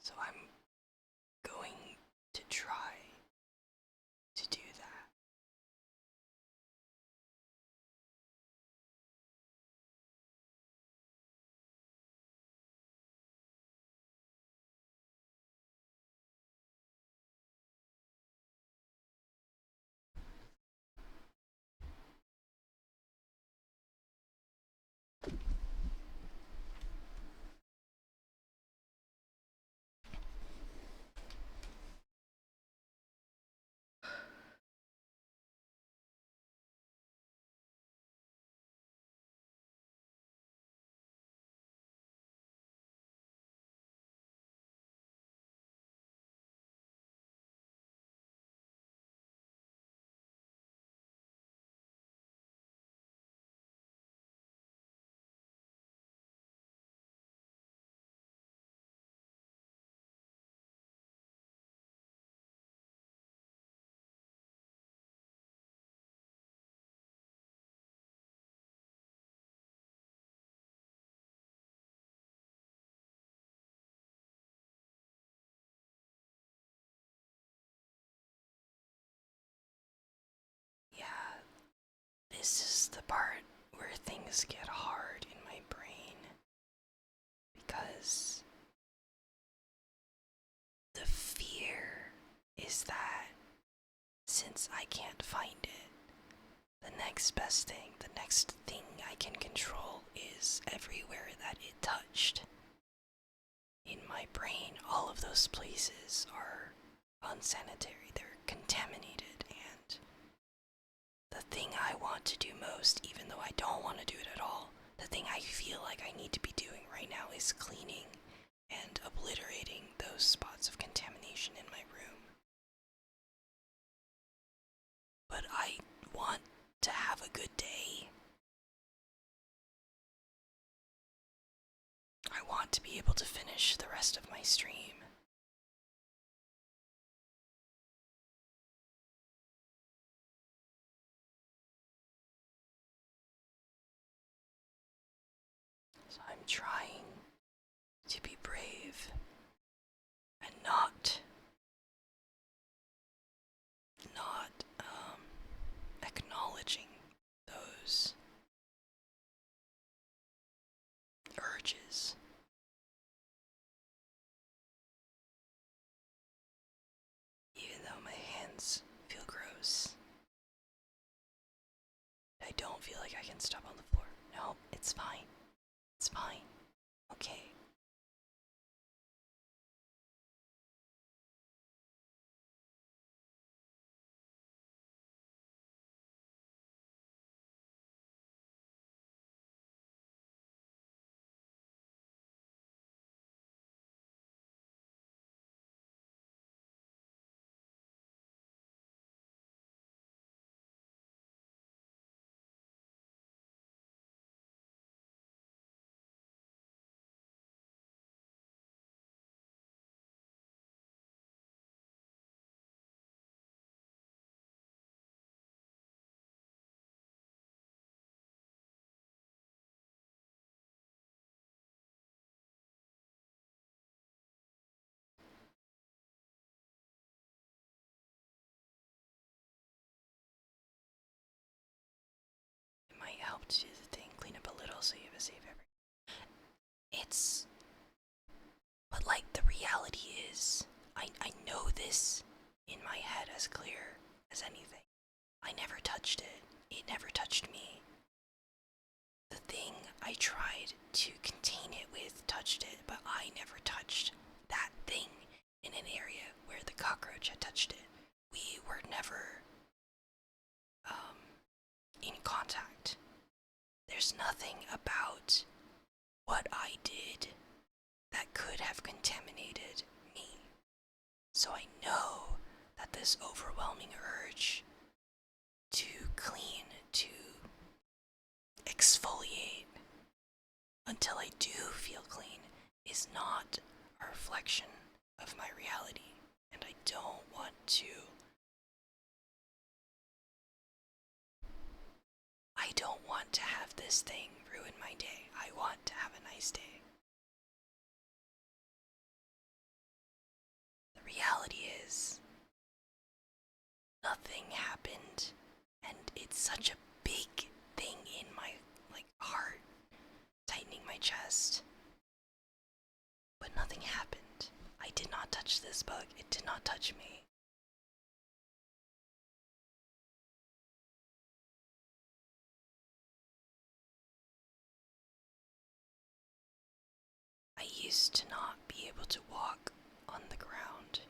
So I'm going to try to do that. Yeah, this is the part where things get hard in my brain, because the fear is that since I can't find it, the next best thing, the next thing I can control is everywhere that it touched. In my brain, all of those places are unsanitary, they're contaminated, and the thing I want to do most, even though I don't want to do it at all, the thing I feel like I need to be doing right now is cleaning and obliterating those spots of contamination in my room. But I want to have a good day. I want to be able to finish the rest of my stream. So I'm trying to be brave and not acknowledging those urges. Even though my hands feel gross, I don't feel like I can step on the floor. No, it's fine. It's fine. Okay. It might help to do the thing, clean up a little so you have a safe every. It's. But like, the reality is, I know this in my head as clear as anything. I never touched it. It never touched me. The thing I I tried to contain it with touched it, but I never touched that thing in an area where the cockroach had touched it. We were never in contact. There's nothing about what I did that could have contaminated me. So I know that this overwhelming urge to clean, to exfoliate until I do feel clean is not a reflection of my reality. And I don't want to. I don't want to have this thing ruin my day. I want to have a nice day. The reality is, nothing happened, and it's such a big thing in my heart, tightening my chest. But nothing happened. I did not touch this bug. It did not touch me. I used to not be able to walk on the ground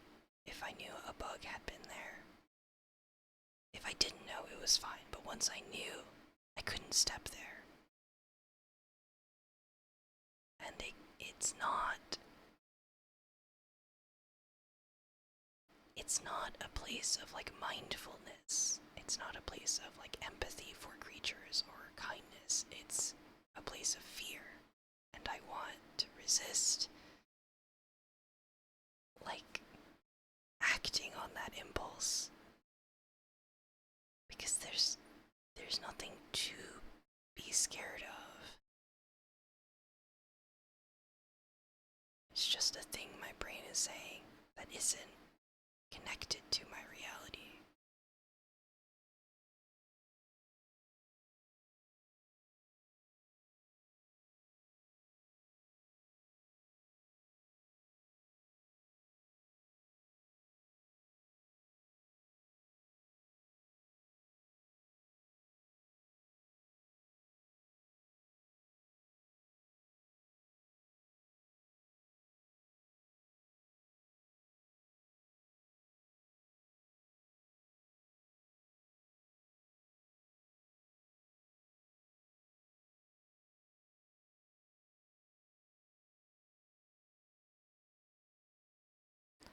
if I knew a bug had been there. If I didn't know, it was fine, but once I knew, I couldn't step there. And it's not a place of mindfulness. It's not a place of empathy for creatures or kindness. It's a place of fear. And I want to resist acting on that impulse. Because there's nothing to be scared of. It's just a thing my brain is saying that isn't connected to my reality.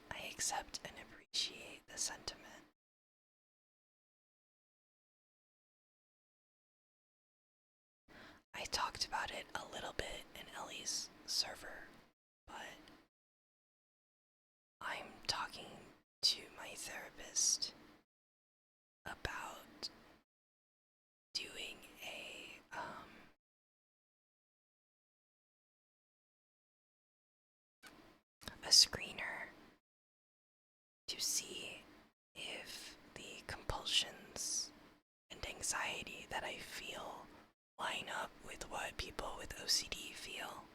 I accept and appreciate the sentiment. I talked about it a little bit in Ellie's server, but I'm talking to my therapist about doing a screener to see if the compulsions and anxiety that I feel line up with what people with OCD feel.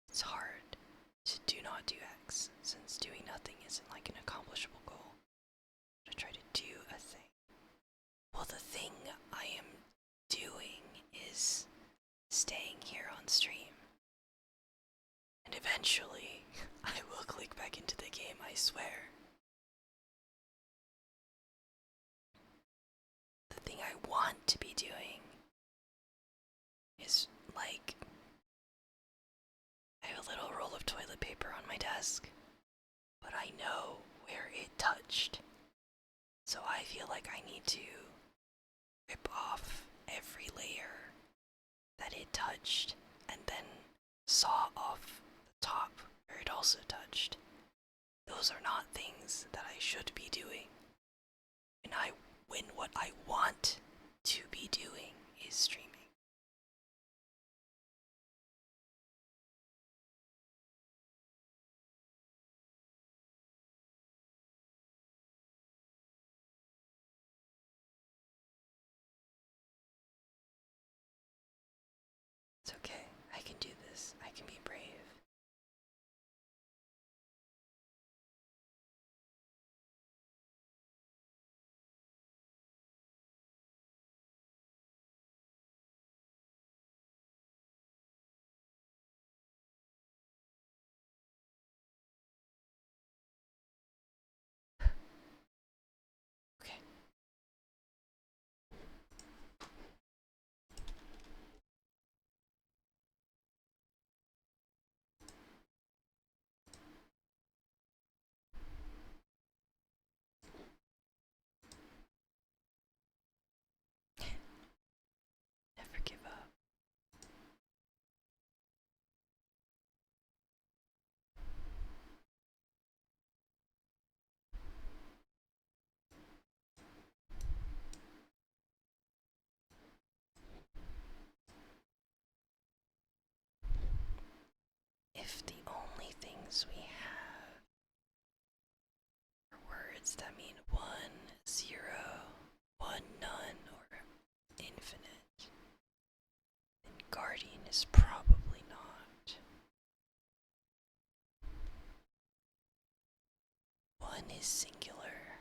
It's hard to do not do X, since doing nothing isn't an accomplishable goal. But I try to do a thing. Well, the thing I am doing is staying here on stream. And eventually, I will click back into the game, I swear. The thing I want to be doing is I have a little roll of toilet paper on my desk, but I know where it touched. So I feel like I need to rip off every layer that it touched and then saw off the top where it also touched. Those are not things that I should be doing. When what I want to be doing is streaming. It's okay. I can do this. I can be brave. is we have words that mean 1, 0, 1, none, or infinite. And guardian is probably not. 1 is singular.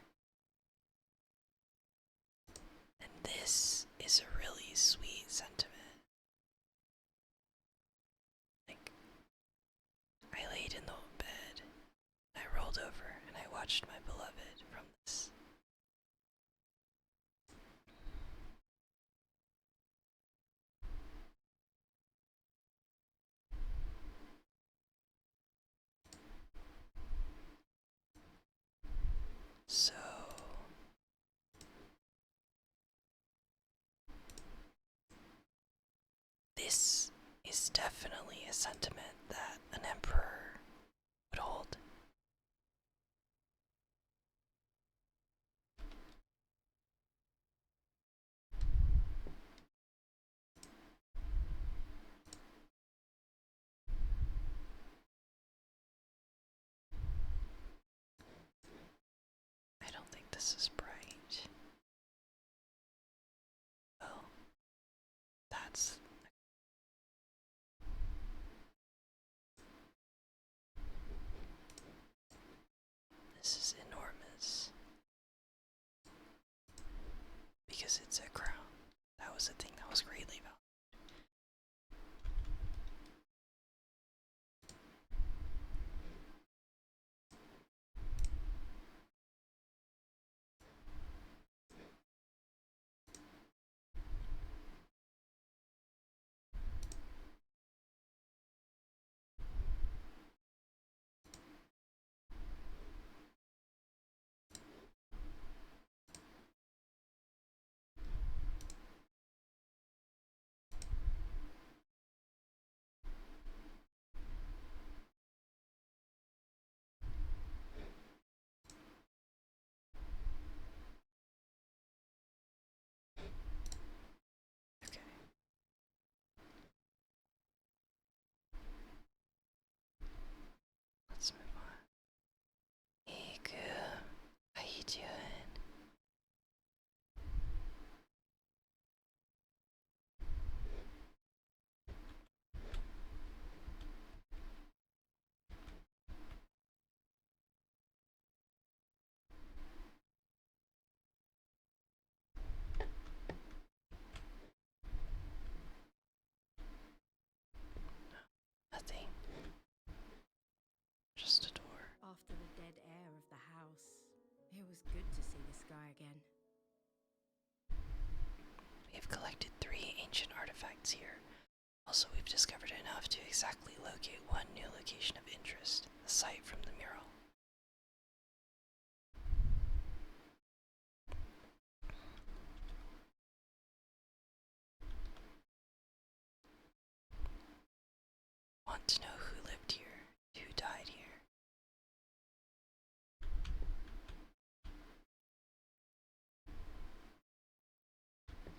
And this is a really sweet sentiment. Like, I laid in the bed, I rolled over, and I watched my beloved from this. So, this is definitely a sentiment that an emperor would hold. I don't think this is bright. Well, that's. This is enormous. Because it's a crown. That was a thing that was greatly valued. Okay. Let's move on. Hey, girl. How you doing? Nothing. Just a door. After the dead air of the house, it was good to see the sky again. We have collected 3 ancient artifacts here. Also, we've discovered enough to exactly locate one new location of interest, the site from the mural. Want to know who lived here, who died here.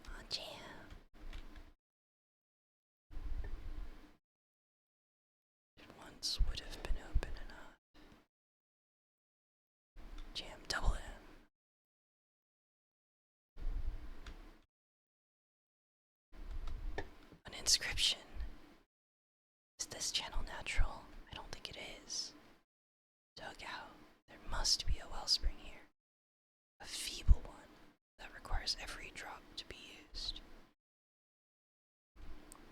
Oh, Jam. It once would have been open enough. Jam, double M. An inscription. Is this channel natural? I don't think it is. Dug out. There must be a wellspring here. A feeble one that requires every drop to be used.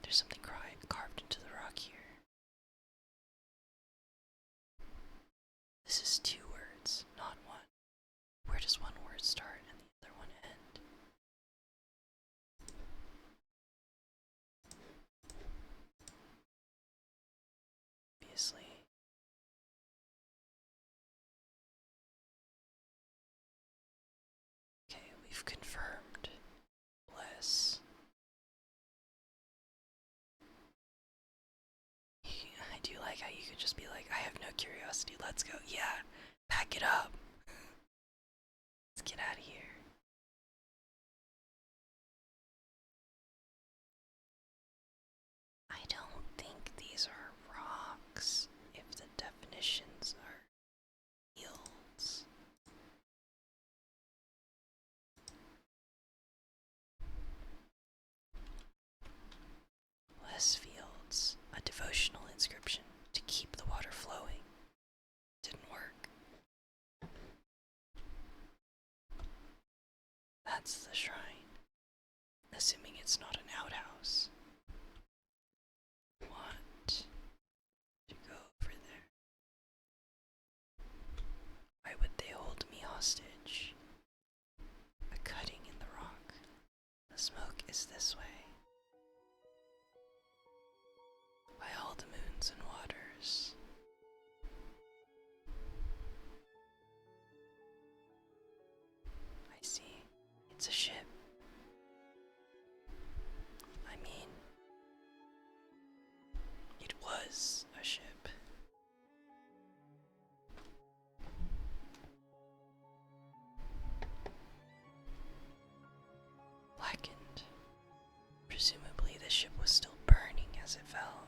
There's something carved into the rock here. This is 2 words, not 1. Where does one word start and the other one end? Obviously. Okay, we've confirmed. Bless. I do like how you could just be like, I have no curiosity, let's go. Yeah, pack it up. Let's get out of here. I don't think these are rocks, if the definition That's the shrine. Assuming it's not an outhouse. Want to go over there. Why would they hold me hostage? A cutting in the rock. The smoke is this way. By all the moons and waters. I see. It's a ship. I mean, it was a ship. Blackened. Presumably the ship was still burning as it fell.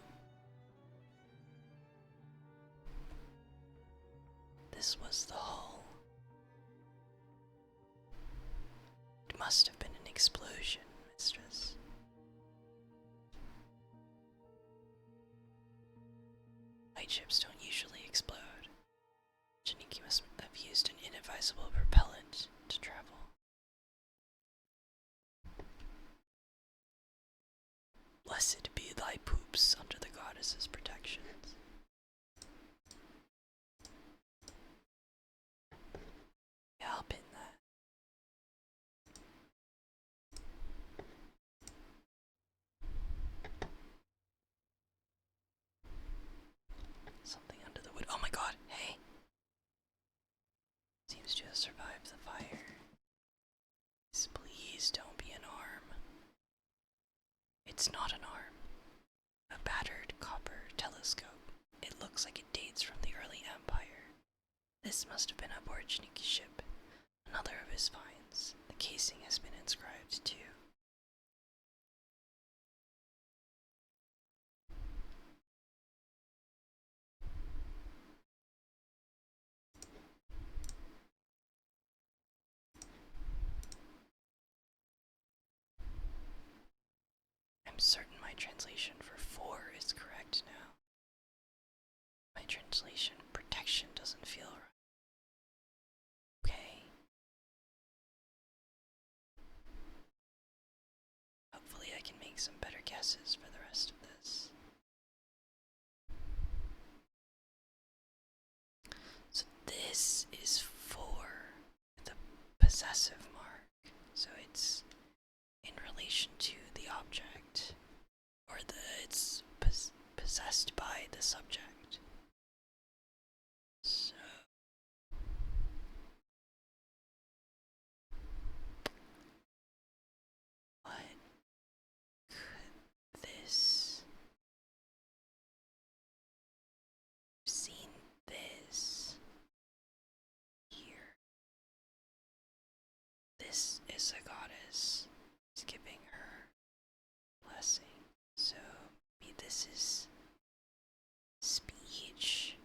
This was the hull. It must have been an explosion, mistress. Lightships don't usually explode. Janiki must have used an inadvisable propellant to travel. Blessed be thy poops under the goddess's protections. Yeah, I'll pin that. Something under the wood. Oh my god, hey! Seems to have survived the fire. Please don't be an arm. It's not an arm. A battered copper telescope. It looks like it dates from the early Empire. This must have been aboard Janiki's ship. Another of his finds. The casing has been inscribed too. I'm certain my translation for 4 is correct now. My translation protection doesn't feel right. Okay. Hopefully I can make some better guesses for the rest of this. So this is for the possessive mark. So it's in relation to the object, or it's possessed by the subject. So what could this? I've seen this here. This is a goddess. It's giving her blessing. So maybe this is speech.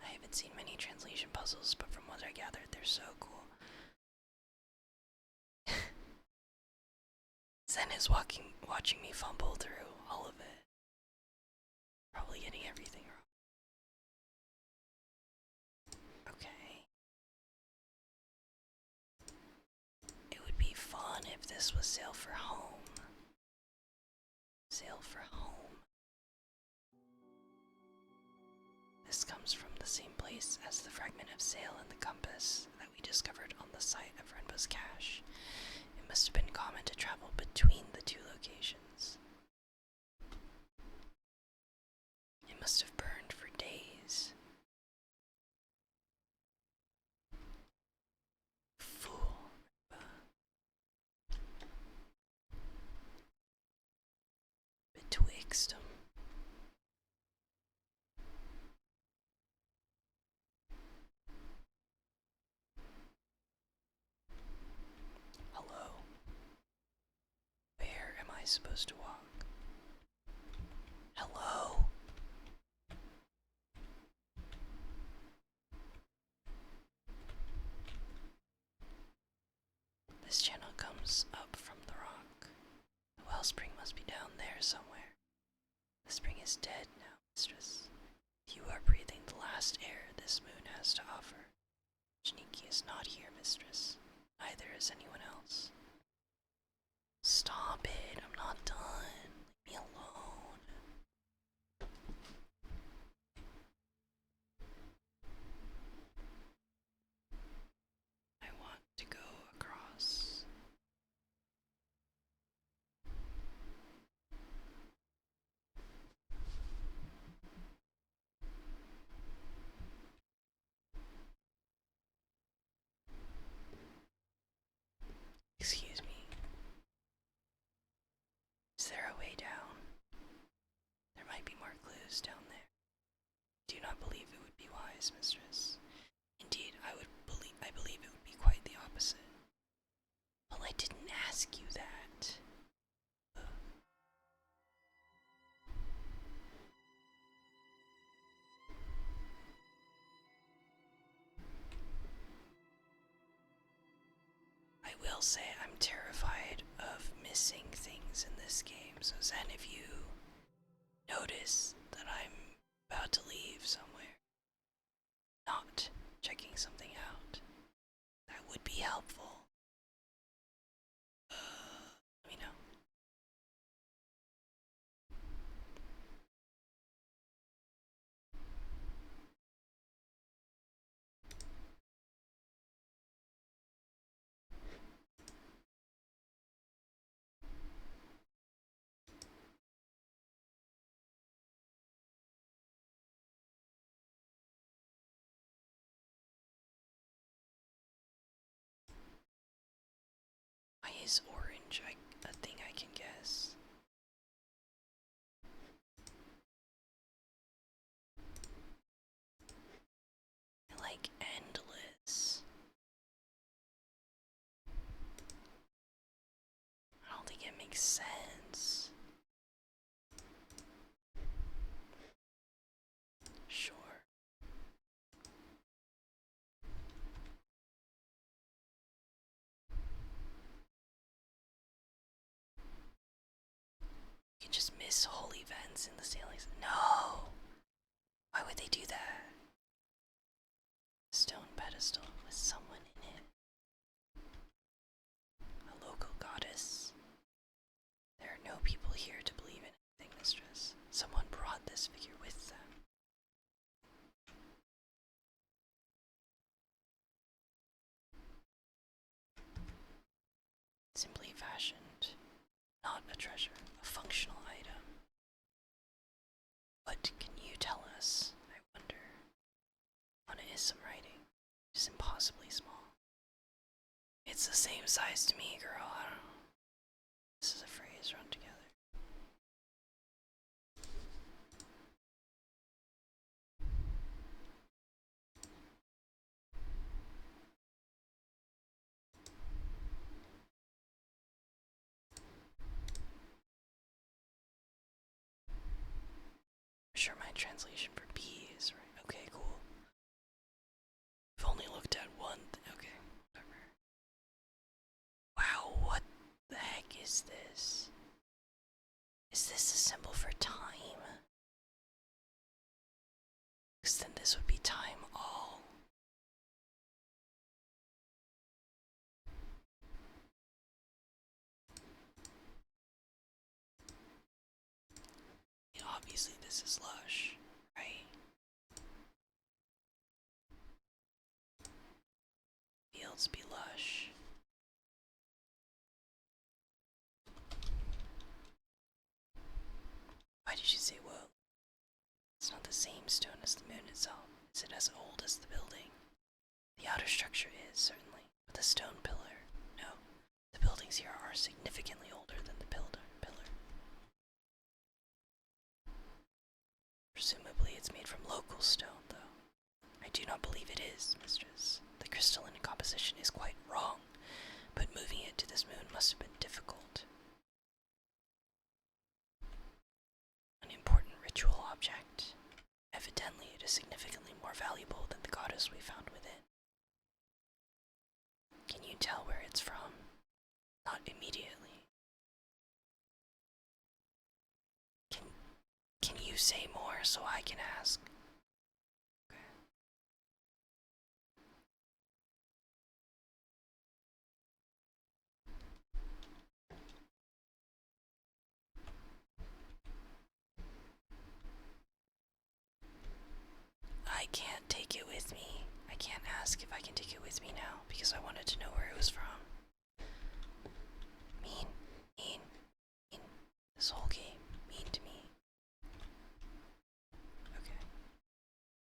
I haven't seen many translation puzzles, but from what I gathered, they're so cool. Zen is watching me fumble through all of it. Probably getting everything wrong. Okay. It would be fun if this was Sail for Home. Sail for Home. This comes from the same place as the fragment of sail and the compass that we discovered on the site of Renba's cache. It must have been common to travel between the two locations. It must have burned for days. Fool. Betwixt 'em. Hello. Where am I supposed to walk? Hello? This channel comes up from the rock. The wellspring must be down there somewhere. The spring is dead now, mistress. You are breathing the last air this moon has to offer. Shiniki is not here, mistress. Neither is anyone else. Stop it, I'm not done. Leave me alone. I want to go across. Excuse me. Is there a way down? There might be more clues down there. Do not believe it would be wise, mistress. Indeed, I believe it would be quite the opposite. Well, I didn't ask you that. I will say I'm terrified of missing things in this game, so Zen, if you notice that I'm about to leave somewhere, not checking something out, that would be helpful. Let me know. Why is orange a thing I can guess? Like endless. I don't think it makes sense. Sure. You can just miss whole events in the ceilings. No! Why would they do that? Stone pedestal with someone in it. A local goddess. There are no people here to believe in anything, mistress. Someone brought this figure with them. Simply fashioned. Not a treasure, a functional item. What can you tell us, I wonder? On it is some writing. It is impossibly small. It's the same size to me, girl. I don't know. This is a phrase run together. I'm sure my translation for B is right. Okay, cool. I've only looked at one. Okay, whatever. Wow, what the heck is this? Is this a symbol for time? Because then this would be time all. Yeah, obviously this is lush, right? Fields be lush. Why did you say whoa? It's not the same stone as the moon itself. Is it as old as the building? The outer structure is, certainly, but the stone pillar, no. The buildings here are significantly older than the pillar. Presumably it's made from local stone, though. I do not believe it is, mistress. The crystalline composition is quite wrong, but moving it to this moon must have been difficult. An important ritual object. Evidently it is significantly more valuable than the goddess we found within. Can you tell where it's from? Not immediately. Can you say more so I can ask? Okay. ask if I can take it with me now because I wanted to know where it was from. Mean, mean, mean. This whole game, mean to me. Okay.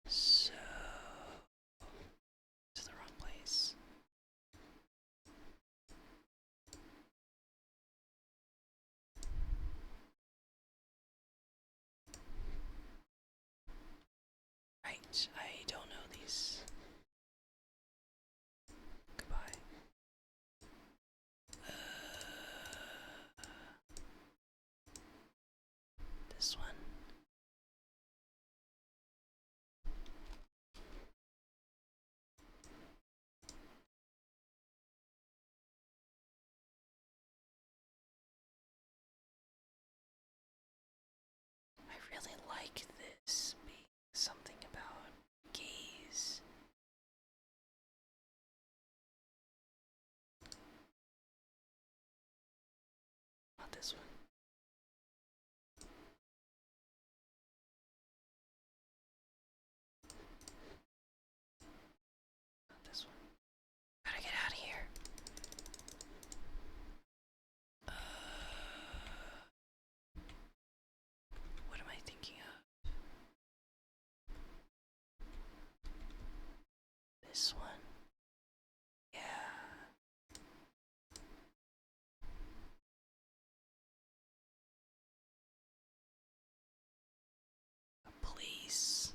So, to the wrong place. Right, I don't know these. Goodbye. This one. I really like this being something about gaze. Not this one. Not this one. Gotta get out of here. What am I thinking of? This one? Yeah. A place.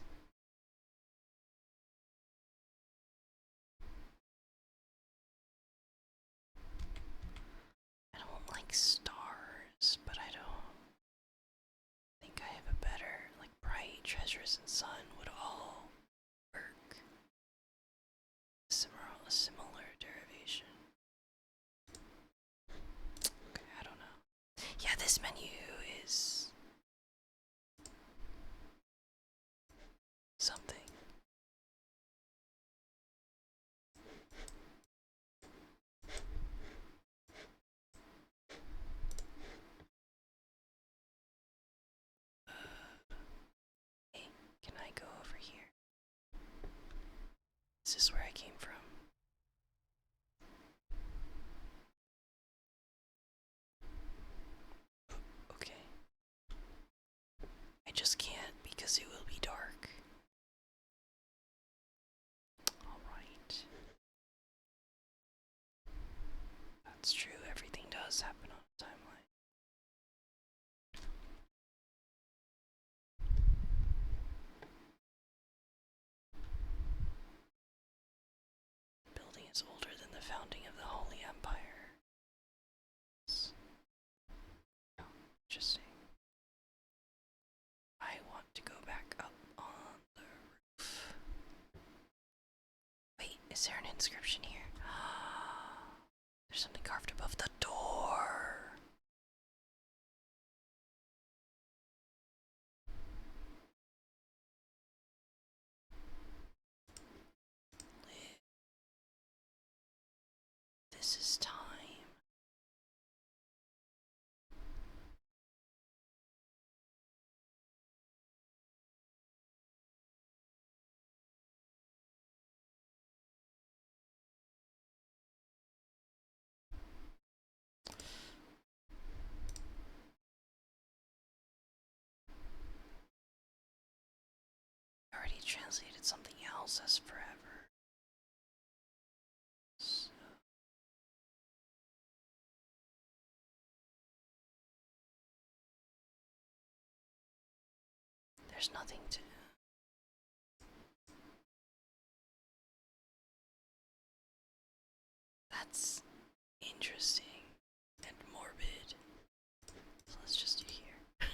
I don't like stars, but I don't think I have a better, like bright treasures and sun would all work. A similar derivation. Okay, I don't know. Yeah, this menu is something. Hey, can I go over here? Is this where I came from? Okay. I just can't because it will be dark. Alright. That's true, everything does happen on a timeline. Building is older than the founding of the Holy Empire. Oh, interesting. I want to go back up on the roof. Wait, is there an inscription here? There's something carved above the door. This is time. I already translated something else as forever. So. There's nothing to. That's interesting and morbid. So let's just do here.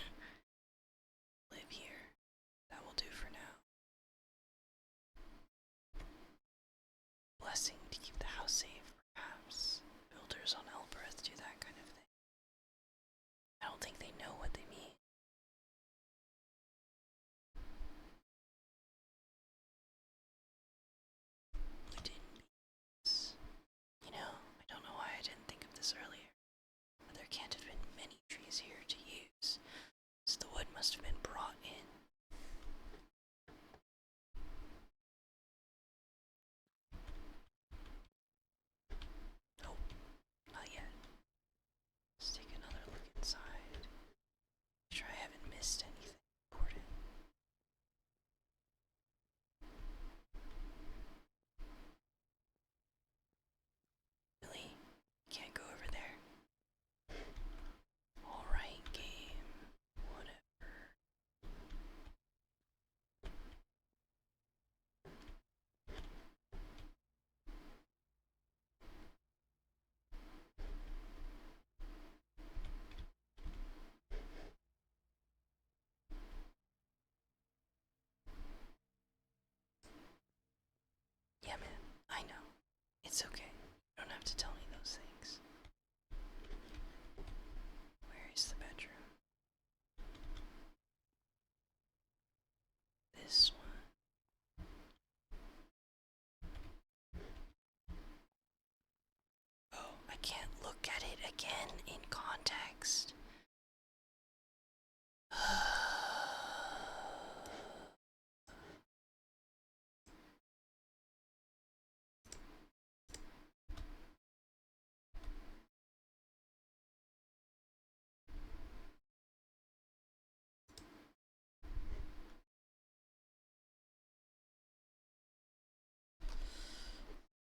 Live here. That will do for now. Blessing to keep the house safe, perhaps. Builders on Elbereth do that kind of thing. I don't think they know what they mean. We didn't mean this. You know, I don't know why I didn't think of this to tell me those things. Where is the bedroom? This one. Oh, I can't look at it again in context.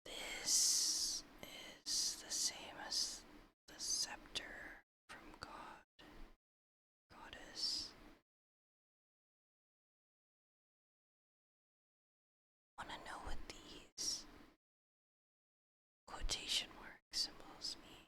This is the same as the scepter from Goddess. Wanna know what these quotation mark symbols mean?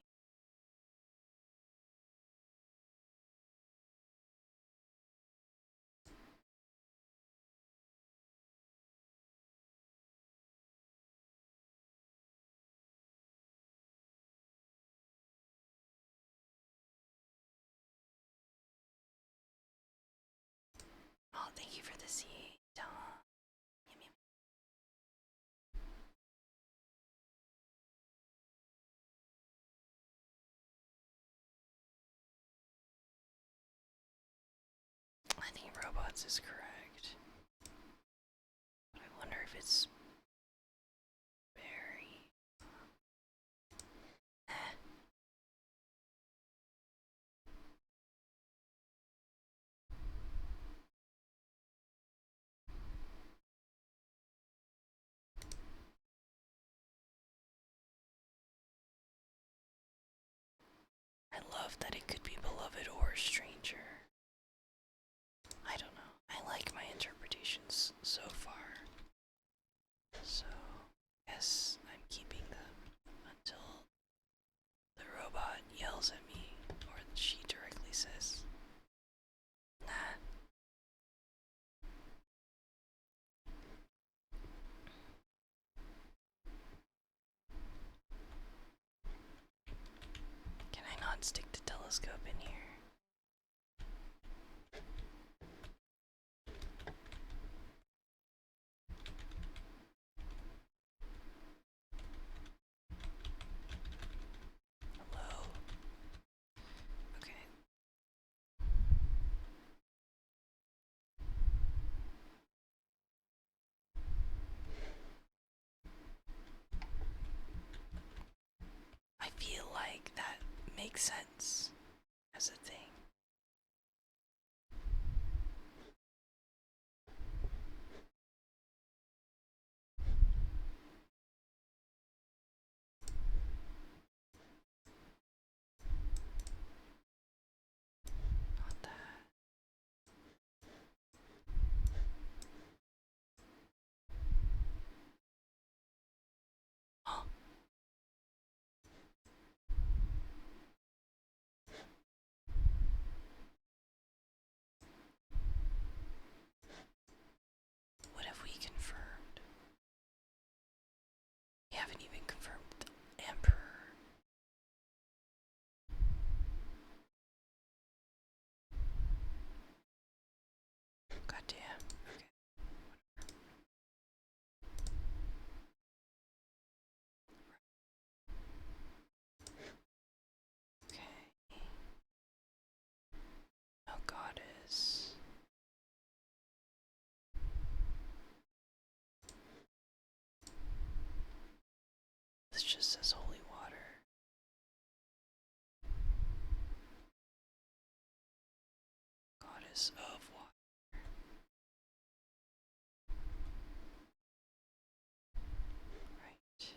Oh, thank you for the seed. Yum, yum. I think robots is correct. But I wonder if it's very. I love that it could be beloved or stranger. I don't know. I like my interpretations so far. So, yes, I'm keeping them until the robot yells at me or she directly says, nah. Can I not stick the telescope in here? Hello? Okay. I feel like that makes sense as a thing. Not that. Oh. What have we confirmed? We haven't even confirmed the Emperor. Goddamn. Okay. Okay. No goddess. This just says holy water. Goddess of water. Right.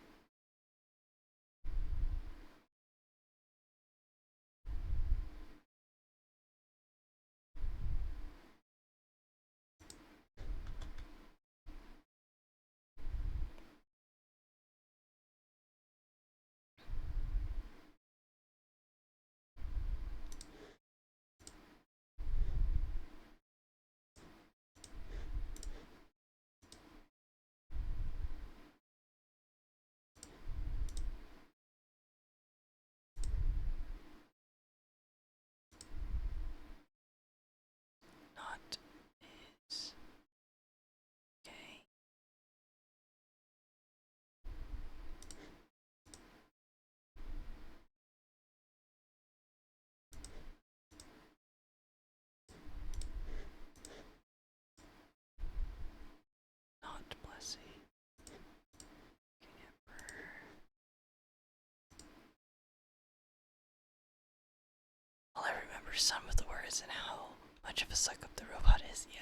some of the words and how much of a suck up the robot is, yeah.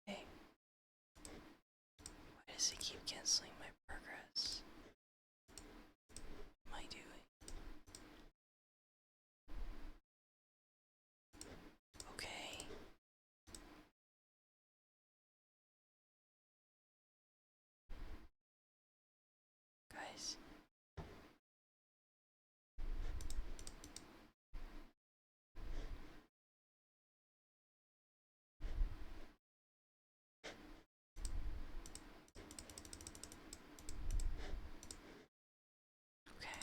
Hey. Why does it keep canceling my progress? What am I doing? Okay. Guys. Okay.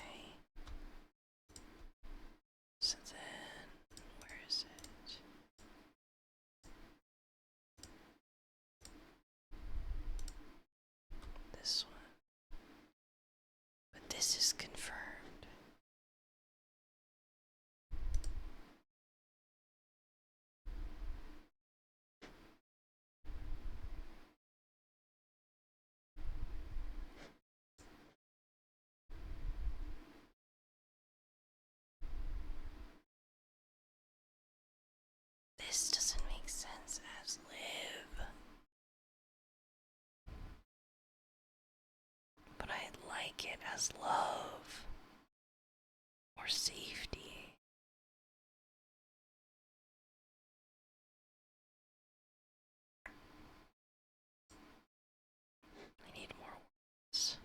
So then, where is it? This one. But this is confirmed. This doesn't make sense as live. But I like it as love. Or safety. I need more words.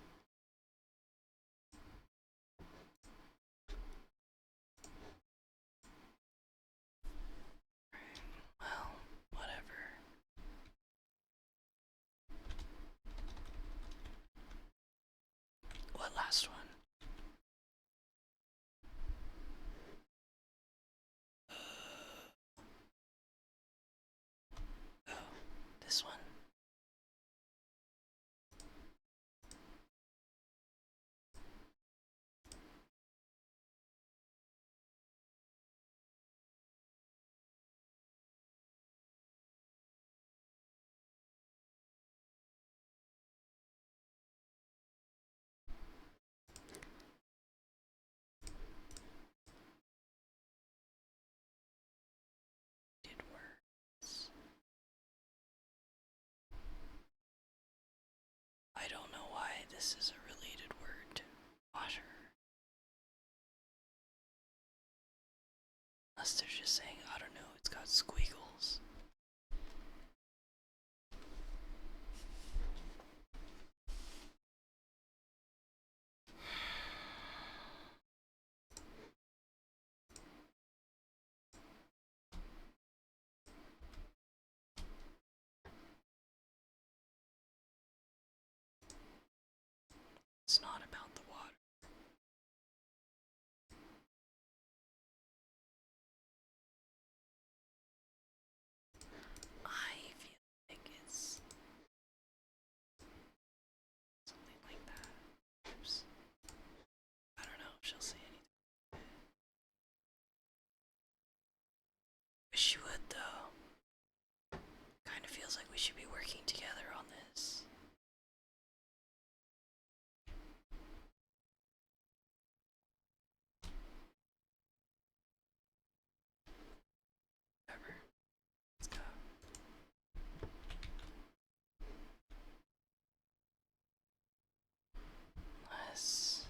Well, whatever. What last one? Oh, this one. Did words. I don't know why this is a related word to water. Unless they're just saying, I don't know, it's got squiggles. It's not about the water. I feel like it's something like that. Oops. I don't know if she'll say anything. Wish she would, though. Kind of feels like we should be working together on this. Whatever. Let's go. Let's.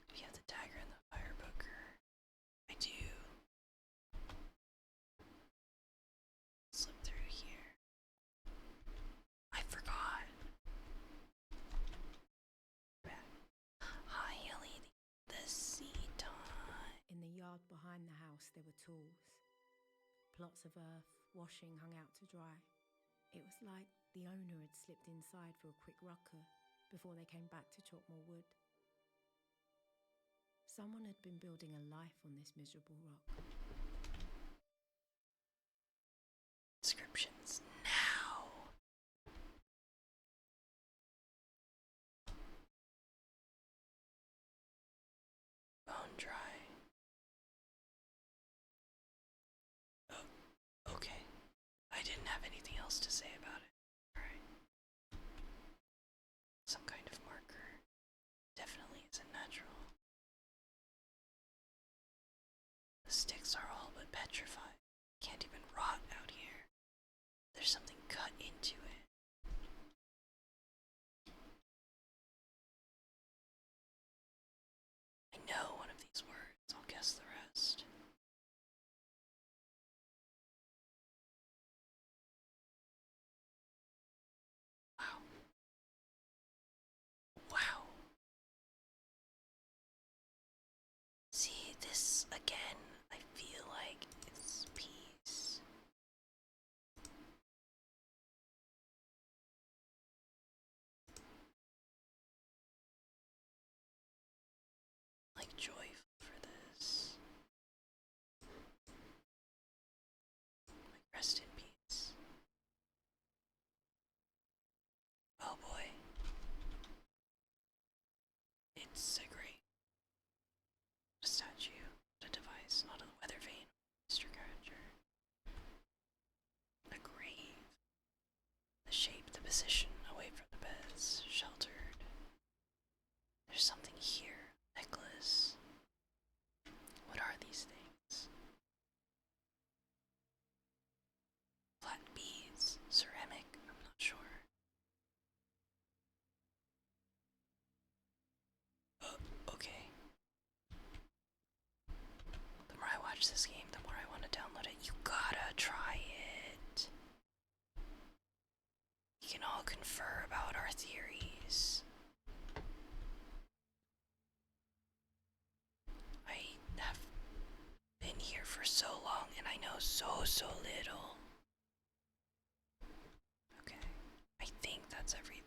If you have the dagger and the fire booker, I do. Slip through here. I forgot. Hi, Ellie. The sea time. In the yard behind the house, there were tools. Plots of earth, washing hung out to dry. It was like the owner had slipped inside for a quick rucker before they came back to chop more wood. Someone had been building a life on this miserable rock. Descriptions now. Bone dry. I didn't have anything else to say about it. Alright. Some kind of marker. Definitely isn't natural. The sticks are all but petrified. Can't even rot out here. There's something cut into it. I know one of these words. I'll guess the rest. Wow. Wow. See, this again, I feel like it's peace. Like joyful for this. Like rest in peace. Oh boy. It's a great statue, a device, not a weather vane, Mr. Carringer. A grave. The shape, the position, away from the beds, sheltered. There's something here. Necklace. What are these things? Flat beads, ceramic, I'm not sure. Okay. The more I watch this game, the more I want to download it. You gotta try it. We can all confer about our theories. I have been here for so long and I know so little. Okay, I think that's everything.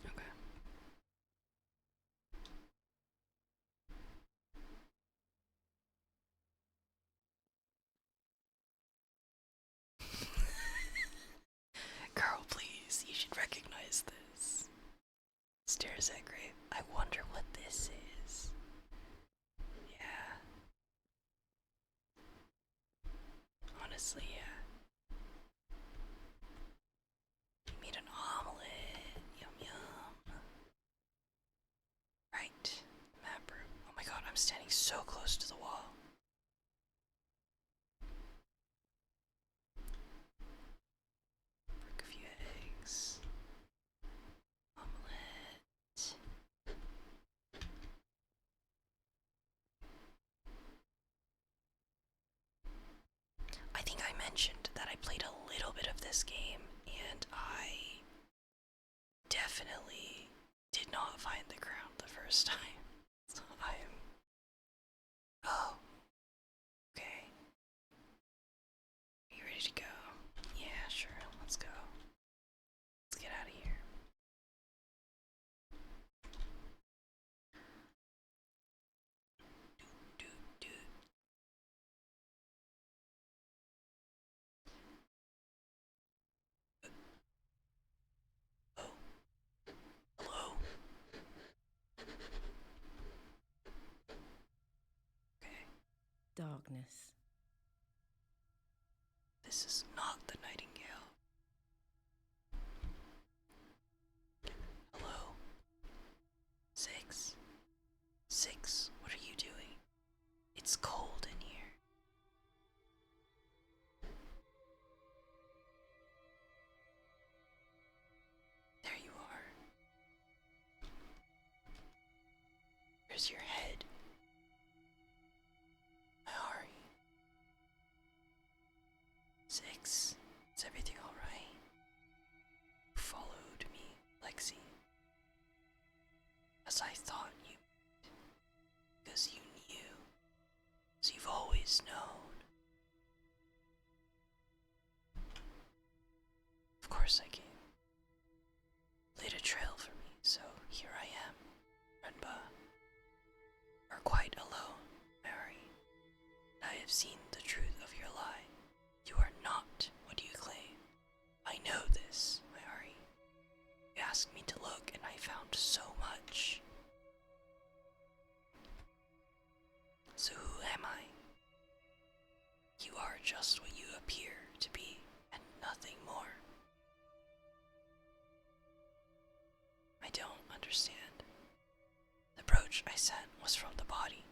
Okay. Girl, please, you should recognize this. Stares at grave. I wonder what this is. Yeah. Honestly, yeah. You made an omelet. Yum yum. Right. Map room. Oh my god, I'm standing so close to the wall. Broke a few eggs. Omelet. I think I mentioned that I played a little bit of this game, and I definitely did not find the crown the first time. So I am. Oh, okay. Are you ready to go? Yeah, sure. Let's go. Let's get out of here. Doot, doot. Oh, hello? Okay, Darkness. this is not the Nightingale. Hello? Six? Six, what are you doing? It's cold in here. There you are. Here's your head. Ahari. Six, is everything alright? You followed me, Lexi. As I thought you would. Because you knew. As you've always known. Of course I came. Laid a trail for me, so here I am. Renba. Are quite alone, Mary. I have seen the truth of your lie. You are not around so much. So who am I? You are just what you appear to be, and nothing more. I don't understand. The brooch I sent was from the body,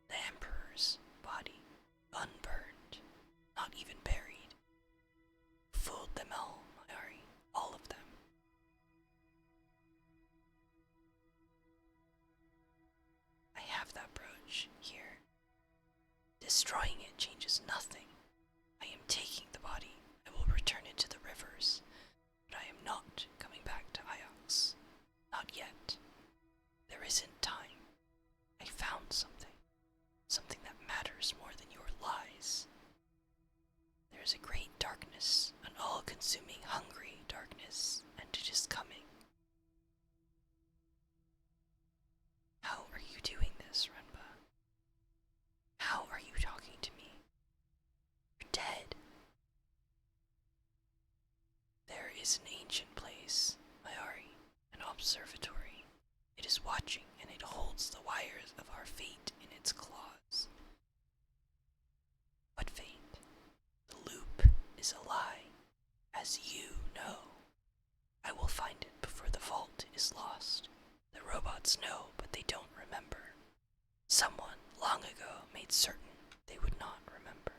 the Emperor's body, unburned, not even buried. Fooled them all, Mayari, all of them. I have that brooch here. Destroying it changes nothing. I am taking the body. I will return it to the rivers, but I am not coming back to Iox. Not yet. There isn't time. I found something. Something that matters more than your lies. There is a great darkness, an all-consuming, hungry darkness, and it is coming. How are you doing this, Renba? How are you talking to me? You're dead. There is an ancient place, Mayari, an observatory. It is watching, and it holds the wires of our fate in its claws. What fate? The loop is a lie, as you know. I will find it before the vault is lost. The robots know, but they don't remember. Someone long ago made certain they would not remember.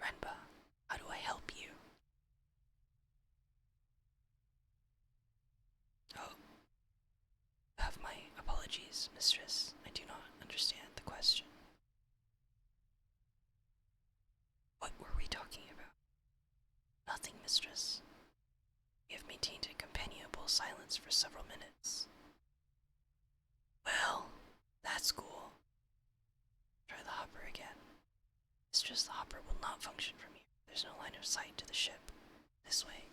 Renba, how do I help you? Oh, you have my apologies, mistress. I do not understand the question. What were we talking about? Nothing, mistress. We have maintained a companionable silence for several minutes. Well, that's cool. Try the hopper again. Mistress, the hopper will not function from here. There's no line of sight to the ship. This way.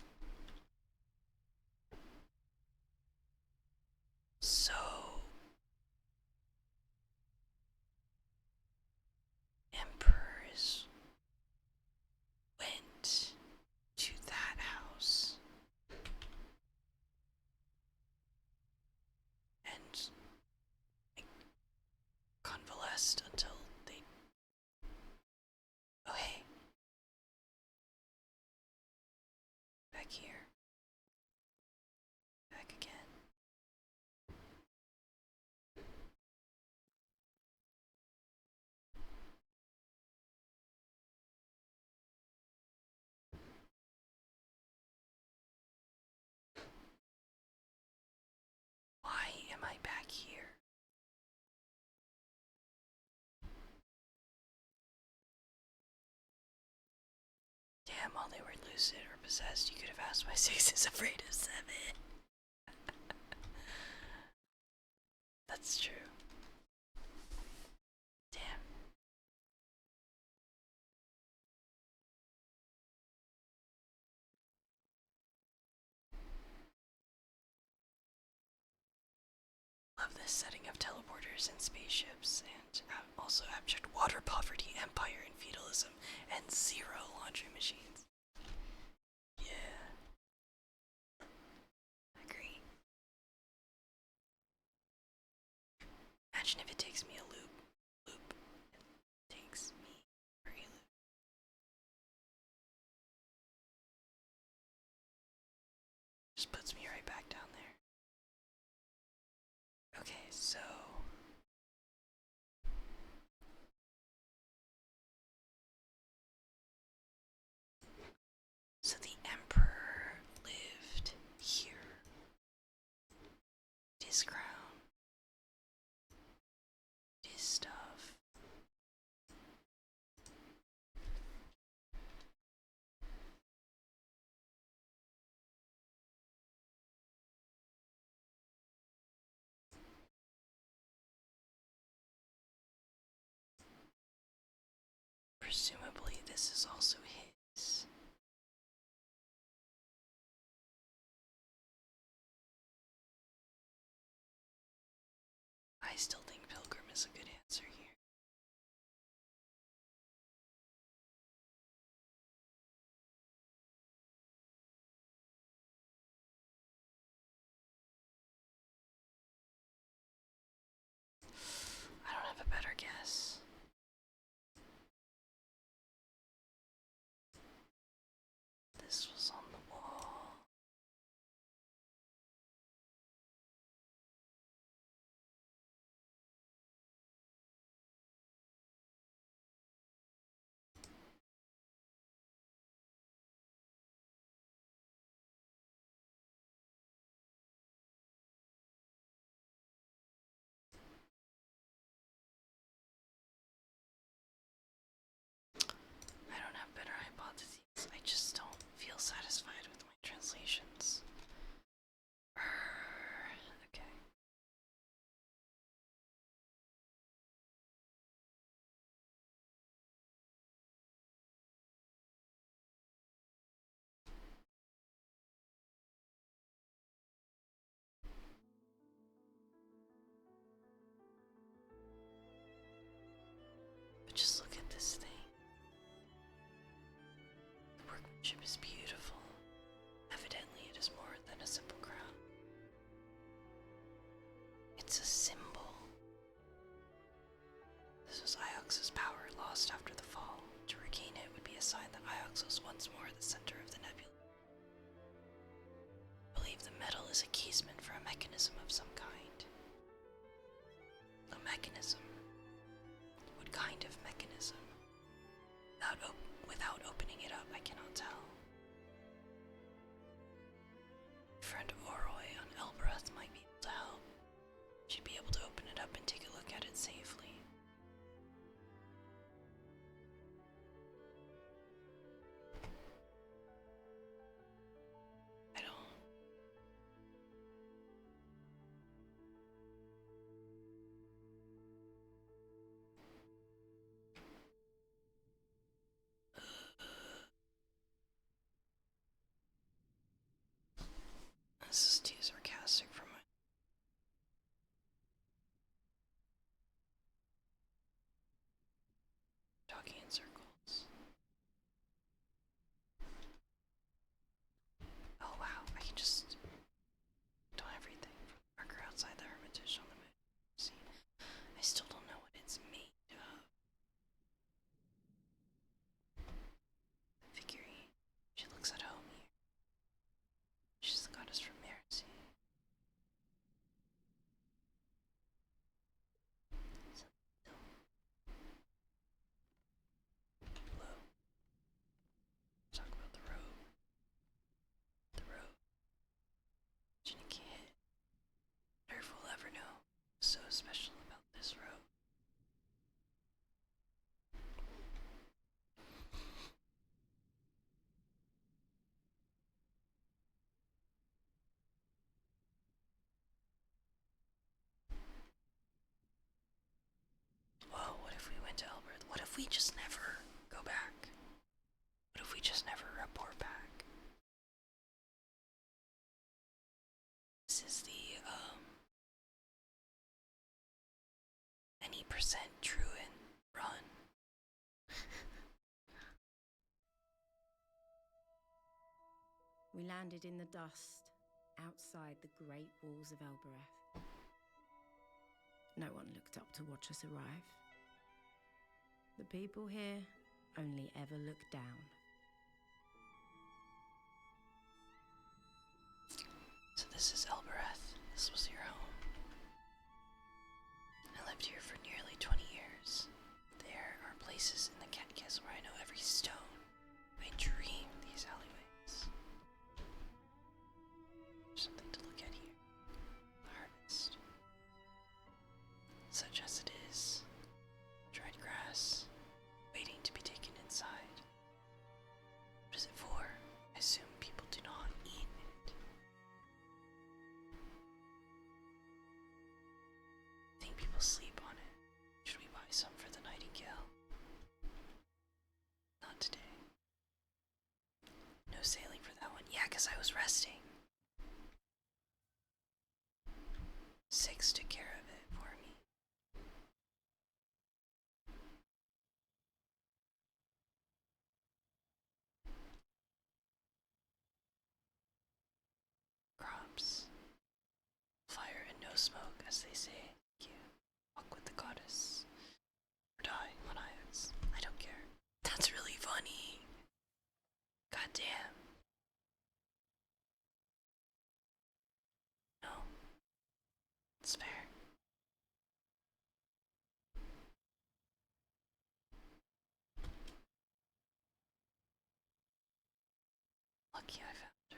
So... Emperors went to that house and convalesced until they... Oh hey. Back here. Back again. Why am I back here? Damn, while they were lucid or possessed, you could have asked why 6 is afraid of 7. That's true. Damn. Love this setting of teleporters and spaceships, and also abject water poverty, empire and feudalism, and 0 laundry machines. Yeah. Agree. Imagine if it takes me a loop. It takes me for a loop. Just puts me right back down there. Okay, so... So the Emperor lived here. His crown. His stuff. Presumably this is also his. I still think Pilgrim is a good answer here. just look at this thing. The workmanship is beautiful. Evidently, it is more than a simple crown. It's a symbol. This was Iox's power lost after the fall. To regain it would be a sign that Iox was once more the center of the nebula. I believe the metal is a casement for a mechanism of some kind. A mechanism? What kind of mechanism? Without opening it up, I cannot tell. Friend Oroi on Elbereth might be able to help. She'd be able to open it up and take a look at it safely. I don't... This is too sarcastic for my... Talking in circles. Oh wow, I can just do everything from the marker outside the Hermitage on the moon. See, I still don't know what it's made of. The figurine, she looks at home here. She's the goddess from Mersey. Hello. Talk about the robe. The robe. Jiniki hit. Nerf will ever know what's so special about this robe. Whoa, what if we went to Elbereth? What if we just never go back? What if we just never report back? This is the, any percent Druin run. We landed in the dust outside the great walls of Elbereth. No one looked up to watch us arrive. The people here only ever look down. So this is Elbereth. This was your home. I lived here for nearly 20 years. There are places in the Catkiss where I know every stone. I dream these alleyways. There's something to look at here. The harvest. Such as it is. Dried grass, waiting to be taken inside. What is it for? I assume people do not eat it. I think people sleep on it. Should we buy some for the nightingale? Not today. No sailing for that one. Yeah, 'cause I was resting. 6 took care of it for me. Crops. Fire and no smoke, as they say. You walk with the goddess. Or die on Iox. I don't care. That's really funny. God damn. No. It's fair. Lucky I found her.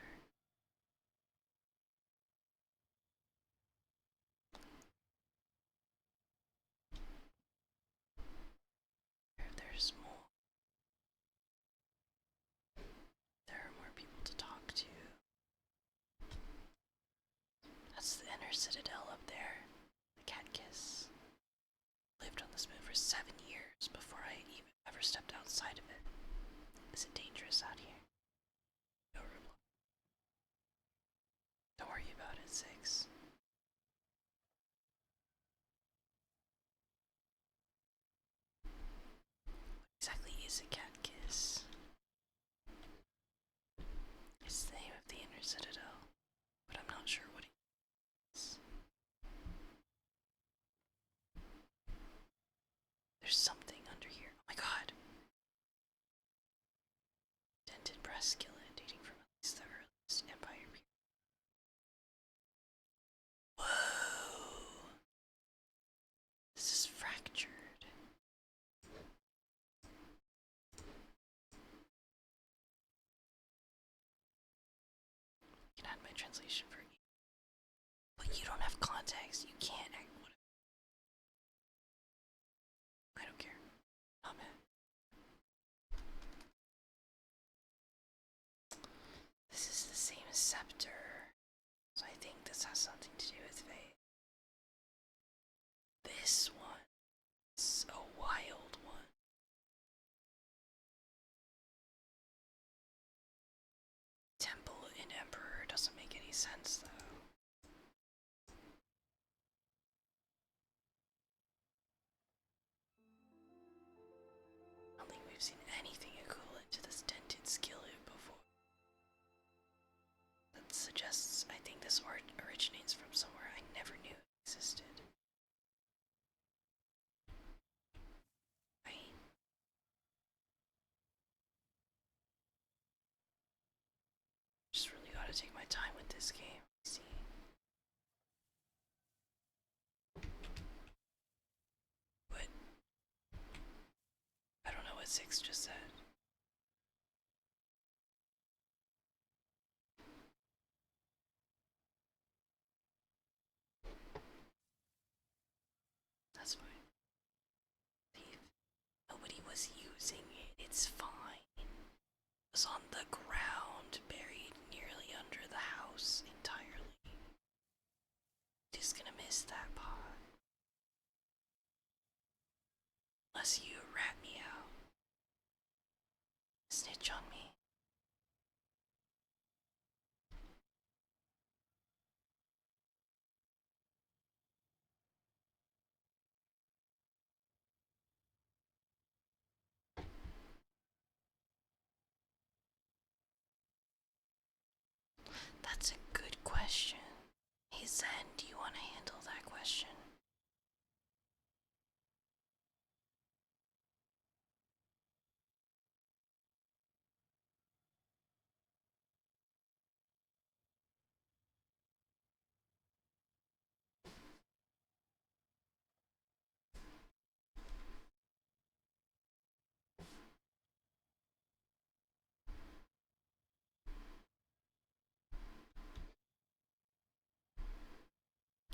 There's more. There are more people to talk to. That's the inner citadel up there. The Catkiss. Lived on this moon for 7 years before I even ever stepped outside of it. Is it dangerous out here? No reply. Don't worry about it, 6. is a cat kiss? It's the name of the inner citadel, but I'm not sure what it is. There's something under here. Oh my god! Dented brass skillet dating from at least the earliest Empire period. Whoa! This is fractured. You can add my translation for you. But you don't have context. You can't act. I don't care. Oh man. This is the same as Scepter. So I think this has something to do with fate. This one is a wild one. Temple and Emperor doesn't make any sense though. I don't think we've seen anything equivalent to this dented skillet before. That suggests I think this art originates from somewhere I never knew existed. Right? Just really gotta take my time with this game. See? What? I don't know what 6 just said. That's fine. Thief. Nobody was using it. It's fine. It was on the ground, buried nearly under the house entirely. Just gonna miss that pot. Unless you rat me out. Snitch on me. That's a good question. Hey Zen, do you want to handle that question?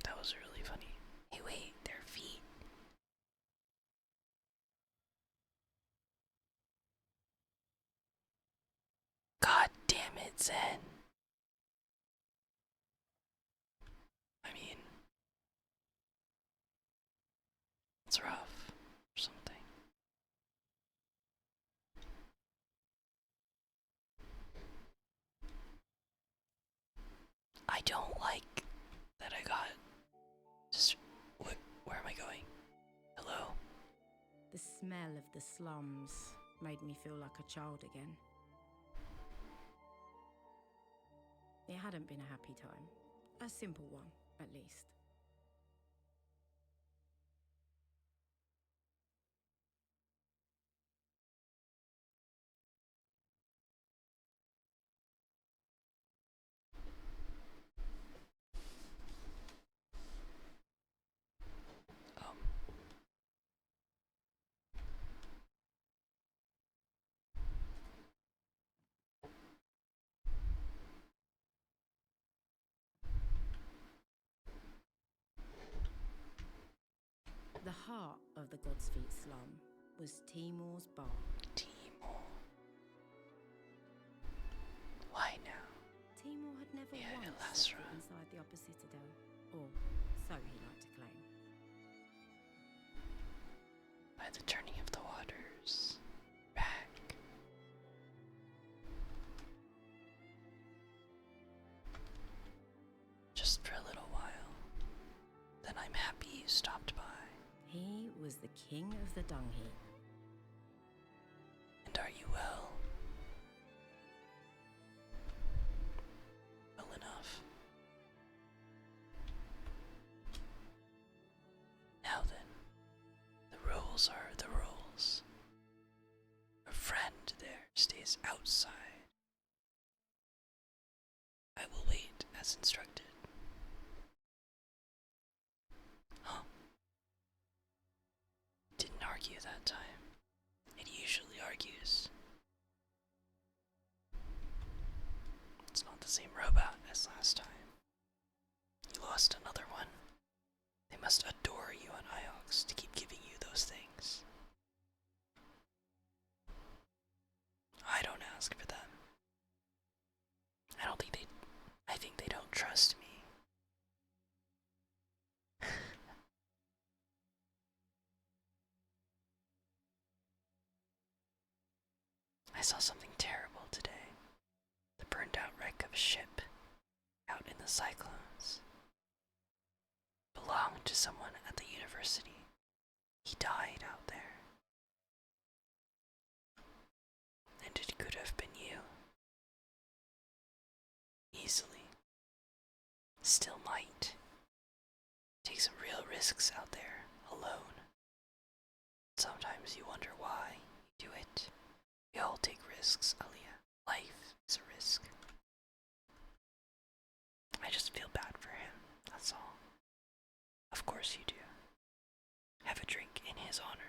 That was really funny. Hey wait, their feet. God damn it, Zen. I mean, it's rough or something. I don't like that I got just where am I going? Hello? The smell of the slums made me feel like a child again. It hadn't been a happy time. A simple one, at least. Um The heart of the God's Feet slum was Timor's bar. Timor. Why now? Timor had never Yeah, once Elasra. set foot inside the upper citadel, or so he liked to claim. By the turning of the waters. Back. Just for a little while. Then I'm happy you stopped by. He was the king of the dung heap. as instructed. Huh. Didn't argue that time. It usually argues. It's not the same robot as last time. You lost another one. They must adore you on Iox to keep giving you those things. I don't ask for them. I think they don't trust me. I saw something terrible today. The burned out wreck of a ship out in the cyclones. Belonged to someone at the university. He died out there. And it could have been you. Easily. Still might. Take some real risks out there, alone. Sometimes you wonder why you do it. We all take risks, Aaliyah. Life is a risk. I just feel bad for him, that's all. Of course you do. Have a drink in his honor.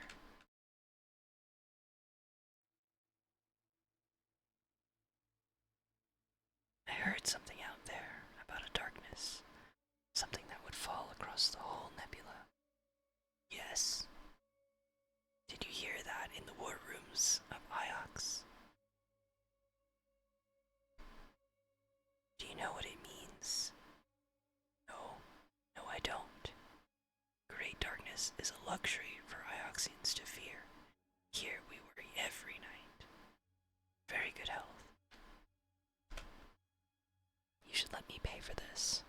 I heard something out there about a darkness. Something that would fall across the whole nebula. Yes. Did you hear that in the war rooms of Iox? Do you know what it means? No, I don't. Great darkness is a luxury for Ioxians to fear. Here we worry every night. Very good health. You should let me pay for this.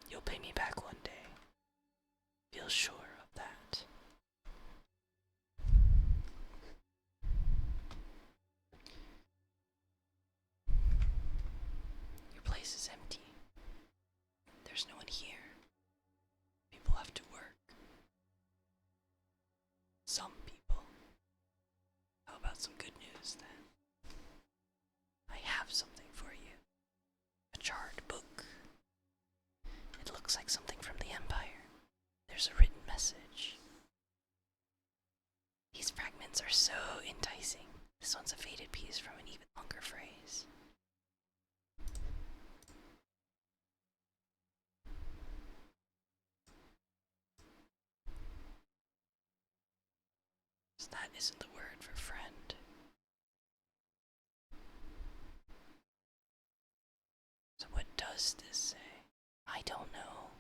You'll pay me back one day. Feel sure of that. Your place is empty. There's no one here. People have to work. Some people. How about some good news then? I have something for you. A charred book. It looks like something from the Empire. There's a written message. These fragments are so enticing. This one's a faded piece from an even longer phrase. So that isn't the word for friend. So what does this say? I don't know.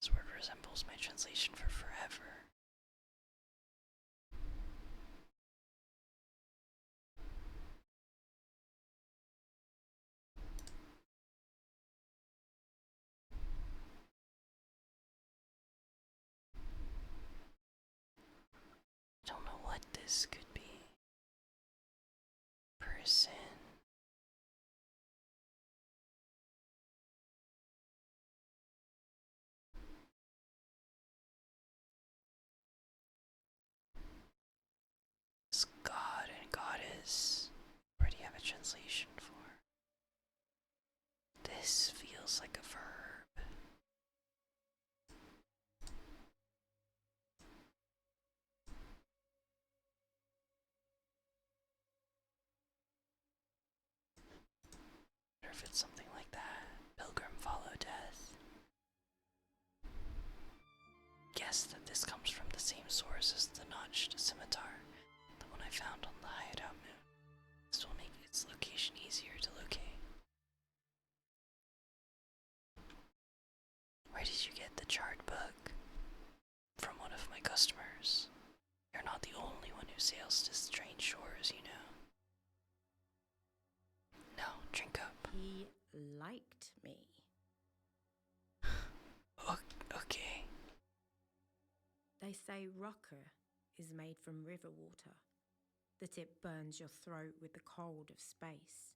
This word resembles my translation for forever. Don't know what this could be. Person. This god and goddess already have a translation for. This feels like a verb. Or if it's something like that. Pilgrim follow death. Guess that this comes from the same source as the notched scimitar, the one I found on the hideout moon. This will make its location easier to locate. Where did you get the charred book? From one of my customers. You're not the only one who sails to strange shores, you know. No, drink up. He liked me. Okay. They say rocker is made from river water, that it burns your throat with the cold of space.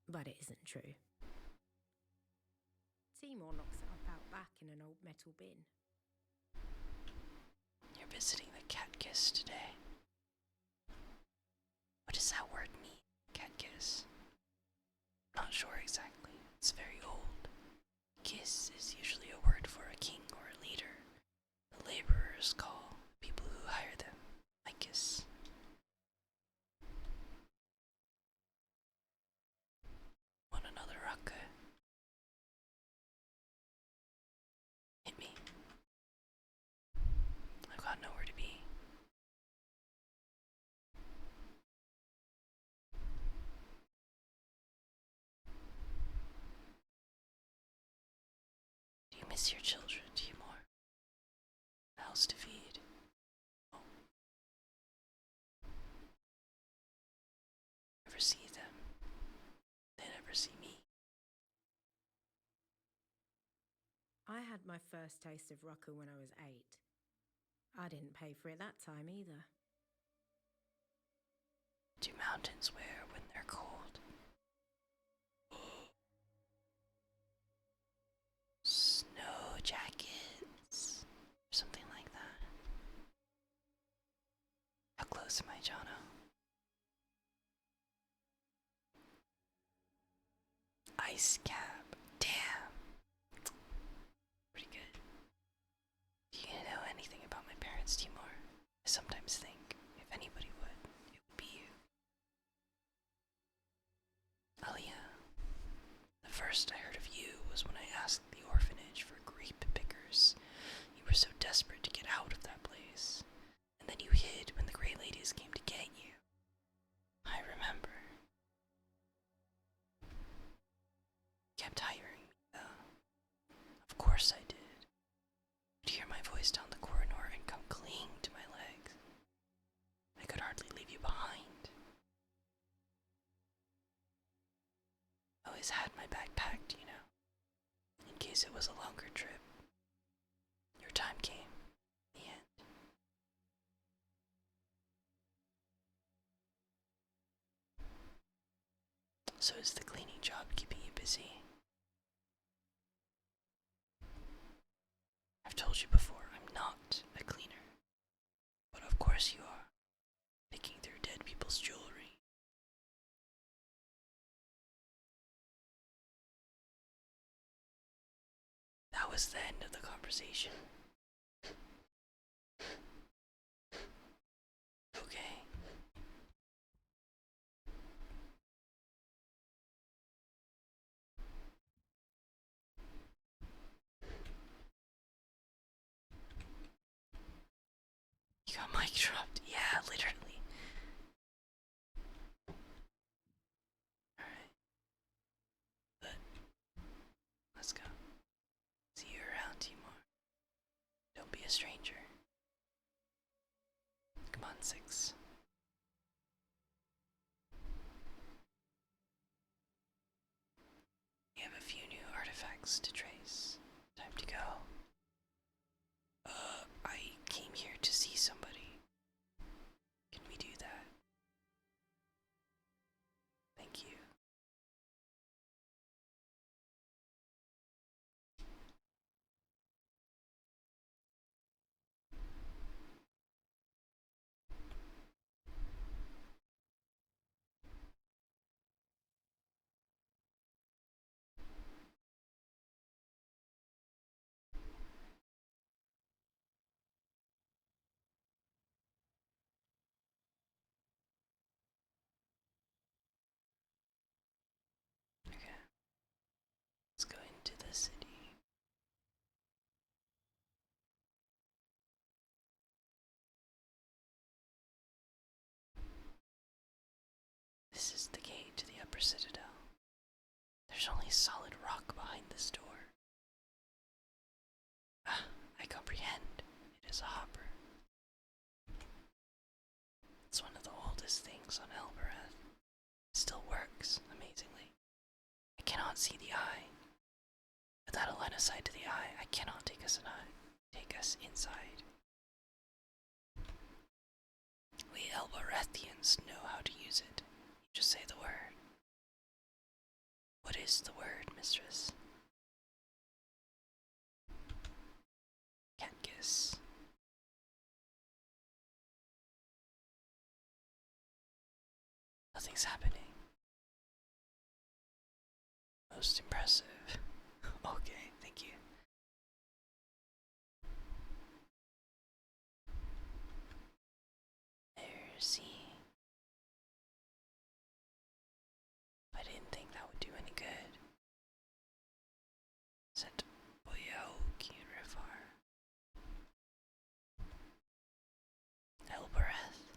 But it isn't true. Timor knocks it up out back in an old metal bin. You're visiting the cat kiss today. What does that word mean, cat kiss? Not not sure exactly. It's very old. Kiss is usually a word for a king or a leader. The laborers call people who hire them Lycus. Want another Rucka? Hit me. I've got nowhere to be. Do you miss your children, Timor? House to feed. Oh. Never see them. They never see me. I had my first taste of Rucker when I was 8. I didn't pay for it that time either. Do mountains wear when they're cold? Snow jackets, or something like that. How close am I, Jono? Ice cap. Damn. Pretty good. Do you know anything about my parents, Timor? I sometimes think if anybody would, it would be you. Alia. The first I heard of you was when I asked the orphanage for grape pickers. You were so desperate to get out of that place. And then you hid when the Grey Ladies came to get you. I remember. You kept hiring me, though. Of course I did. You'd hear my voice down the corridor and come cling to my legs. I could hardly leave you behind. I always had my bag packed, you know, in case it was a longer trip. Your time came. The end. So is the cleaning job keeping you busy? I've told you before, I'm not a cleaner. But of course you are, picking through dead people's jewelry. That was the end of the conversation. Okay. You got mic dropped. Yeah, literally. Alright. But, let's go. See you around, Timor. Don't be a stranger. Come on, 6. You have a few new artifacts to trace. Time to go. I came here to see somebody. Can we do that? Thank you. Okay. Let's go into the city. This is the gate to the upper citadel. There's only solid rock behind this door. Ah, I comprehend. It is a hopper. It's one of the oldest things on Elbereth. It still works, amazingly. I cannot see the eye. Without a line of sight to the eye, I cannot take us inside. We Elberethians know how to use it. You just say the word. What is the word, mistress? Can't guess. Nothing's happening. most impressive. Okay, thank you. Mercy. I didn't think that would do any good. Said Boyauki Rifar. Elbereth.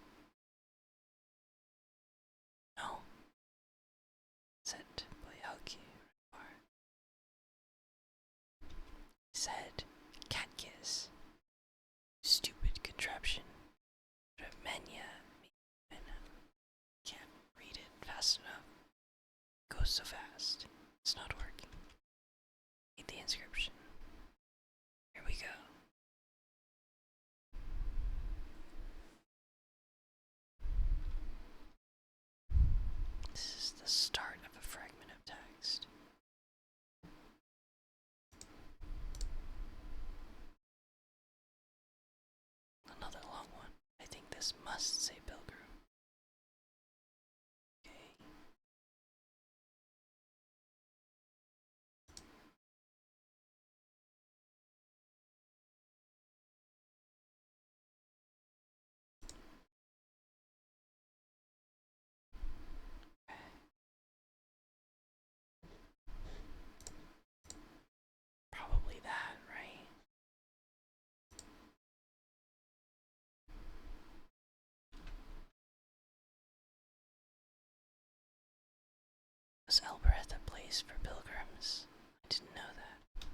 No. Said Boyauki Rifar. Said Catkiss. Stupid contraption. Remenya. Can't read it fast enough. It goes so fast. It's not working. Read the inscription. Here we go. This is the start of a fragment of text. Another long one. I think this must say Pilgrim. Okay. Probably that, right? Was Elbereth a place for pilgrims? I didn't know that.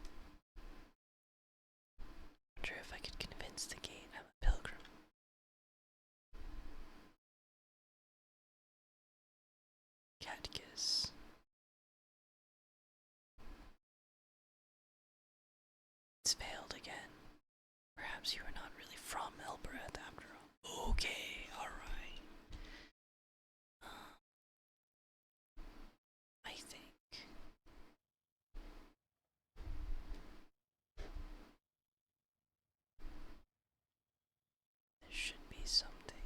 Wonder if I could convince the gate I'm a pilgrim. Catkiss. It's failed again. Perhaps you are not really from Elbereth after all. Okay, alright. I think there should be something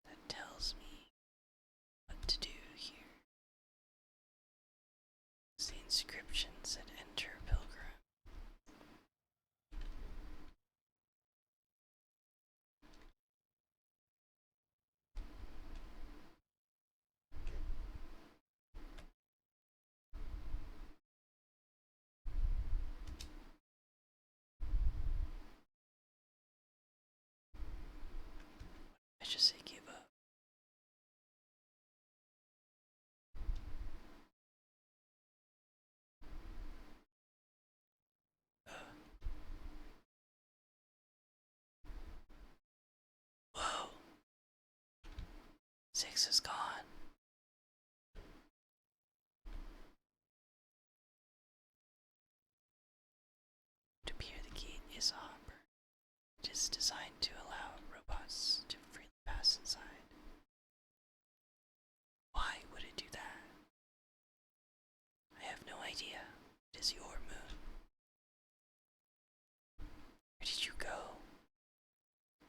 that tells me what to do here. The inscription said enter pilgrim. I just say give up. Whoa. 6 is gone. To appear the gate is a hopper. It is designed to allow robots to freely pass inside. Why would it do that? I have no idea. It is your moon. Where did you go?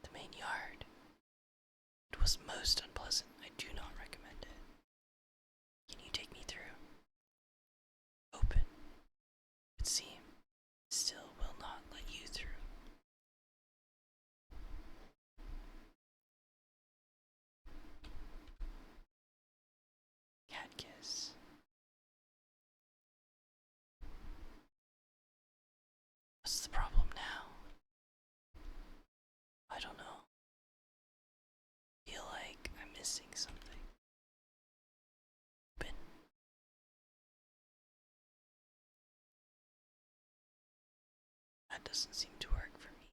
The main yard. It was most unpleasant. I do not recommend it. Can you take me through? Open. It seems still will not let you through. Catkiss. What's the problem now? I don't know. I feel like I'm missing something. Open. That doesn't seem to work for me.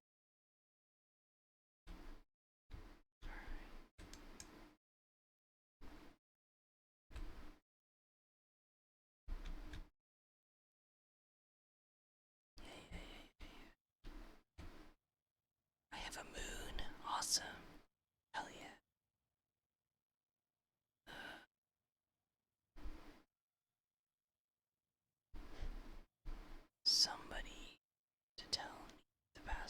Alright. Yeah. I have a moon. Awesome. Hell yeah. Somebody to tell me the path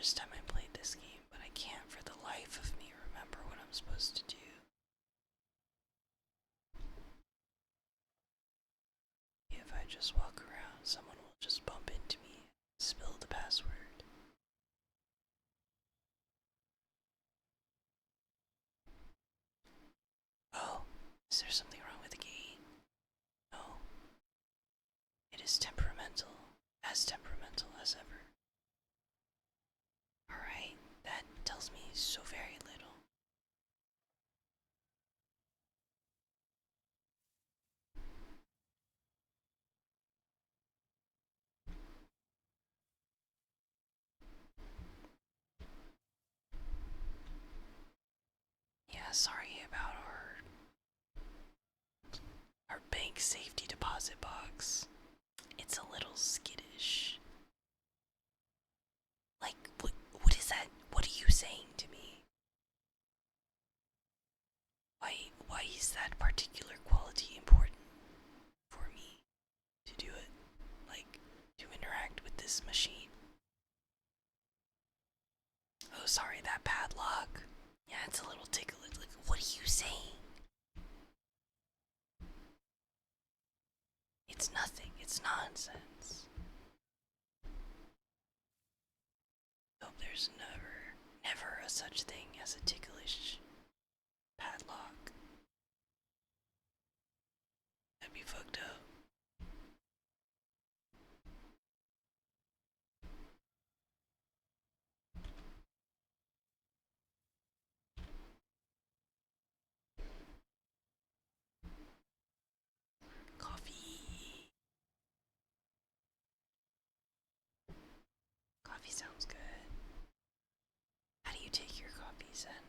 first time I played this game, but I can't for the life of me remember what I'm supposed to do. If I just walk around, someone will just bump into me and spill the password. Oh, is there something wrong with the game? No. It is temperamental, as temperamental as ever. Alright, that tells me so very little. Yeah, sorry about our bank safety deposit box. It's a little skittish. Like, what is that? What are you saying to me? Why is that particular quality important for me to do it? Like, to interact with this machine? Oh, sorry, that padlock. Yeah, it's a little ticklish. Like, what are you saying? It's nothing. It's nonsense. Hope there's never a such thing as a ticklish padlock. That'd be fucked up. Coffee. Coffee sounds good. How do you take your coffees in?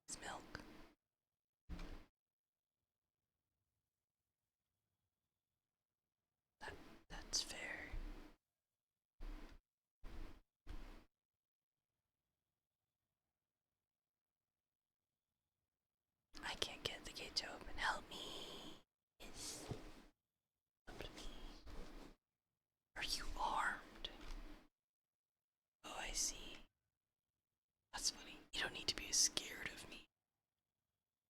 It's milk. That's fair. I can't get the gate to open. Help me. Yes. Help me. Are you armed? Oh, I see. That's funny. You don't need to be scared of me.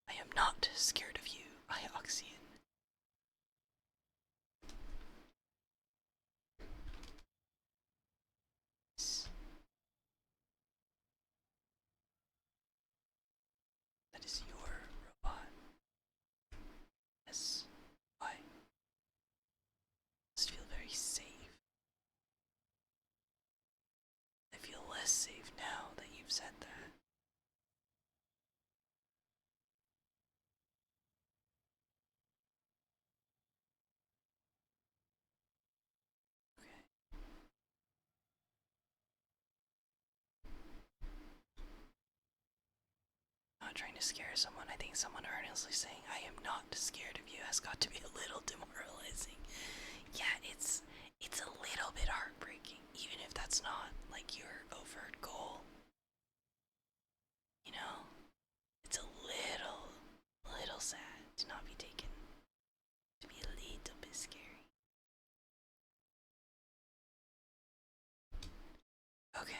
I am not scared of you, Ioxian. That is your robot. Yes. Why? Must feel very safe. I feel less safe now that you've said that. Okay. Not trying to scare someone. I think someone earnestly saying I am not scared of you has got to be a little demoralizing. Yeah, it's a little bit heartbreaking, even if that's not like your overt goal. You know? It's a little sad to not be taken. To be a little bit scary. Okay.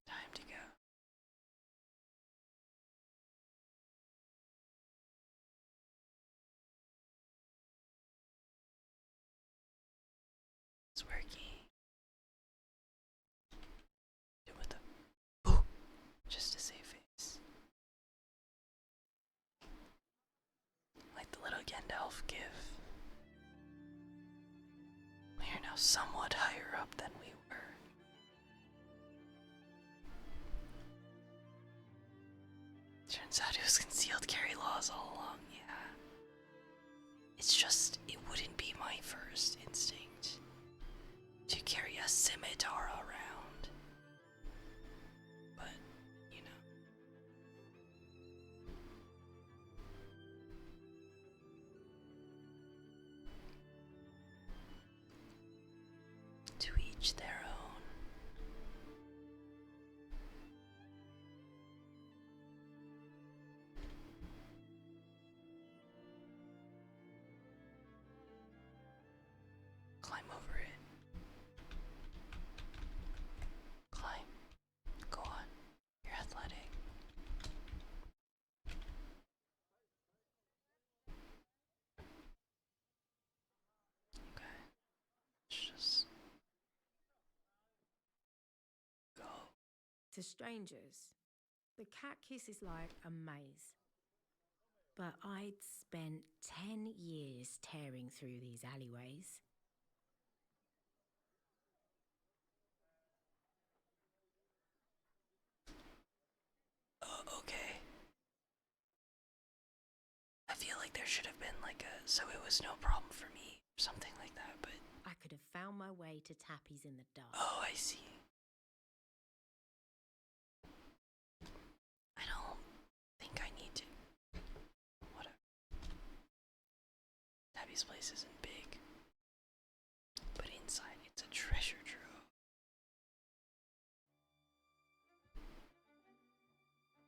Time to go. It's working. Do it with the ooh, just to save face. Like the little Gandalf gif. We are now somewhat higher up than we were. Turns out it was concealed carry laws all along, yeah. It's just, it wouldn't be my first instinct to carry a scimitar around. But, you know. To each their own. To strangers, the cat kiss is like a maze. But I'd spent 10 years tearing through these alleyways. Okay. I feel like there should have been like a so it was no problem for me, something like that, but I could have found my way to Tappy's in the dark. oh, I see. I don't think I need to. Whatever. Tabby's place isn't big, but inside it's a treasure trove.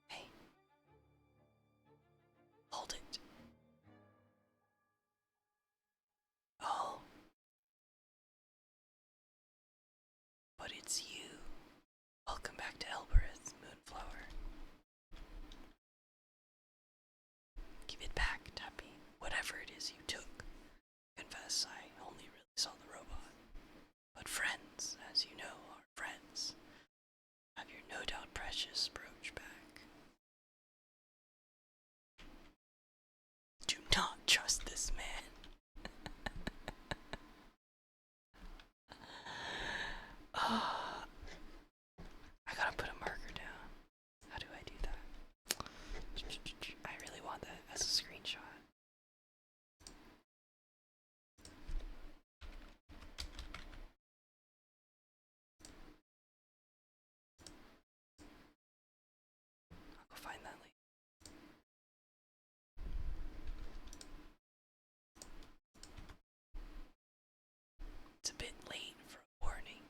Hey, hold it. Oh, but it's you. Welcome back to Elbereth, Moonflower. Give it back, Tappy. Whatever it is you took. Confess, I only really saw the robot. But friends, as you know, are friends. Have your no doubt precious brooch back. Do not trust this man. I gotta put a marker down. How do I do that? I really want that as a screenshot. I'll go find that later. It's a bit late for a warning.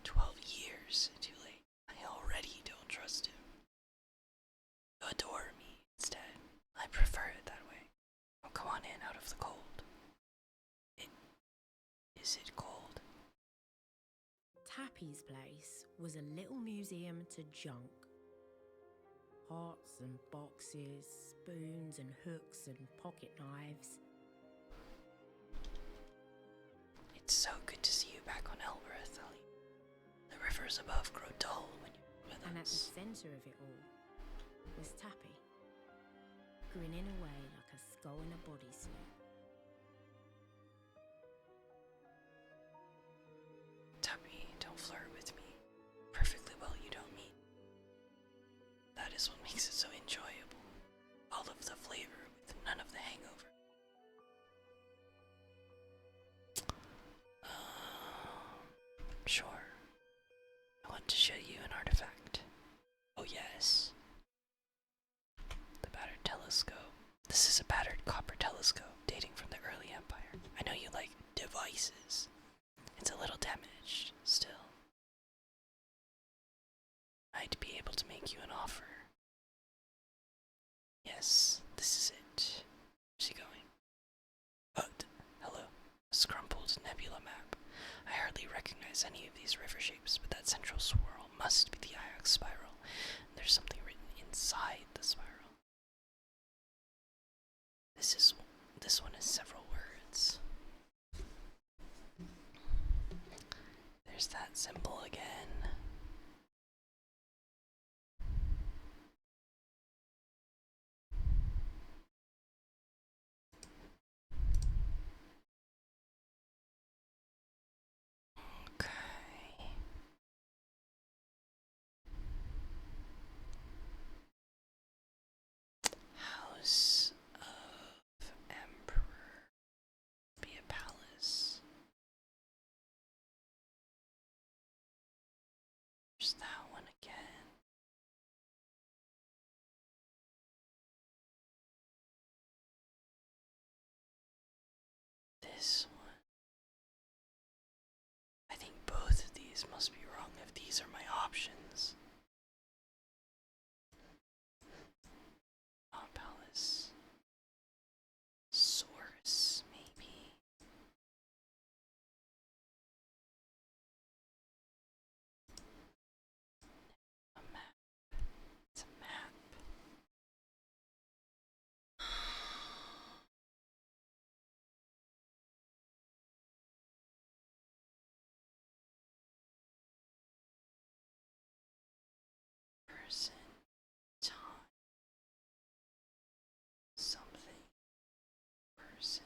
12 years too late. I already don't trust him. You adore me instead. I prefer it that way. Oh, come on in out of the cold. Is it cold? Tappy's place was a little museum to junk. Pots and boxes, spoons and hooks and pocket knives. It's so good to see you back on Elbereth, Ellie. The rivers above grow dull when you're with And at the us. centre of it all was Tappy, grinning away like a skull in a bodysuit. Tappy, don't flirt with me. Perfectly well you don't mean. That is what makes it so enjoyable. All of the flavor with none of the hangover. Sure. I want to show you an artifact. Oh yes. The battered telescope. This is a battered copper telescope dating from the early empire. I know you like devices. It's a little damaged, still. I'd be able to make you an offer. Yes, this is it. Where's he going? Hello. A scrumpled nebula map. I hardly recognize any of these river shapes, but that central swirl must be the Iox spiral. There's something written inside the spiral. This one has several words. There's that symbol again. Okay. House of Emperor. Be a palace. There's that one again. This one. I think both of these must be wrong if these are my options. Not palace. Source, maybe. A map. It's a map. person, time, something, person,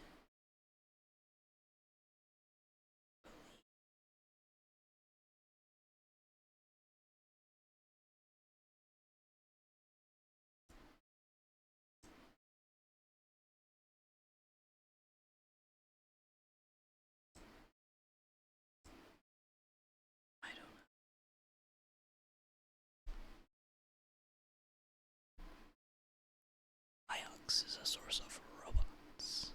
believe. I don't know. Iox is a source of robots.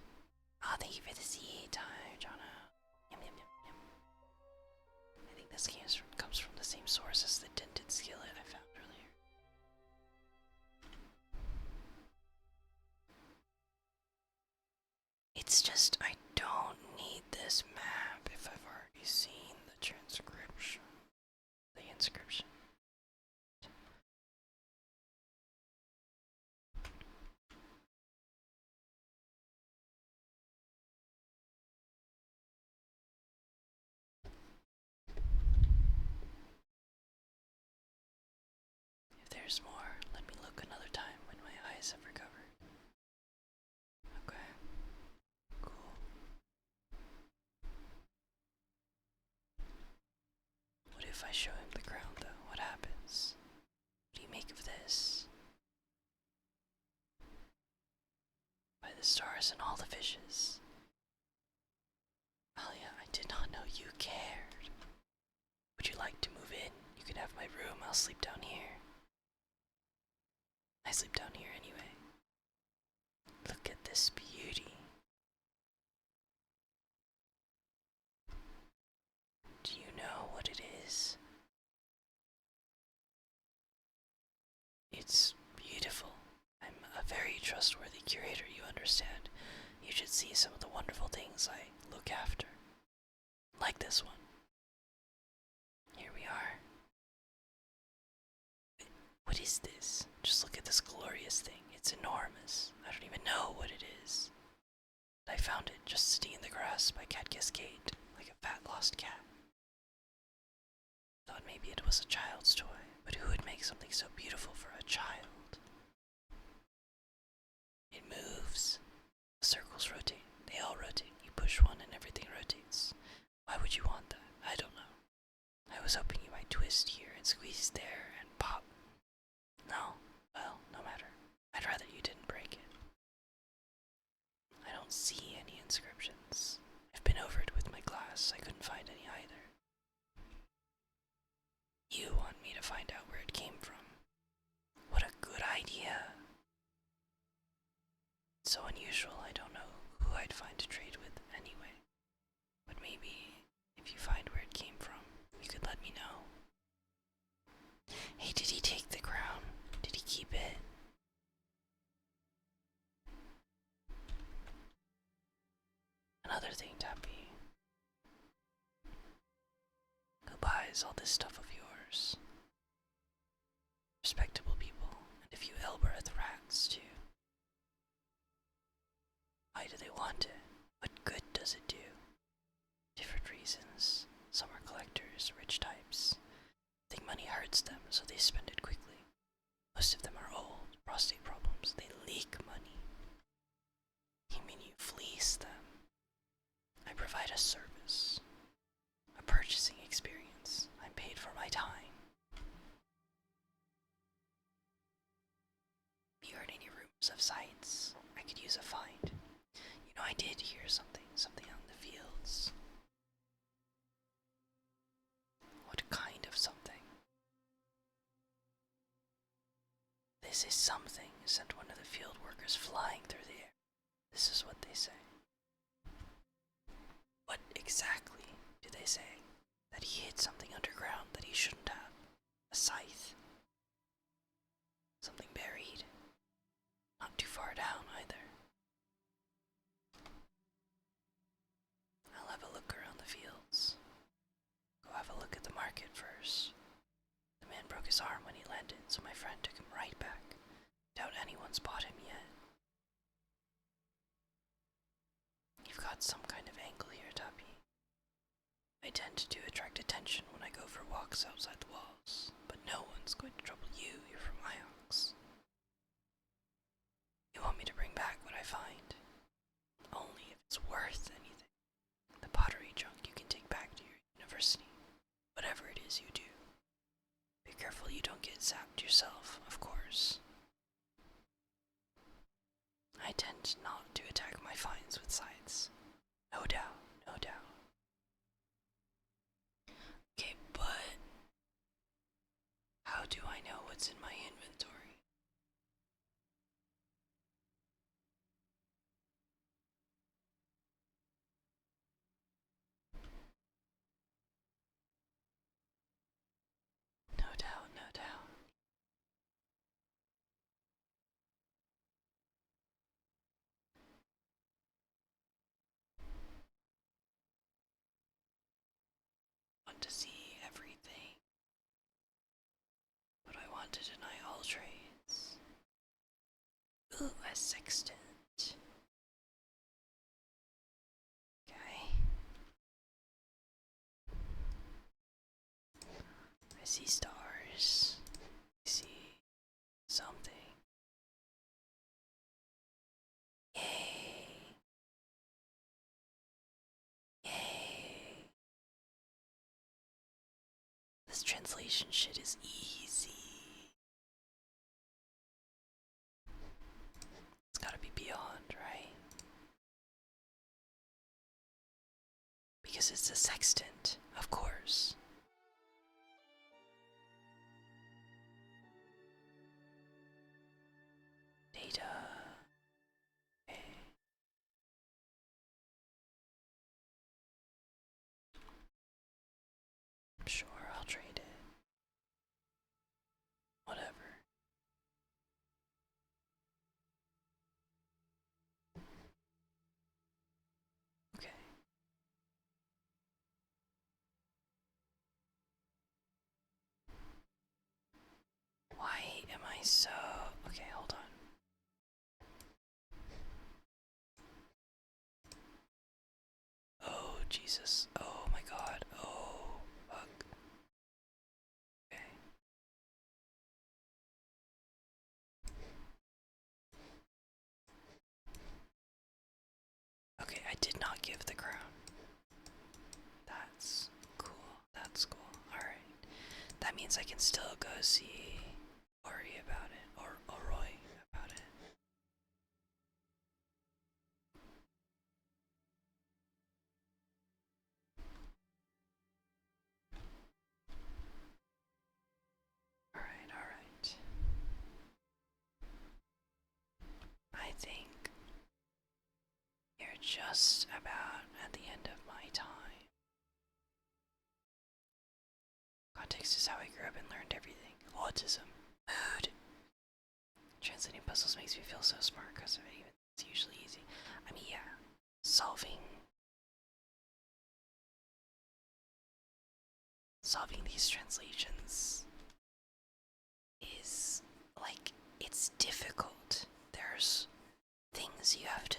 Ah, thank you for the seed, Jonna. Yum yum yum yum. I think this comes from the same source as the dented skillet I found earlier. It's just I don't need this map if I've already seen the transcription. The inscription. If there's more, let me look another time when my eyes have recovered. Okay. Cool. What if I show him the crown though? What happens? What do you make of this? By the stars and all the fishes. Alia, I did not know you cared. Would you like to move in? You can have my room, I'll sleep down here. I sleep down here anyway. Look at this beauty. Do you know what it is? It's beautiful. I'm a very trustworthy curator, you understand. You should see some of the wonderful things I look after. Like this one. Here we are. What is this? Just look at this glorious thing. It's enormous. I don't even know what it is. I found it just sitting in the grass by Cat Cascade, like a fat lost cat. Thought maybe it was a child's toy, but who would make something so beautiful for a child? It moves. The circles rotate. They all rotate. You push one and everything rotates. Why would you want that? I don't know. I was hoping you might twist here and squeeze there and pop. No? Well, no matter. I'd rather you didn't break it. I don't see any inscriptions. I've been over it with my glass. I couldn't find any either. You want me to find out where it came from. What a good idea. It's so unusual, I don't know who I'd find to trade with anyway. But maybe, if you find where it came from, you could let me know. Hey, did he take the crown? Did he keep it? Another thing, Tappy. Who buys all this stuff of yours? Respectable people, and a few Elbereth rats, too. Why do they want it? What good does it do? Different reasons. Some are collectors, rich types. Think money hurts them, so they spend it quickly. Most of them are old, prostate problems. They leak money. You mean you fleece them? I provide a service. A purchasing experience. I'm paid for my time. You heard any rumors of sights? I could use a find. You know, I did hear something out in the fields. What kind of something? This is something sent one of the field workers flying through the air. This is what they say. What exactly do they say? That he hid something underground that he shouldn't have. A scythe. Something buried. Not too far down either. I'll have a look around the fields. Go have a look at the market first. The man broke his arm when he landed, so my friend took him right back. Doubt anyone's bought him yet. You've got some kind of angle here, Tappy. I tend to attract attention when I go for walks outside the walls, but no one's going to trouble you. You're zapped yourself, of course. I tend not to attack my finds with scythes. No doubt, no doubt. Okay, but how do I know what's in my inventory? No doubt, no doubt. Want to see everything, but I want to deny all trades. Ooh, a sextant. Okay. I see stars. I see something. Yay. Yay. This translation shit is easy. It's gotta be beyond, right? Because it's a sextant, of course. Data. Okay. Sure, I'll trade it. Whatever. Okay. Why am I so... Okay, hold on. Oh, Jesus. Oh my god. Oh, fuck. Okay. Okay, I did not give the crown. That's cool. That's cool. Alright. That means I can still go see Ori about it. Or Oroy about it. Alright, alright. I think you're just about at the end of my time. Context is how I grew up and learned everything. Autism. Mood. Translating puzzles makes me feel so smart because it's usually easy. I mean, yeah. Solving these translations is like, it's difficult. There's things you have to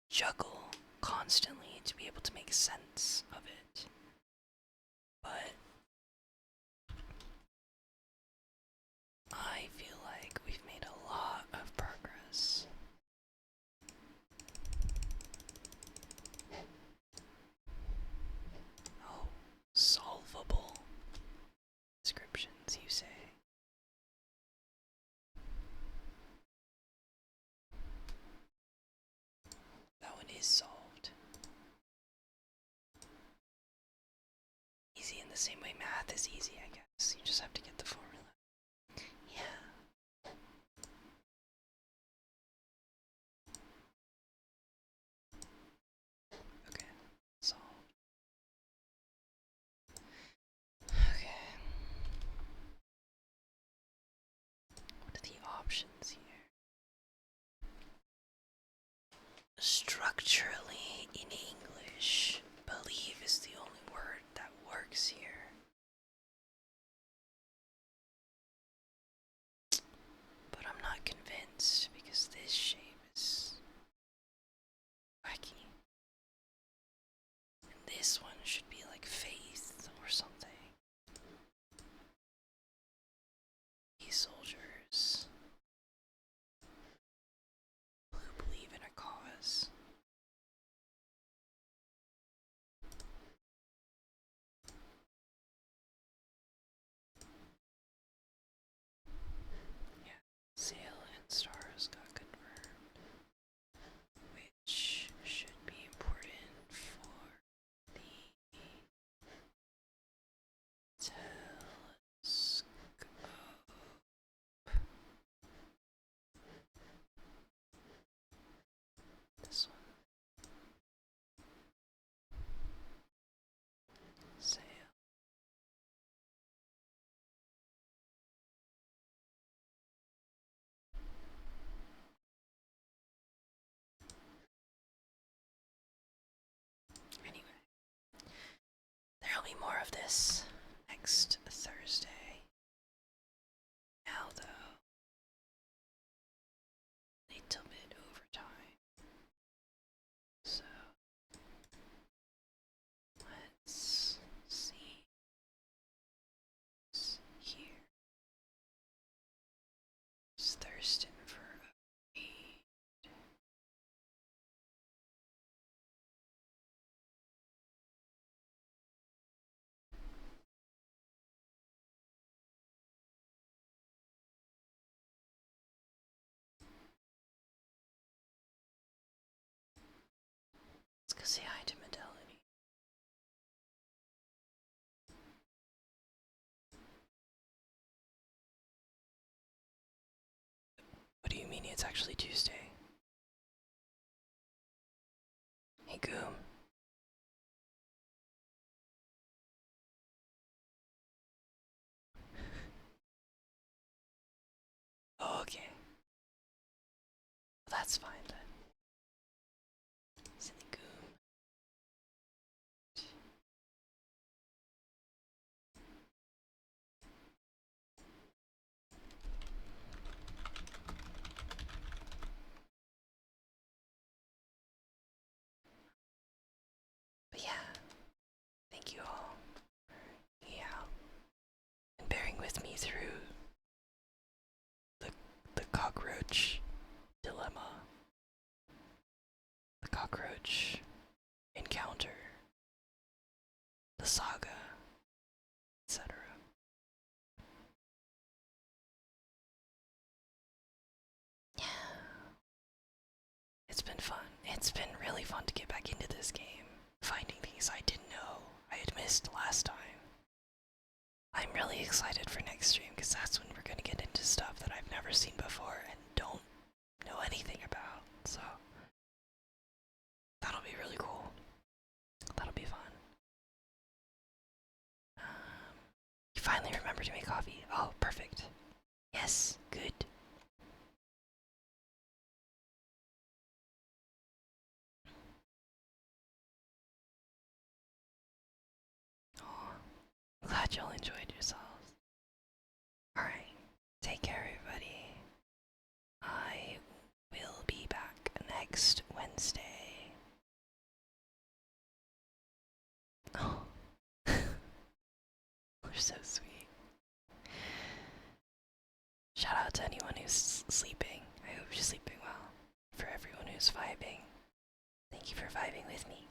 juggle constantly to be able to make sense of it. But I feel like we've made a lot of progress. Oh, solvable descriptions, you say? That one is solved. Easy in the same way math is easy, I guess. You just have to get the formula. Yeah. Okay, solved. Okay. What are the options here? Structurally in English, believe is the only word that works here. But I'm not convinced because this shape is wacky. And this one should be like faith or something. These soldiers who believe in a cause. Sail and stars got confirmed, which should be important for the telescope. This one. Sail. Anyway, there'll be more of this next Thursday. Now, though, little bit overtime. So, let's see. Here. It's Thurston for a read. Let's go say hi to Medelity. What do you mean it's actually Tuesday? Hey, Goom. Oh, okay. Well, that's fine then. Silly Goom. But yeah, thank you all for hanging out and bearing with me through the cockroach dilemma, the cockroach encounter, the saga, etc. Yeah, it's been fun. It's been really fun to get back into this game, finding things I didn't know I had missed last time. I'm really excited for next stream because that's when we're gonna get into stuff that I've never seen before and don't know anything about. So that'll be really cool. That'll be fun. You finally remembered to make coffee. Oh, perfect. Yes, good. Oh, glad y'all enjoyed yourselves. Alright, take care, everybody. I will be back next Wednesday. Oh, they're so sweet. Shout out to anyone who's sleeping. I hope you're sleeping well. For everyone who's vibing, thank you for vibing with me.